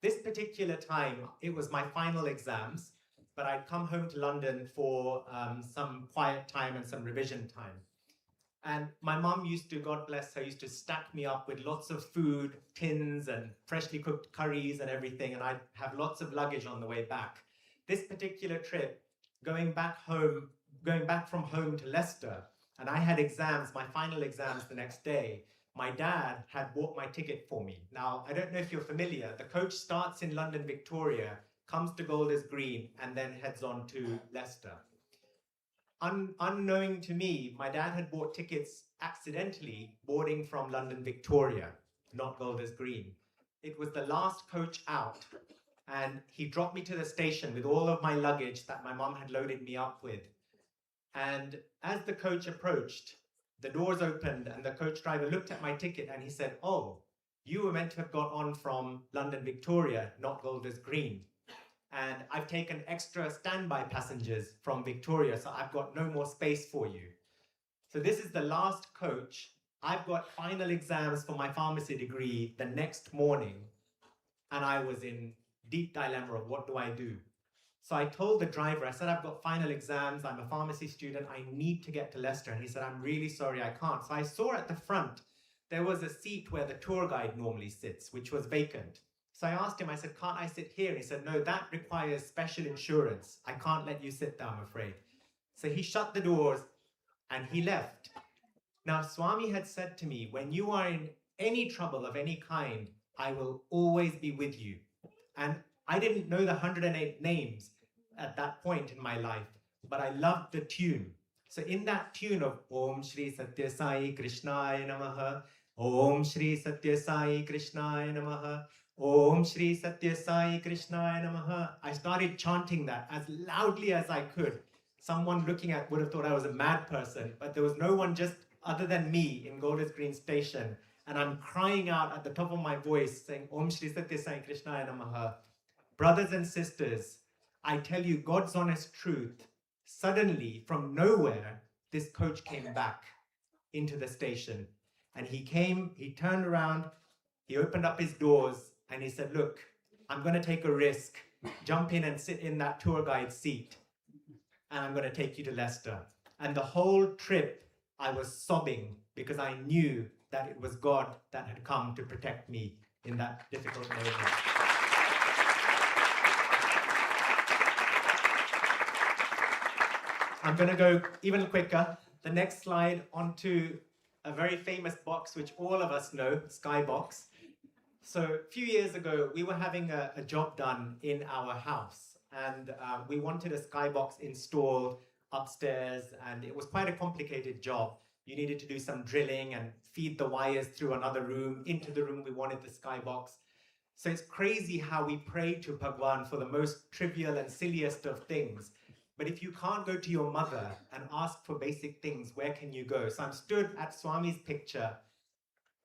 J: This particular time, it was my final exams, but I'd come home to London for some quiet time and some revision time. And my mum used to, God bless her, used to stack me up with lots of food, tins and freshly cooked curries and everything, and I'd have lots of luggage on the way back. This particular trip, going back from home to Leicester, and I had exams, my final exams the next day, my dad had bought my ticket for me. Now, I don't know if you're familiar, the coach starts in London, Victoria, comes to Golders Green, and then heads on to Leicester. Unknowing to me, my dad had bought tickets accidentally boarding from London, Victoria, not Golders Green. It was the last coach out, and he dropped me to the station with all of my luggage that my mom had loaded me up with. And as the coach approached, the doors opened and the coach driver looked at my ticket and he said, oh, you were meant to have got on from London, Victoria, not Golders Green. And I've taken extra standby passengers from Victoria, so I've got no more space for you. So this is the last coach. I've got final exams for my pharmacy degree the next morning, and I was in deep dilemma of what do I do? So I told the driver, I said, I've got final exams, I'm a pharmacy student, I need to get to Leicester. And he said, I'm really sorry, I can't. So I saw at the front, there was a seat where the tour guide normally sits, which was vacant. So I asked him, I said, can't I sit here? And he said, no, that requires special insurance. I can't let you sit there, I'm afraid. So he shut the doors and he left. Now, Swami had said to me, when you are in any trouble of any kind, I will always be with you. And I didn't know the 108 names at that point in my life, but I loved the tune. So in that tune of Om Shri Sathya Sai Krishnaya Namaha, Om Shri Sathya Sai Krishnaya Namaha, Om Shri Sathya Sai Krishnaya Namaha, I started chanting that as loudly as I could. Someone looking at would have thought I was a mad person, but there was no one just other than me in Golders Green Station. And I'm crying out at the top of my voice saying, Om Shri Sathya Sai Krishnaya Namaha. Brothers and sisters, I tell you God's honest truth, suddenly from nowhere, this coach came back into the station. And he came, he turned around, he opened up his doors and he said, look, I'm going to take a risk. Jump in and sit in that tour guide seat. And I'm going to take you to Leicester. And the whole trip, I was sobbing because I knew that it was God that had come to protect me in that difficult moment. I'm going to go even quicker. The next slide onto a very famous box, which all of us know, Skybox. So a few years ago, we were having a job done in our house, and we wanted a Skybox installed upstairs, and it was quite a complicated job. You needed to do some drilling and feed the wires through another room into the room we wanted the Skybox. So it's crazy how we pray to Bhagawan for the most trivial and silliest of things. But if you can't go to your mother and ask for basic things, where can you go? So I'm stood at Swami's picture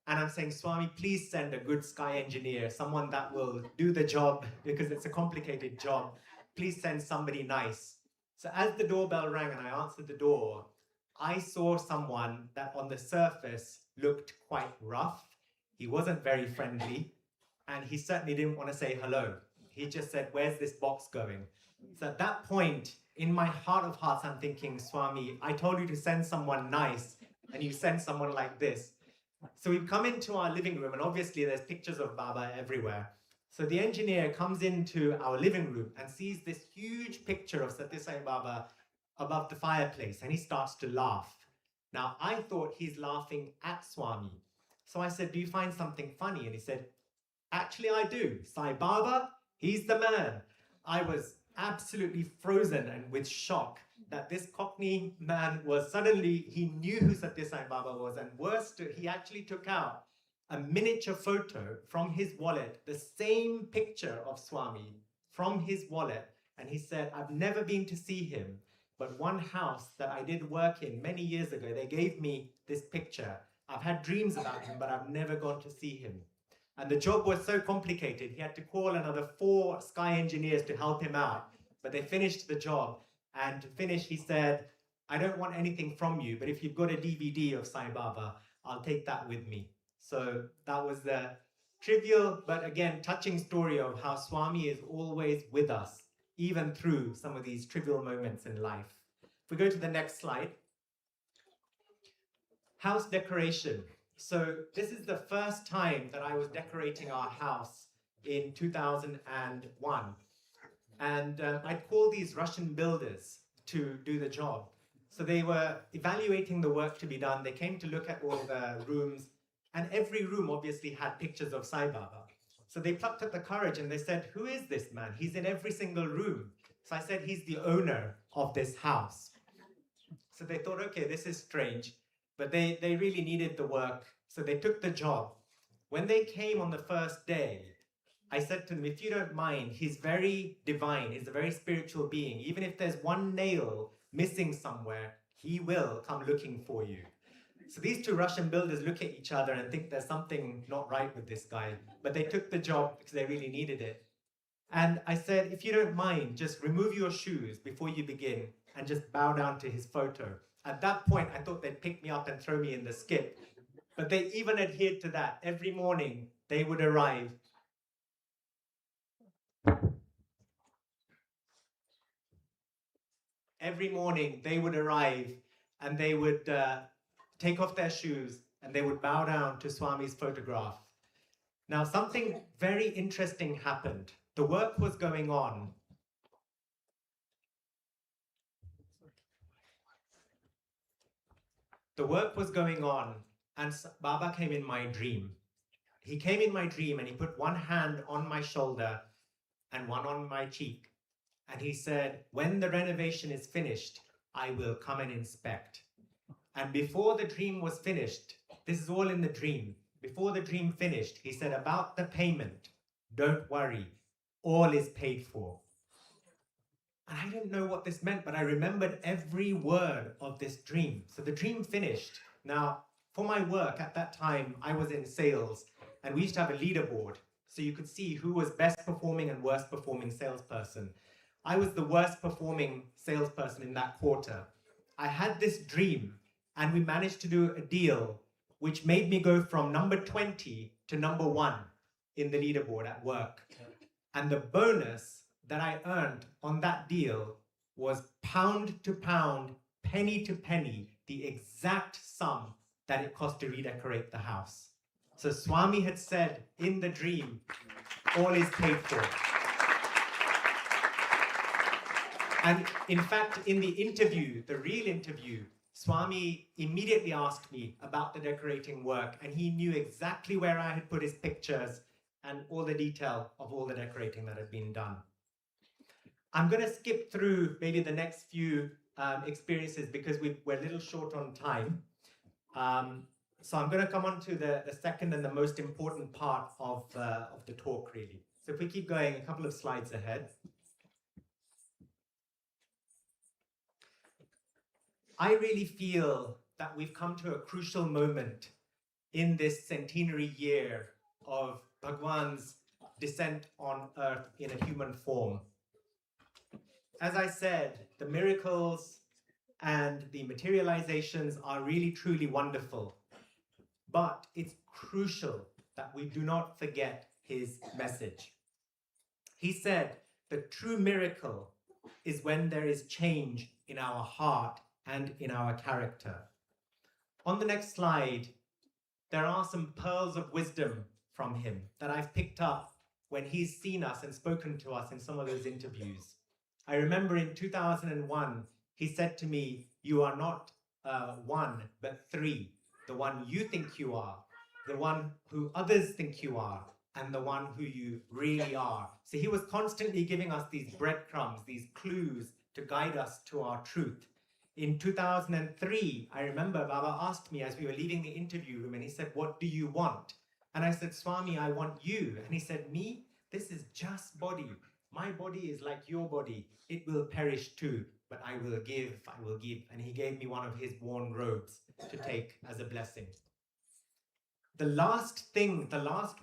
J: and I'm saying, Swami, please send a good sky engineer, someone that will do the job because it's a complicated job. Please send somebody nice. So as the doorbell rang and I answered the door, I saw someone that on the surface looked quite rough. He wasn't very friendly, and he certainly didn't want to say hello. He just said, "Where's this box going?" So at that point, in my heart of hearts, I'm thinking, "Swami, I told you to send someone nice, and you send someone like this." So we've come into our living room, and obviously there's pictures of Baba everywhere. So the engineer comes into our living room and sees this huge picture of Sathya Sai Baba above the fireplace, and he starts to laugh. Now, I thought he's laughing at Swami. So I said, "Do you find something funny?" And he said, "Actually, I do. Sai Baba, he's the man." I was absolutely frozen and with shock that this Cockney man was suddenly, he knew who Sathya Sai Baba was, and worse, he actually took out a miniature photo from his wallet, the same picture of Swami from his wallet, and he said, "I've never been to see him, but one house that I did work in many years ago, they gave me this picture. I've had dreams about him, but I've never gone to see him." And the job was so complicated, he had to call another 4 sky engineers to help him out. But they finished the job. And to finish, he said, "I don't want anything from you, but if you've got a DVD of Sai Baba, I'll take that with me." So that was the trivial, but again, touching story of how Swami is always with us, even through some of these trivial moments in life. If we go to the next slide. House decoration. So this is the first time that I was decorating our house in 2001. And I'd called these Russian builders to do the job. So they were evaluating the work to be done. They came to look at all the rooms, and every room obviously had pictures of Sai Baba. So they plucked up the courage and they said, "Who is this man? He's in every single room." So I said, "He's the owner of this house." So they thought, okay, this is strange, but they really needed the work. So they took the job. When they came on the first day, I said to them, "If you don't mind, he's very divine. He's a very spiritual being. Even if there's one nail missing somewhere, he will come looking for you." So these 2 Russian builders look at each other and think there's something not right with this guy. But they took the job because they really needed it. And I said, "If you don't mind, just remove your shoes before you begin and just bow down to his photo." At that point, I thought they'd pick me up and throw me in the skip. But they even adhered to that. Every morning, they would arrive. Every morning, they would arrive and they would take off their shoes and they would bow down to Swami's photograph. Now, something very interesting happened. The work was going on. The work was going on, and Baba came in my dream. He came in my dream and he put one hand on my shoulder and one on my cheek. And he said, "When the renovation is finished, I will come and inspect." And before the dream was finished, this is all in the dream. Before the dream finished, he said, "About the payment, don't worry, all is paid for." And I didn't know what this meant, but I remembered every word of this dream. So the dream finished. Now, for my work at that time, I was in sales, and we used to have a leaderboard. So you could see who was best performing and worst performing salesperson. I was the worst performing salesperson in that quarter. I had this dream, and we managed to do a deal which made me go from number 20 to number 1 in the leaderboard at work. And the bonus that I earned on that deal was pound to pound, penny to penny, the exact sum that it cost to redecorate the house. So Swami had said in the dream, all is paid for. And in fact, in the interview, the real interview, Swami immediately asked me about the decorating work, and he knew exactly where I had put his pictures and all the detail of all the decorating that had been done. I'm going to skip through maybe the next few experiences because we're a little short on time. So I'm going to come on to the second and the most important part of the talk, really. So if we keep going a couple of slides ahead. I really feel that we've come to a crucial moment in this centenary year of Bhagawan's descent on earth in a human form. As I said, the miracles and the materializations are really truly wonderful, but it's crucial that we do not forget his message. He said, the true miracle is when there is change in our heart and in our character. On the next slide, there are some pearls of wisdom from him that I've picked up when he's seen us and spoken to us in some of those interviews. I remember in 2001, he said to me, you are not one, but three. The one you think you are, the one who others think you are, and the one who you really are. So he was constantly giving us these breadcrumbs, these clues to guide us to our truth. In 2003, I remember Baba asked me as we were leaving the interview room, and he said, what do you want? And I said, Swami, I want you. And he said, me? This is just body. My body is like your body. It will perish too, but I will give, I will give. And he gave me one of his worn robes to take as a blessing. The last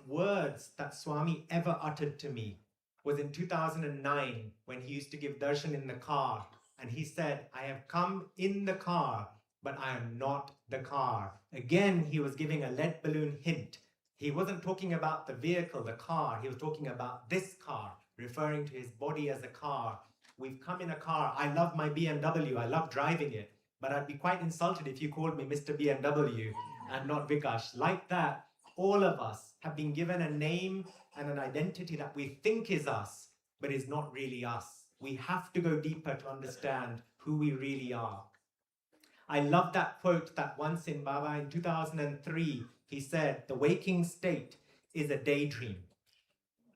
J: words that Swami ever uttered to me was in 2009 when he used to give darshan in the car. And he said, I have come in the car, but I am not the car. Again, he was giving a lead balloon hint. He wasn't talking about the vehicle, the car. He was talking about this car, referring to his body as a car. We've come in a car. I love my BMW. I love driving it. But I'd be quite insulted if you called me Mr. BMW and not Vikash. Like that, all of us have been given a name and an identity that we think is us, but is not really us. We have to go deeper to understand who we really are. I love that quote that once in Baba in 2003, he said, the waking state is a daydream.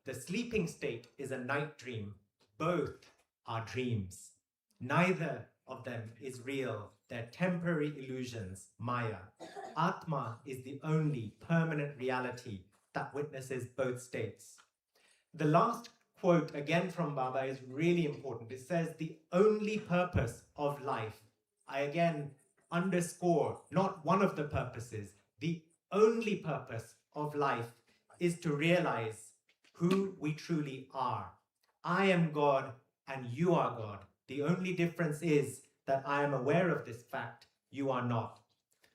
J: The sleeping state is a night dream. Both are dreams. Neither of them is real. They're temporary illusions, Maya. Atma is the only permanent reality that witnesses both states. The last quote again from Baba is really important. It says, the only purpose of life. I again underscore, not one of the purposes, the only purpose of life is to realize who we truly are. I am God and you are God. The only difference is that I am aware of this fact, you are not.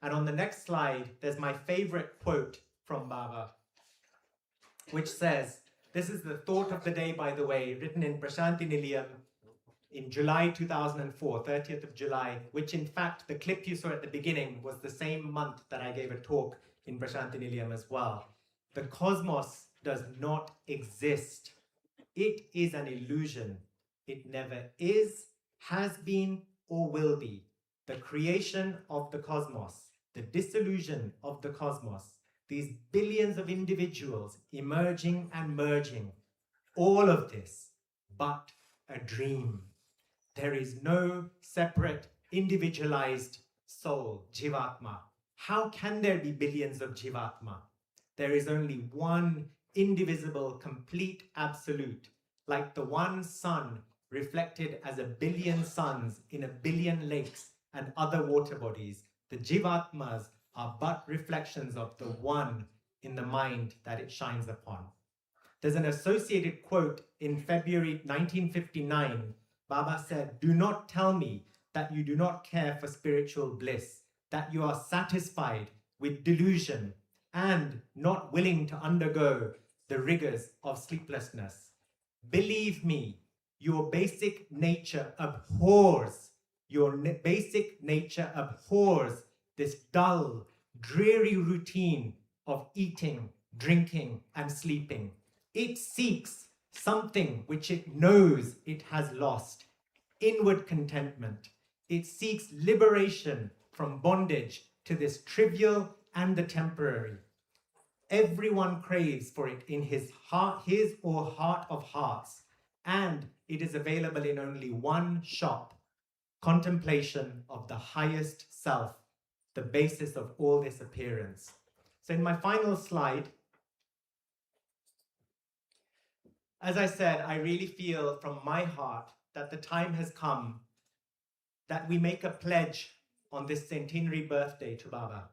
J: And on the next slide, there's my favorite quote from Baba, which says, this is the thought of the day, by the way, written in Prashanti Nilayam in July 2004, 30th of July, which in fact, the clip you saw at the beginning was the same month that I gave a talk in Prashanti Nilayam as well. The cosmos does not exist. It is an illusion. It never is, has been, or will be. The creation of the cosmos, the dissolution of the cosmos, these billions of individuals emerging and merging, all of this, but a dream. There is no separate, individualized soul, Jivatma. How can there be billions of Jivatma? There is only one indivisible, complete absolute, like the one sun reflected as a billion suns in a billion lakes and other water bodies. The Jivatmas are but reflections of the one in the mind that it shines upon. There's an associated quote in February 1959. Baba said, do not tell me that you do not care for spiritual bliss, that you are satisfied with delusion and not willing to undergo the rigors of sleeplessness. Believe me, your basic nature abhors, basic nature abhors this dull, dreary routine of eating, drinking, and sleeping. It seeks something which it knows it has lost, inward contentment. It seeks liberation from bondage to this trivial and the temporary. Everyone craves for it in his heart, his or heart of hearts, and it is available in only one shop, contemplation of the highest self, the basis of all this appearance. So in my final slide, as I said, I really feel from my heart that the time has come that we make a pledge on this centenary birthday to Baba.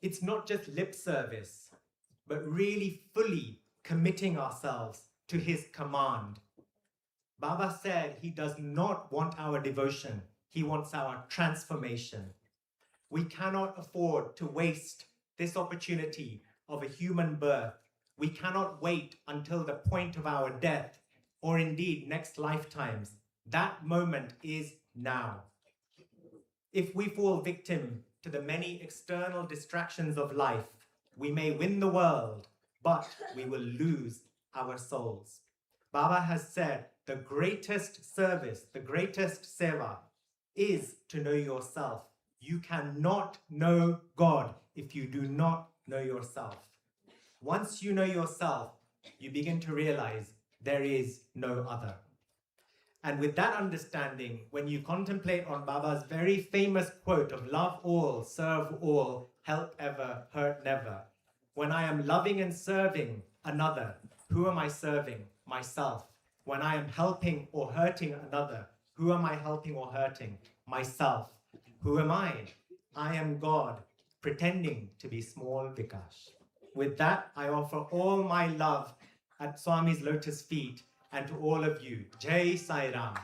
J: It's not just lip service, but really fully committing ourselves to his command. Baba said he does not want our devotion, he wants our transformation. We cannot afford to waste this opportunity of a human birth. We cannot wait until the point of our death, or indeed next lifetimes. That moment is now. If we fall victim to the many external distractions of life, we may win the world, but we will lose our souls. Baba has said the greatest service, the greatest seva is to know yourself. You cannot know God if you do not know yourself. Once you know yourself, you begin to realize there is no other. And with that understanding, when you contemplate on Baba's very famous quote of love all, serve all, help ever, hurt never, when I am loving and serving another, who am I serving? Myself. When I am helping or hurting another, who am I helping or hurting? Myself. Who am I? I am God, pretending to be small Vikash. With that, I offer all my love at Swami's lotus feet and to all of you. Jai Sai Ram.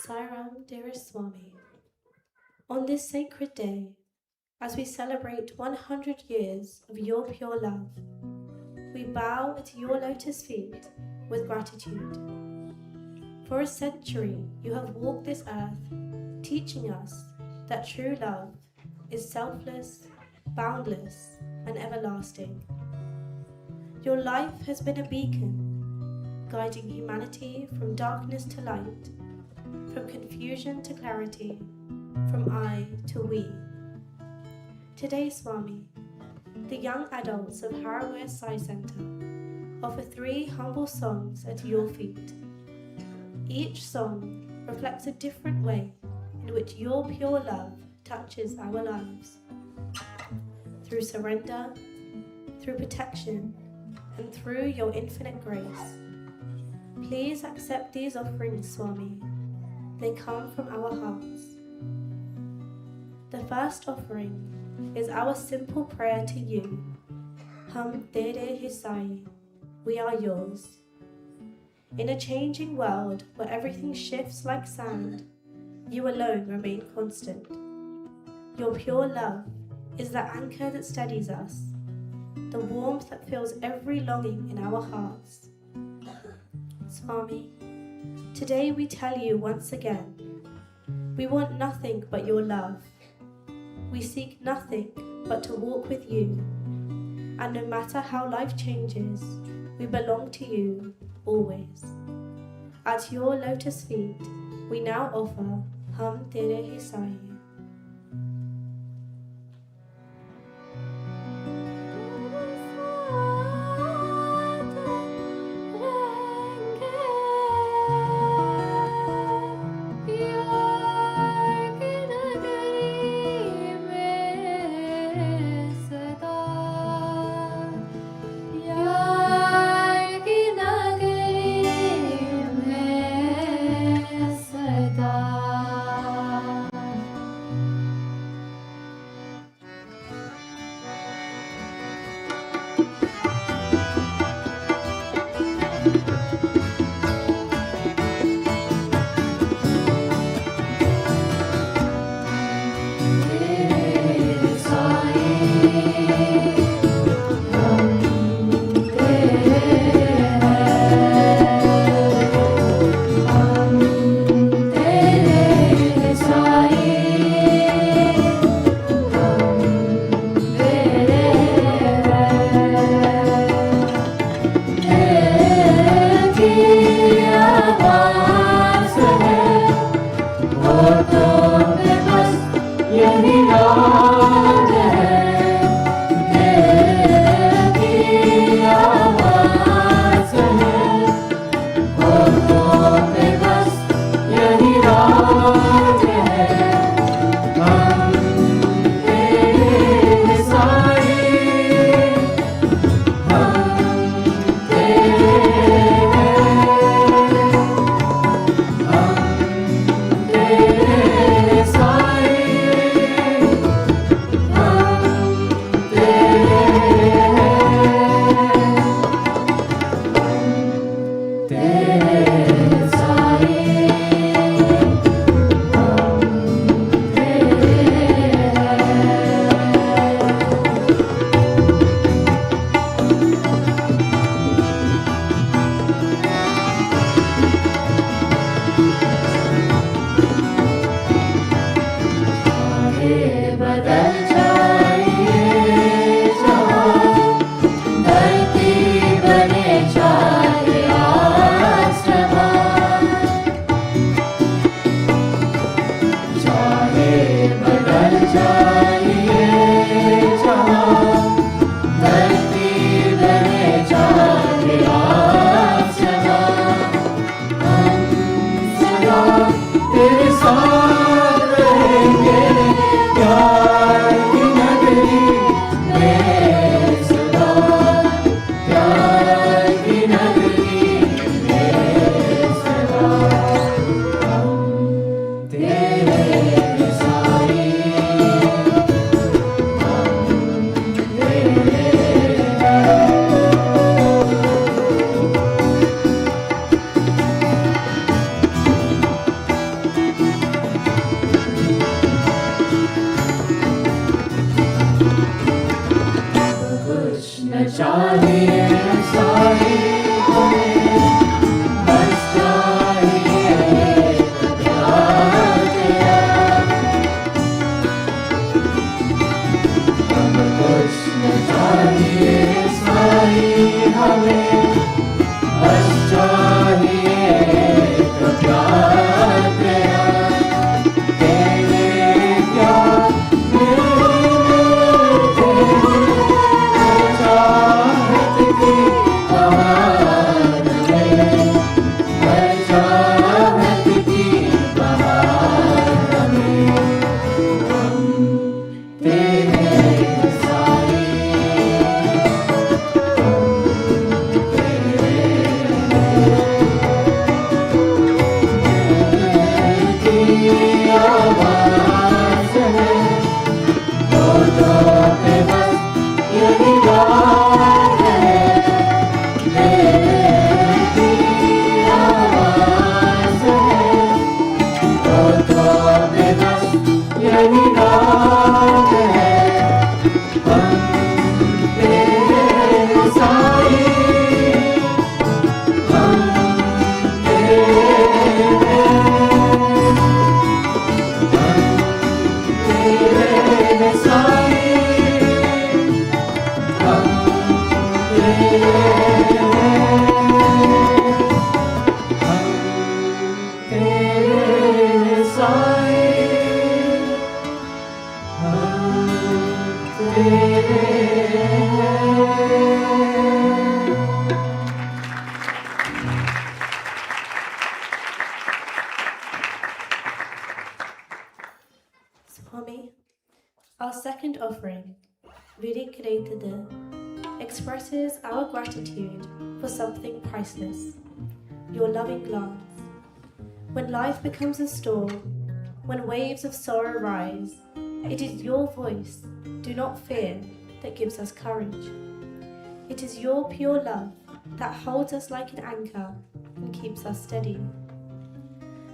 O: Sai Ram, dearest Swami, on this sacred day, as we celebrate 100 years of your pure love, we bow at your lotus feet with gratitude. For a century, you have walked this earth, teaching us that true love is selfless, boundless, and everlasting. Your life has been a beacon, guiding humanity from darkness to light, from confusion to clarity, from I to we. Today, Swami, the young adults of Harrow Sai Centre offer 3 humble songs at your feet. Each song reflects a different way in which your pure love touches our lives. Through surrender, through protection, and through your infinite grace. Please accept these offerings, Swami. They come from our hearts. The first offering is our simple prayer to you. Hum tere hi sai, we are yours. In a changing world where everything shifts like sand, you alone remain constant. Your pure love is the anchor that steadies us, the warmth that fills every longing in our hearts. Swami, today we tell you once again, we want nothing but your love. We seek nothing but to walk with you, and no matter how life changes, we belong to you always. At your lotus feet, we now offer Hum Tere Hi Sai. second offering, Vidikredada, expresses our gratitude for something priceless, your loving glance. When life becomes a storm, when waves of sorrow rise, it is your voice, do not fear, that gives us courage. It is your pure love that holds us like an anchor and keeps us steady.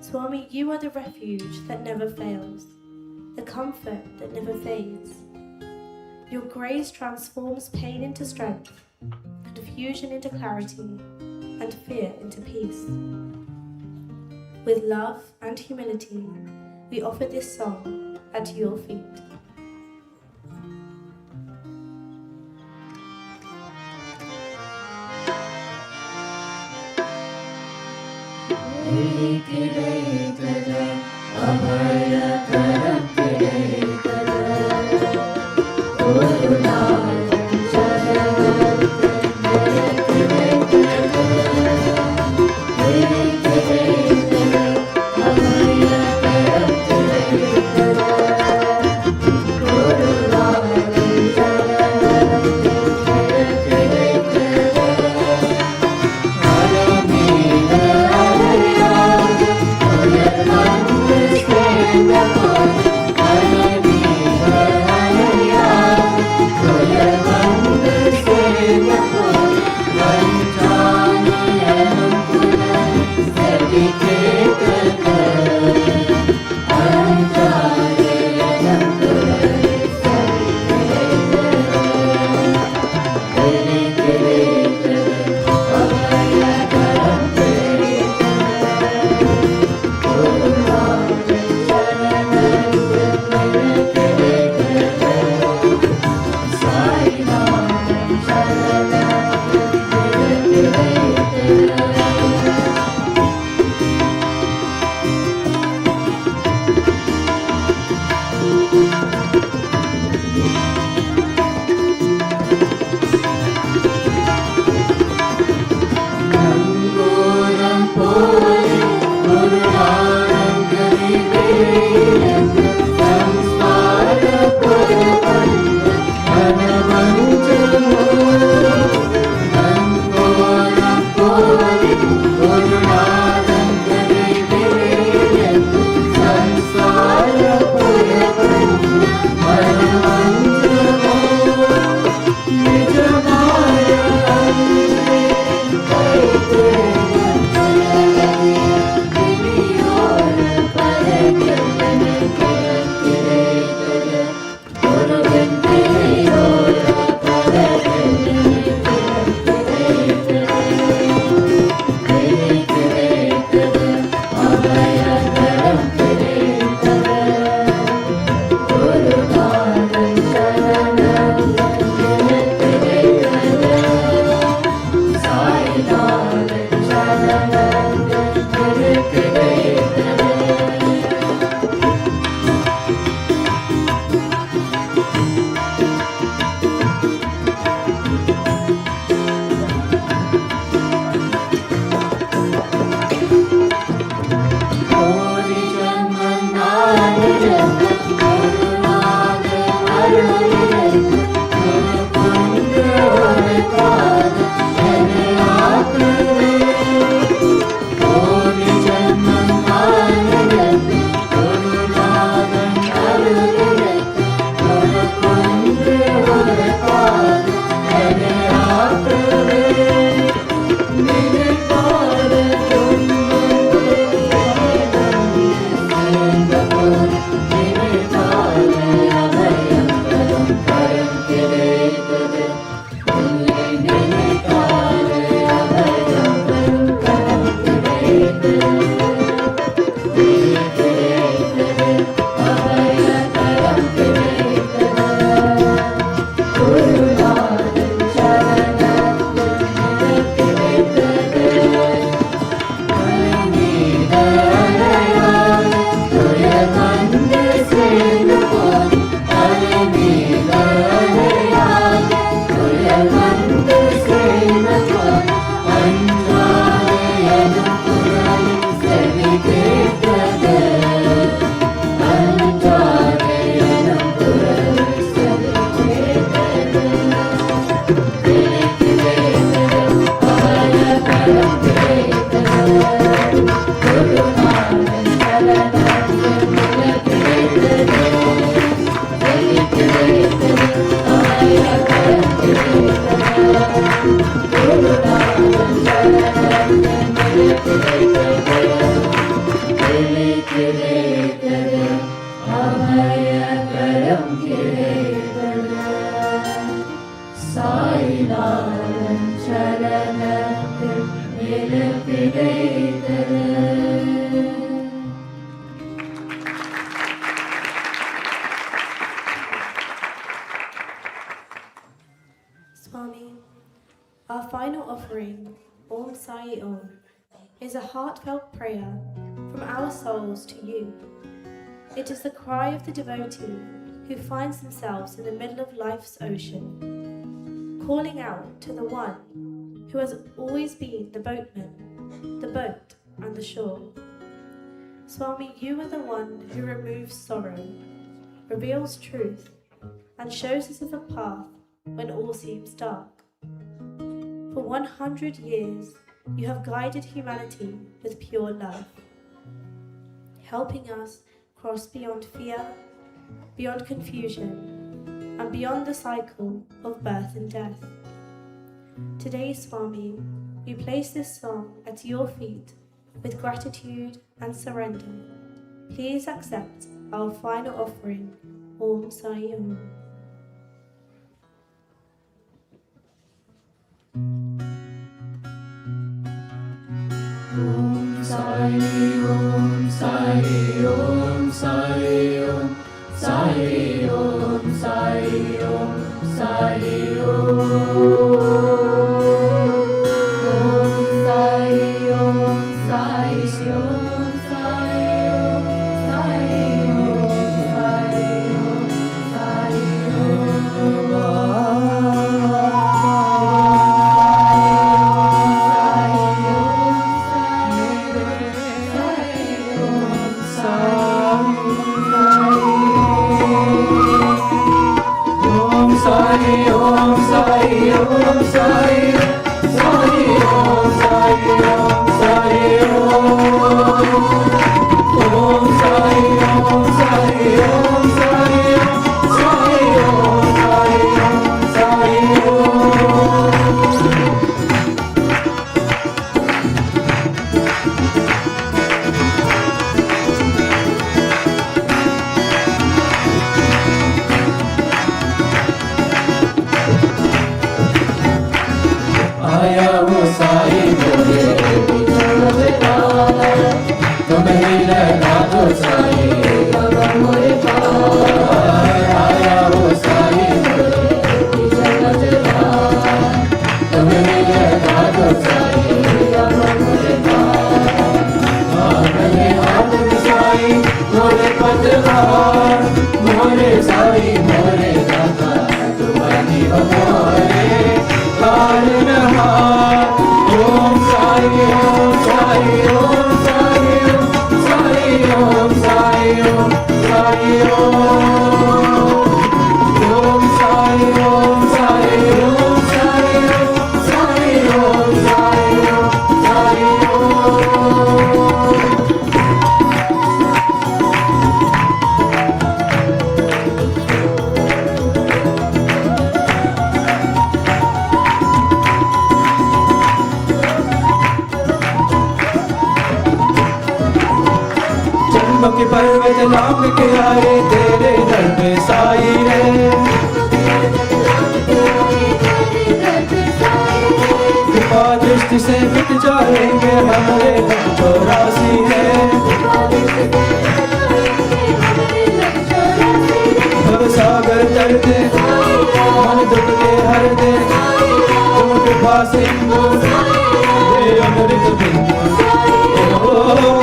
O: Swami, you are the refuge that never fails, the comfort that never fades. Your grace transforms pain into strength, confusion into clarity, and fear into peace. With love and humility, we offer this song at your feet. Swami, our final offering, Om Sai Om, is a heartfelt prayer from our souls to you. It is the cry of the devotee who finds themselves in the middle of life's ocean, calling out to the one who has always been the boatman, the boat and the shore. Swami, you are the one who removes sorrow, reveals truth, and shows us the path when all seems dark. For 100 years, you have guided humanity with pure love, helping us cross beyond fear, beyond confusion, and beyond the cycle of birth and death. Today, Swami, we place this song at your feet with gratitude and surrender. Please accept our final offering, Om Sai Om.
P: Om Sai Om Sai Om Sai Om Sai Om Sai Om Sai Om.
B: के पर्वत लांग के आए तेरे दर पे साई रे। कृपा दृष्टि से मिट जाएंगे हमारे हम चौरासी है। भव सागर तर दे मन दुख के हर दे तुम कृपा सिंधु दे अमृत बिंदु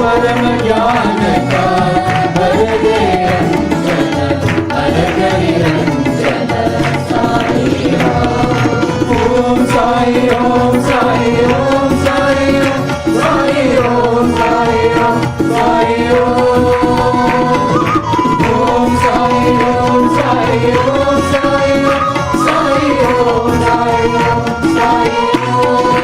B: परम ज्ञान का भर दे अंजन अलग निरंजन साई राम। ओम साई ओम साई ओम साई ओम साई ओम साई ओम साई ओम साई ओम साई ओम साई ओम साई ओम साई ओम साई ओम।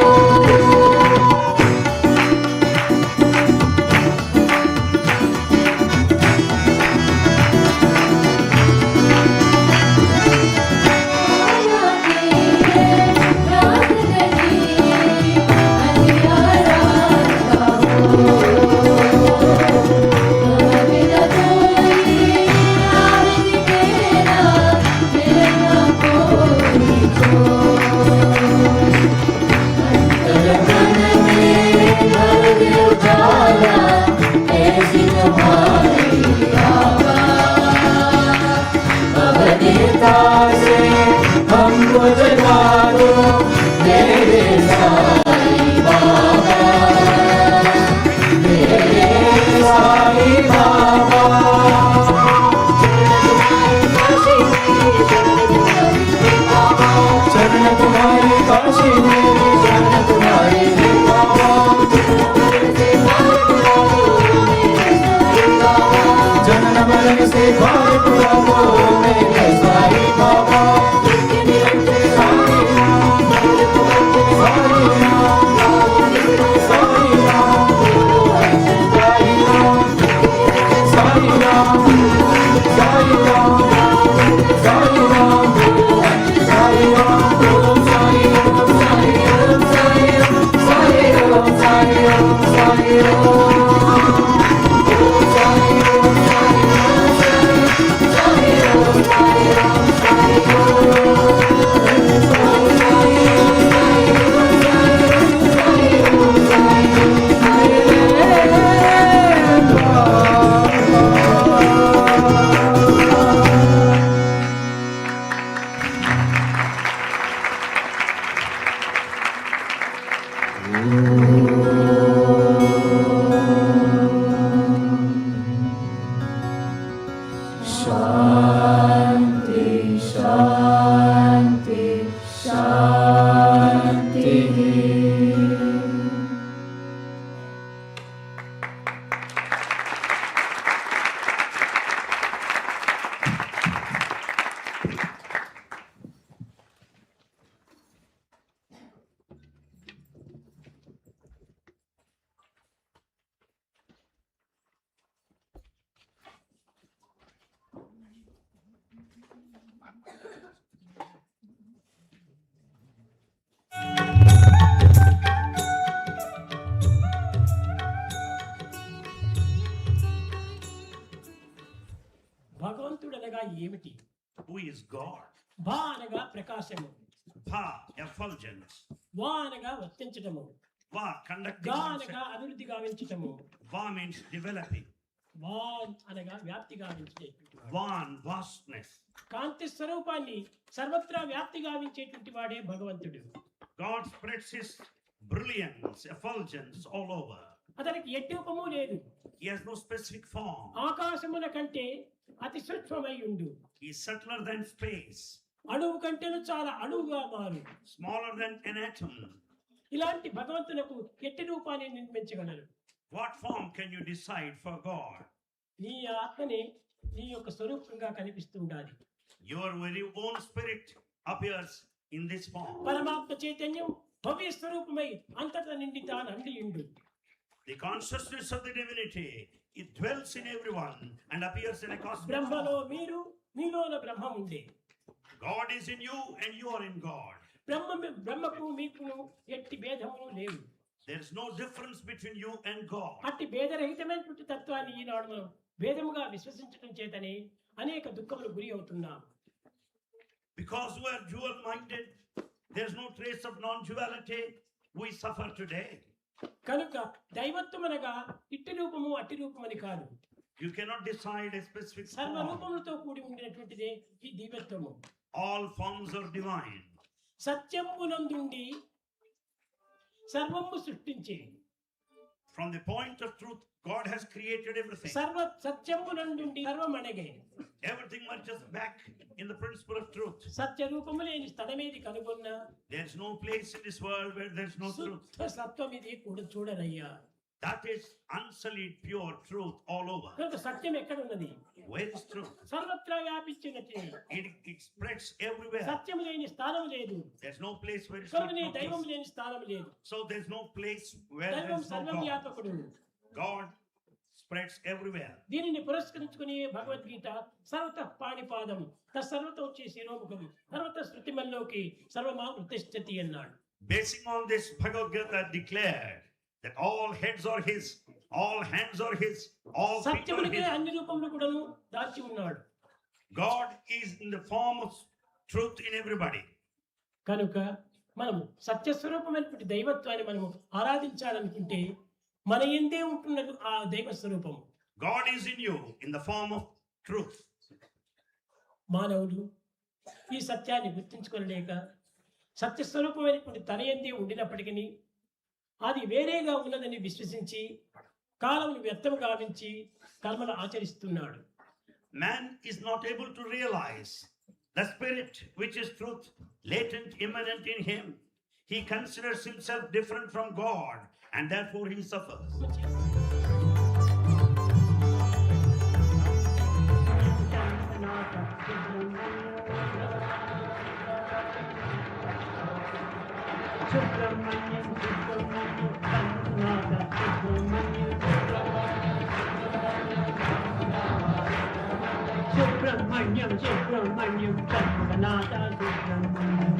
P: Shanti, Shanti, Shanti.
I: భగవంతుడు అనగా ఏమిటి?
G: Who is God?
I: భా అనగా ప్రకాశము,
G: Bha, effulgence.
I: వా అనగా వర్తించటము,
G: Va, conducting.
I: గా అనగా అభివృద్ధి గావించటము,
G: Va means developing.
I: వాన్ అనగా వ్యాప్తి గావించేటువంటి వాడు.
G: Van, vastness.
I: కాంతి స్వరూపాన్ని సర్వత్రా వ్యాప్తి గావించేటువంటి వాడే భగవంతుడు.
G: God spreads his brilliance, effulgence all over.
I: అతనికి ఎట్టూపము లేదు.
G: He has no specific form.
I: ఆకాశముల కంటే అతి సూక్ష్మమై ఉండు.
G: He is subtler than space.
I: అణువు కంటేను చాలా అణువుగా మారు.
G: Smaller than an atom.
I: ఇలాంటి భగవంతునకు ఎట్టి రూపాన్ని నిర్మించగలరు?
G: What form can you decide for God?
I: నీ ఆత్మనే నీ యొక్క స్వరూపంగా కనిపిస్తుండాలి.
G: Your very own spirit appears in this form.
I: పరమాత్మ చైతన్యం భవ్య స్వరూపమై అంతటా నిండి తాను అండియుండు.
G: The consciousness of the divinity, it dwells in everyone and appears in a cosmic
I: బ్రహ్మలో
G: form.
I: మీరు, మీలోన బ్రహ్మం ఉండే.
G: God is in you and you are in God.
I: బ్రహ్మకు మీకును ఎట్టి భేదములు లేవు.
G: There is no difference between you and God.
I: అట్టి భేదరహితమైనటువంటి తత్వాన్ని ఈనాడు మనం భేదముగా విశ్వసించడం చేతనే అనేక దుఃఖములు గురి అవుతున్నాం.
G: Because we are dual-minded, there is no trace of non-duality, we suffer today.
I: కనుక దైవత్వమనగా ఇట్టి రూపము అట్టి రూపమని కాదు.
G: You cannot decide a specific
I: సర్వ
G: form.
I: రూపములతో కూడి ఉండినటువంటిదే ఈ దివ్యత్వము.
G: All forms are divine.
I: సత్యమునందుండి సర్వము సృష్టించే.
G: From the point of truth, God has created everything.
I: సర్వ సత్యమునందుండి సర్వమణగే.
G: Everything merges back in the principle of truth.
I: సత్య రూపము లేని స్థలమేది కనుగొన్నా
G: There is no place in this world where there is no truth.
I: శుద్ధ సత్వం ఇది కూడా చూడరయ్యా.
G: That is unsullied, pure truth all over.
I: కనుక సత్యం ఎక్కడ ఉన్నది?
G: Where is truth?
I: సర్వత్రా వ్యాపించినట్టు.
G: It spreads everywhere.
I: సత్యం లేని స్థానం లేదు.
G: There's no place where it's
I: కనుకనే
G: not
I: దైవం
G: truth.
I: లేని స్థానం లేదు.
G: So there's no place where
I: దైవం
G: there's no
I: సర్వం
G: God.
I: వ్యాపకుడు.
G: God spreads everywhere.
I: దీనిని పురస్కరించుకుని భగవద్గీత సర్వత పాణిపాదం తత్సర్వత వచ్చే శిరోముఖం సర్వత శృతిమల్లోకి సర్వమా ప్రతిష్ఠతి అన్నాడు.
G: Basing on this, Bhagavad Gita declared that all heads are his, all hands are his, all feet are
I: సత్యమునికే
G: his.
I: అన్ని రూపంలో కూడాను దాచి ఉన్నాడు.
G: God is in the form of truth in everybody.
I: కనుక మనము సత్యస్వరూపమైనటువంటి దైవత్వాన్ని మనము ఆరాధించాలనుకుంటే మన ఎందే ఉంటున్నది ఆ దైవ స్వరూపము.
G: God is in you in the form of truth.
I: మానవుడు ఈ సత్యాన్ని గుర్తించుకోలేక సత్యస్వరూపమైనటువంటి తన ఎందే ఉండినప్పటికీ అది వేరేగా ఉన్నదని విశ్వసించి కాలమును వ్యర్థము గావించి కర్మలు ఆచరిస్తున్నాడు.
G: Man is not able to realize the spirit which is truth, latent, immanent in him. He considers himself different from God and therefore he suffers.
I: Subramanyam, Subramanyam, Sarvanatha, Subramanyam.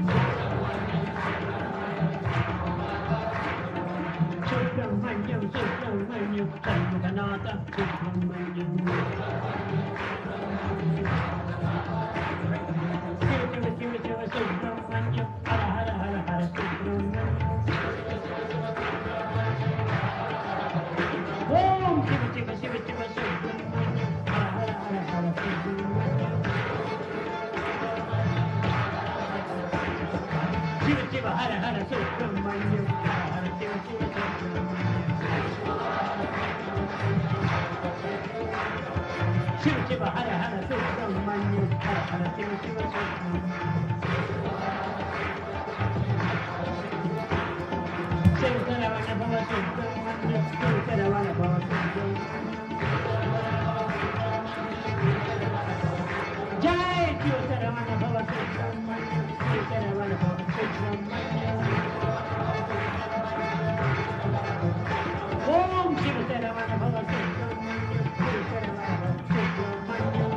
I: Subramanyam, Subramanyam, Shanmuganatha, Subramanyam. Shiva Shiva Shiva Shiva Subramanyam, Hara Hara Hara Hara Subramanyam. Om Shiva Shiva Shiva Shiva Subramanyam, Hara Hara Hara Hara Subramanyam. Shiva Shiva Hara Hara Subramanyam, Hara Hara Shiva Shiva Subramanyam. Shiva Shiva Hara Hara Subramanyam, Hara Hara Shiva Shiva Subramanyam. Shiva Saravana Bhava Subramanyam, Shiva Saravana Bhava Subramanyam. Jai Shiva Saravana Bhava Subramanyam, Shiva Saravana Bhava Subramanyam. Om Shiva Saravana Bhava Subramanyam, Shiva Saravana Bhava Subramanyam.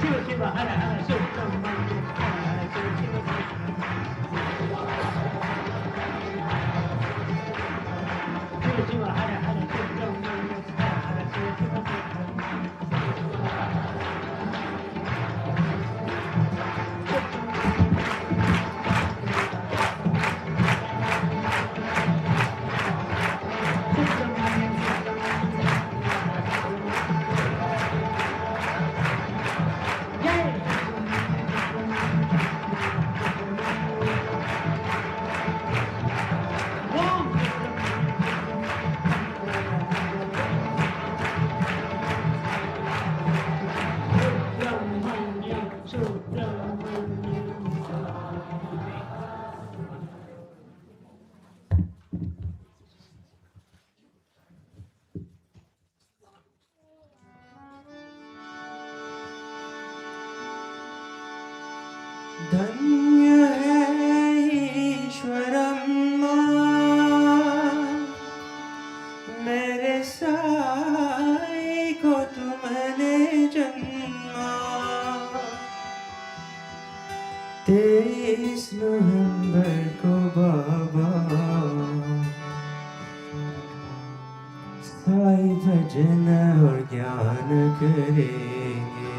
I: Shiva Shiva Hara Hara Subramanyam, Hara Hara Shiva Shiva Subramanyam. Shiva Shiva Hara Hara Subramanyam, Hara Hara Shiva Shiva Subramanyam.
B: धन्य है ईश्वरम्मा मेरे साई को तुमने जन्मा 23 नवंबर को बाबा साई भजन और ज्ञान करेंगे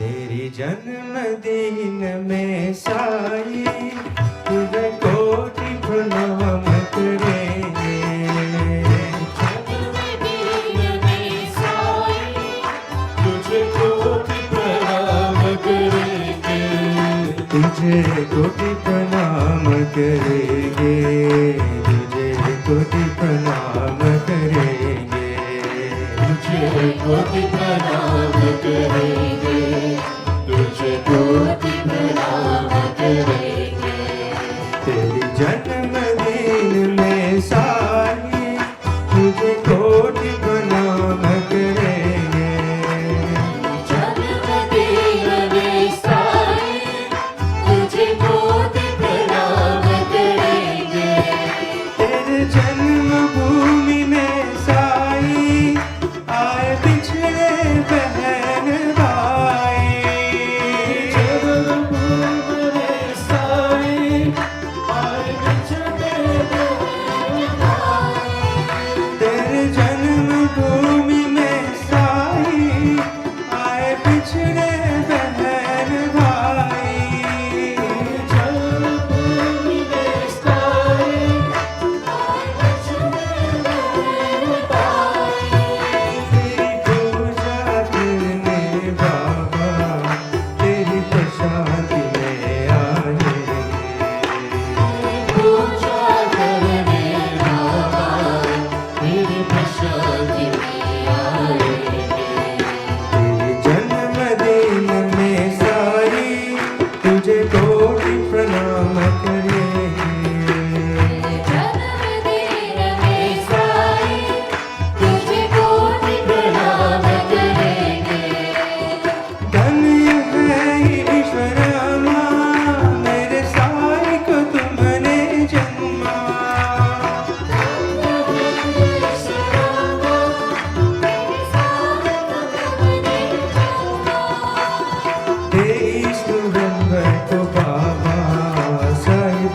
B: तेरी जन्मदिन में साई तुझे कोटि प्रणाम करेंगे जन्मदिन में साई तुझे कोटि प्रणाम करेंगे तुझे कोटि प्रणाम करेंगे तुझे कोटि प्रणाम करेंगे तुझे कोटि प्रणाम करेंगे तुझे कोटि प्रणाम करेंगे तेरी जन्मदिन में साई तुझे कोटि प्रणाम करेंगे जन्मदिन में साई तुझे कोटि प्रणाम करेंगे तेरे जन्मभूमि में साई आए पिछले बहन भाई जब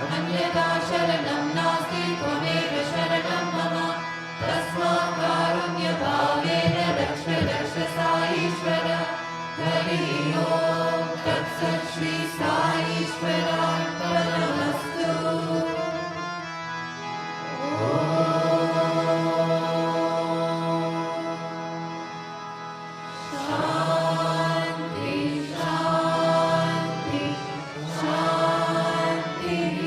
P: अन्यथा शरणं नास्ति त्वमेव शरणं मम तस्मात् कारुण्यभावेन रक्ष रक्ष साईश्वर हरिः ओम् तत्सत् श्री साईश्वरार्पणमस्तु शान्ति शान्ति शान्तिः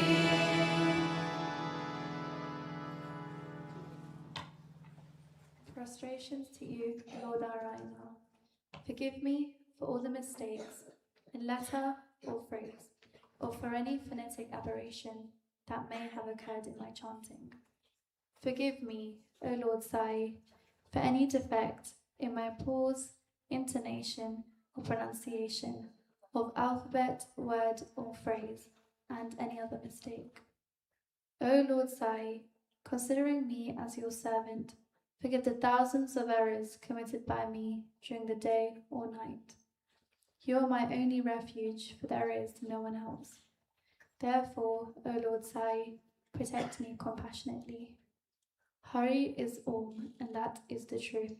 H: Prostrations to you, Lord our Reiner. Forgive me for all the mistakes in letter or phrase, or for any phonetic aberration that may have occurred in my chanting. Forgive me, O Lord Sai, for any defect in my pause, intonation, or pronunciation of alphabet, word, or phrase, and any other mistake. O Lord Sai, considering me as your servant, forgive the thousands of errors committed by me during the day or night. You are my only refuge, for there is no one else. Therefore, O Lord Sai, protect me compassionately. Hari is all, and that is the truth.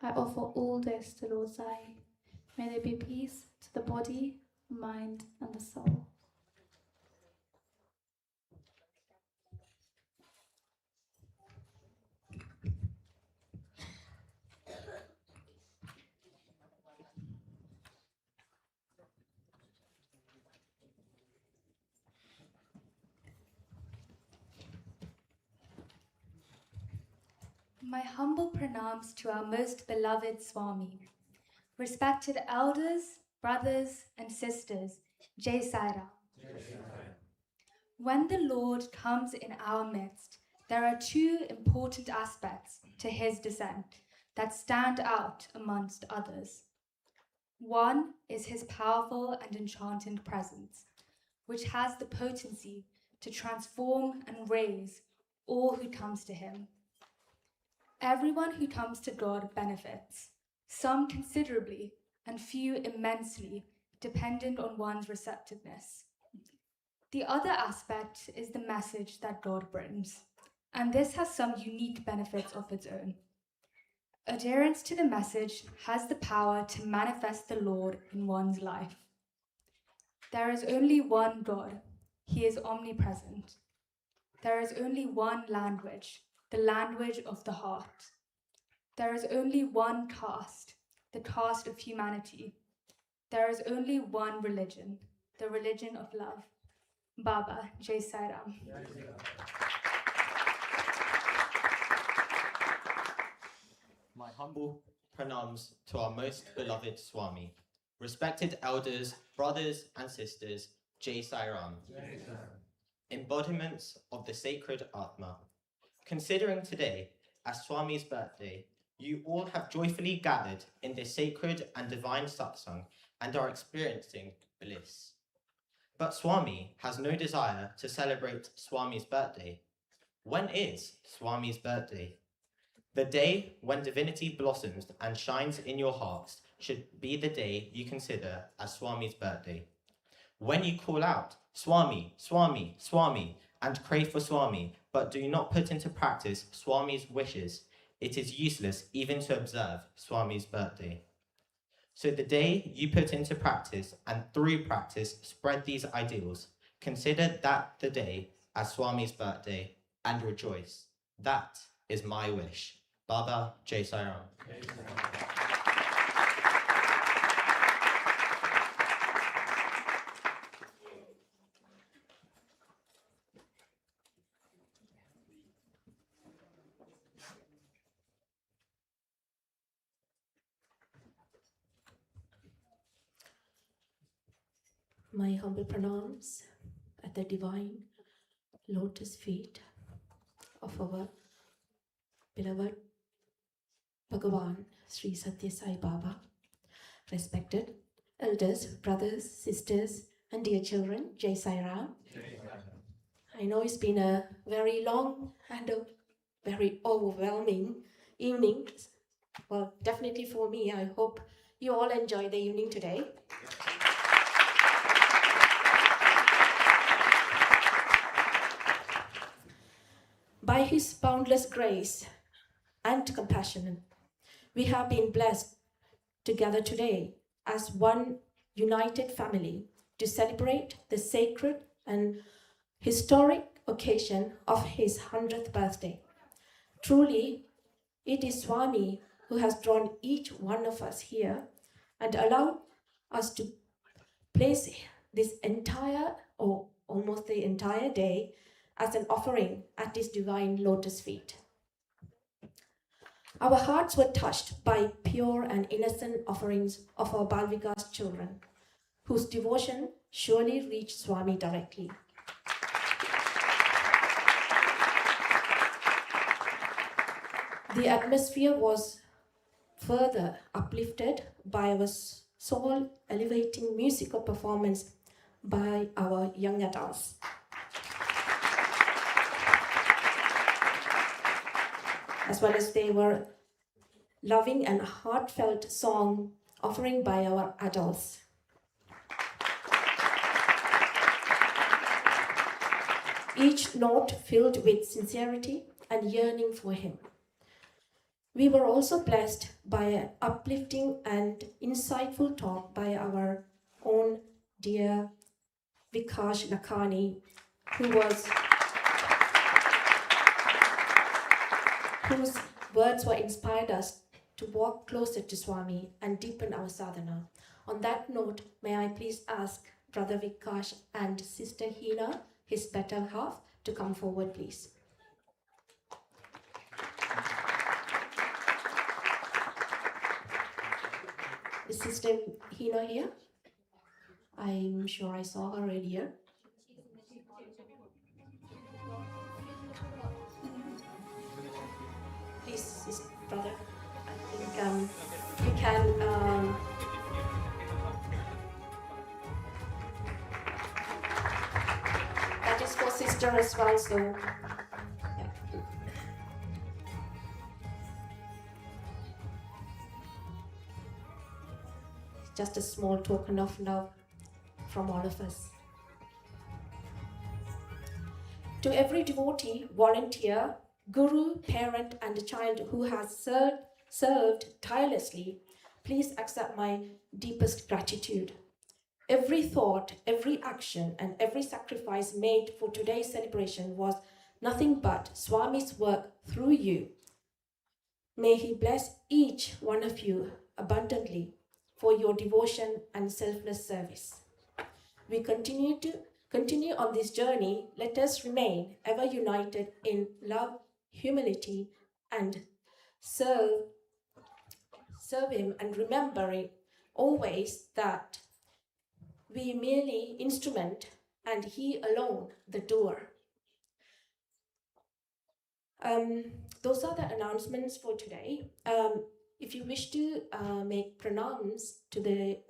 H: I offer all this to Lord Sai. May there be peace to the body, mind, and the soul.
K: My humble pranams to our most beloved Swami. Respected elders, brothers, and sisters, Jai Sai Ram. When the Lord comes in our midst, there are two important aspects to his descent that stand out amongst others. One is his powerful and enchanting presence, which has the potency to transform and raise all who comes to him. Everyone who comes to God benefits, some considerably and few immensely, dependent on one's receptiveness. The other aspect is the message that God brings, and this has some unique benefits of its own. Adherence to the message has the power to manifest the Lord in one's life. There is only one God. He is omnipresent. There is only one language, the language of the heart. There is only one caste, the caste of humanity. There is only one religion, the religion of love. Baba, Jai Sai Ram.
W: My humble pranams to our most beloved Swami. Respected elders, brothers, and sisters, Jai Sai Ram. Embodiments of the sacred Atma. Considering today as Swami's birthday, you all have joyfully gathered in this sacred and divine satsang and are experiencing bliss. But Swami has no desire to celebrate Swami's birthday. When is Swami's birthday? The day when divinity blossoms and shines in your hearts should be the day you consider as Swami's birthday. When you call out, Swami, Swami, Swami, and pray for Swami, but do not put into practice Swami's wishes, it is useless even to observe Swami's birthday. So the day you put into practice and through practice spread these ideals, consider that the day as Swami's birthday and rejoice. That is my wish. Baba, Jai Sai Ram.
X: My humble pranams at the divine lotus feet of our beloved Bhagawan, Sri Sathya Sai Baba. Respected elders, brothers, sisters, and dear children, Jai Sai Ram. I know it's been a very long and a very overwhelming evening. Well, definitely for me. I hope you all enjoy the evening today. By His boundless grace and compassion, we have been blessed to gather today as one united family to celebrate the sacred and historic occasion of His 100th birthday. Truly, it is Swami who has drawn each one of us here and allowed us to place this entire or almost the entire day as an offering at His divine lotus feet. Our hearts were touched by pure and innocent offerings of our Balvikas children, whose devotion surely reached Swami directly. The atmosphere was further uplifted by our soul-elevating musical performance by our young adults. As well as they were loving and heartfelt song offering by our adults. Each note filled with sincerity and yearning for Him. We were also blessed by an uplifting and insightful talk by our own dear Vikash Lakhani, whose words were inspired us to walk closer to Swami and deepen our sadhana. On that note, may I please ask Brother Vikash and Sister Hina, his better half, to come forward, please. Is Sister Hina here? I'm sure I saw her earlier. Please, brother, I think you can. That is for sister as well, so. Yeah. Just a small token of love from all of us. To every devotee, volunteer, guru, parent, and child who has served tirelessly, please accept my deepest gratitude. Every thought, every action, and every sacrifice made for today's celebration was nothing but Swami's work through you. May He bless each one of you abundantly for your devotion and selfless service. We continue on this journey. Let us remain ever united in love, humility, and serve Him, and remembering always that we merely instrument and He alone the doer. Those are the announcements for today. If you wish to make pranams to the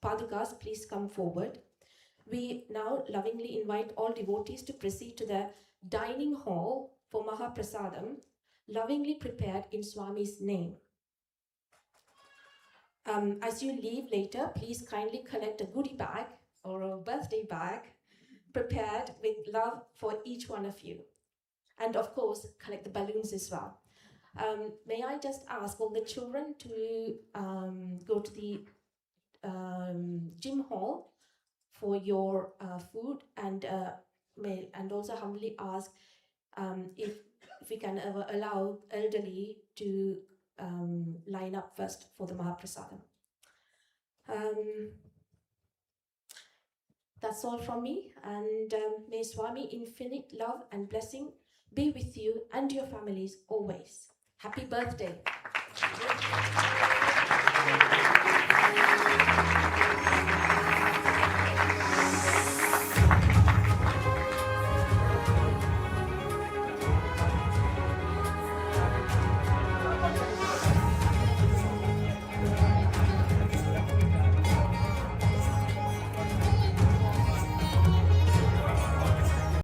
X: Padukas, please come forward. We now lovingly invite all devotees to proceed to the dining hall for Mahaprasadam, lovingly prepared in Swami's name. As you leave later, please kindly collect a goodie bag or a birthday bag prepared with love for each one of you. And of course, collect the balloons as well. May I just ask all the children to go to the gym hall for your food, and also humbly ask if we can ever allow elderly to line up first for the Mahaprasadam. That's all from me, and may Swami infinite love and blessing be with you and your families always. Happy birthday.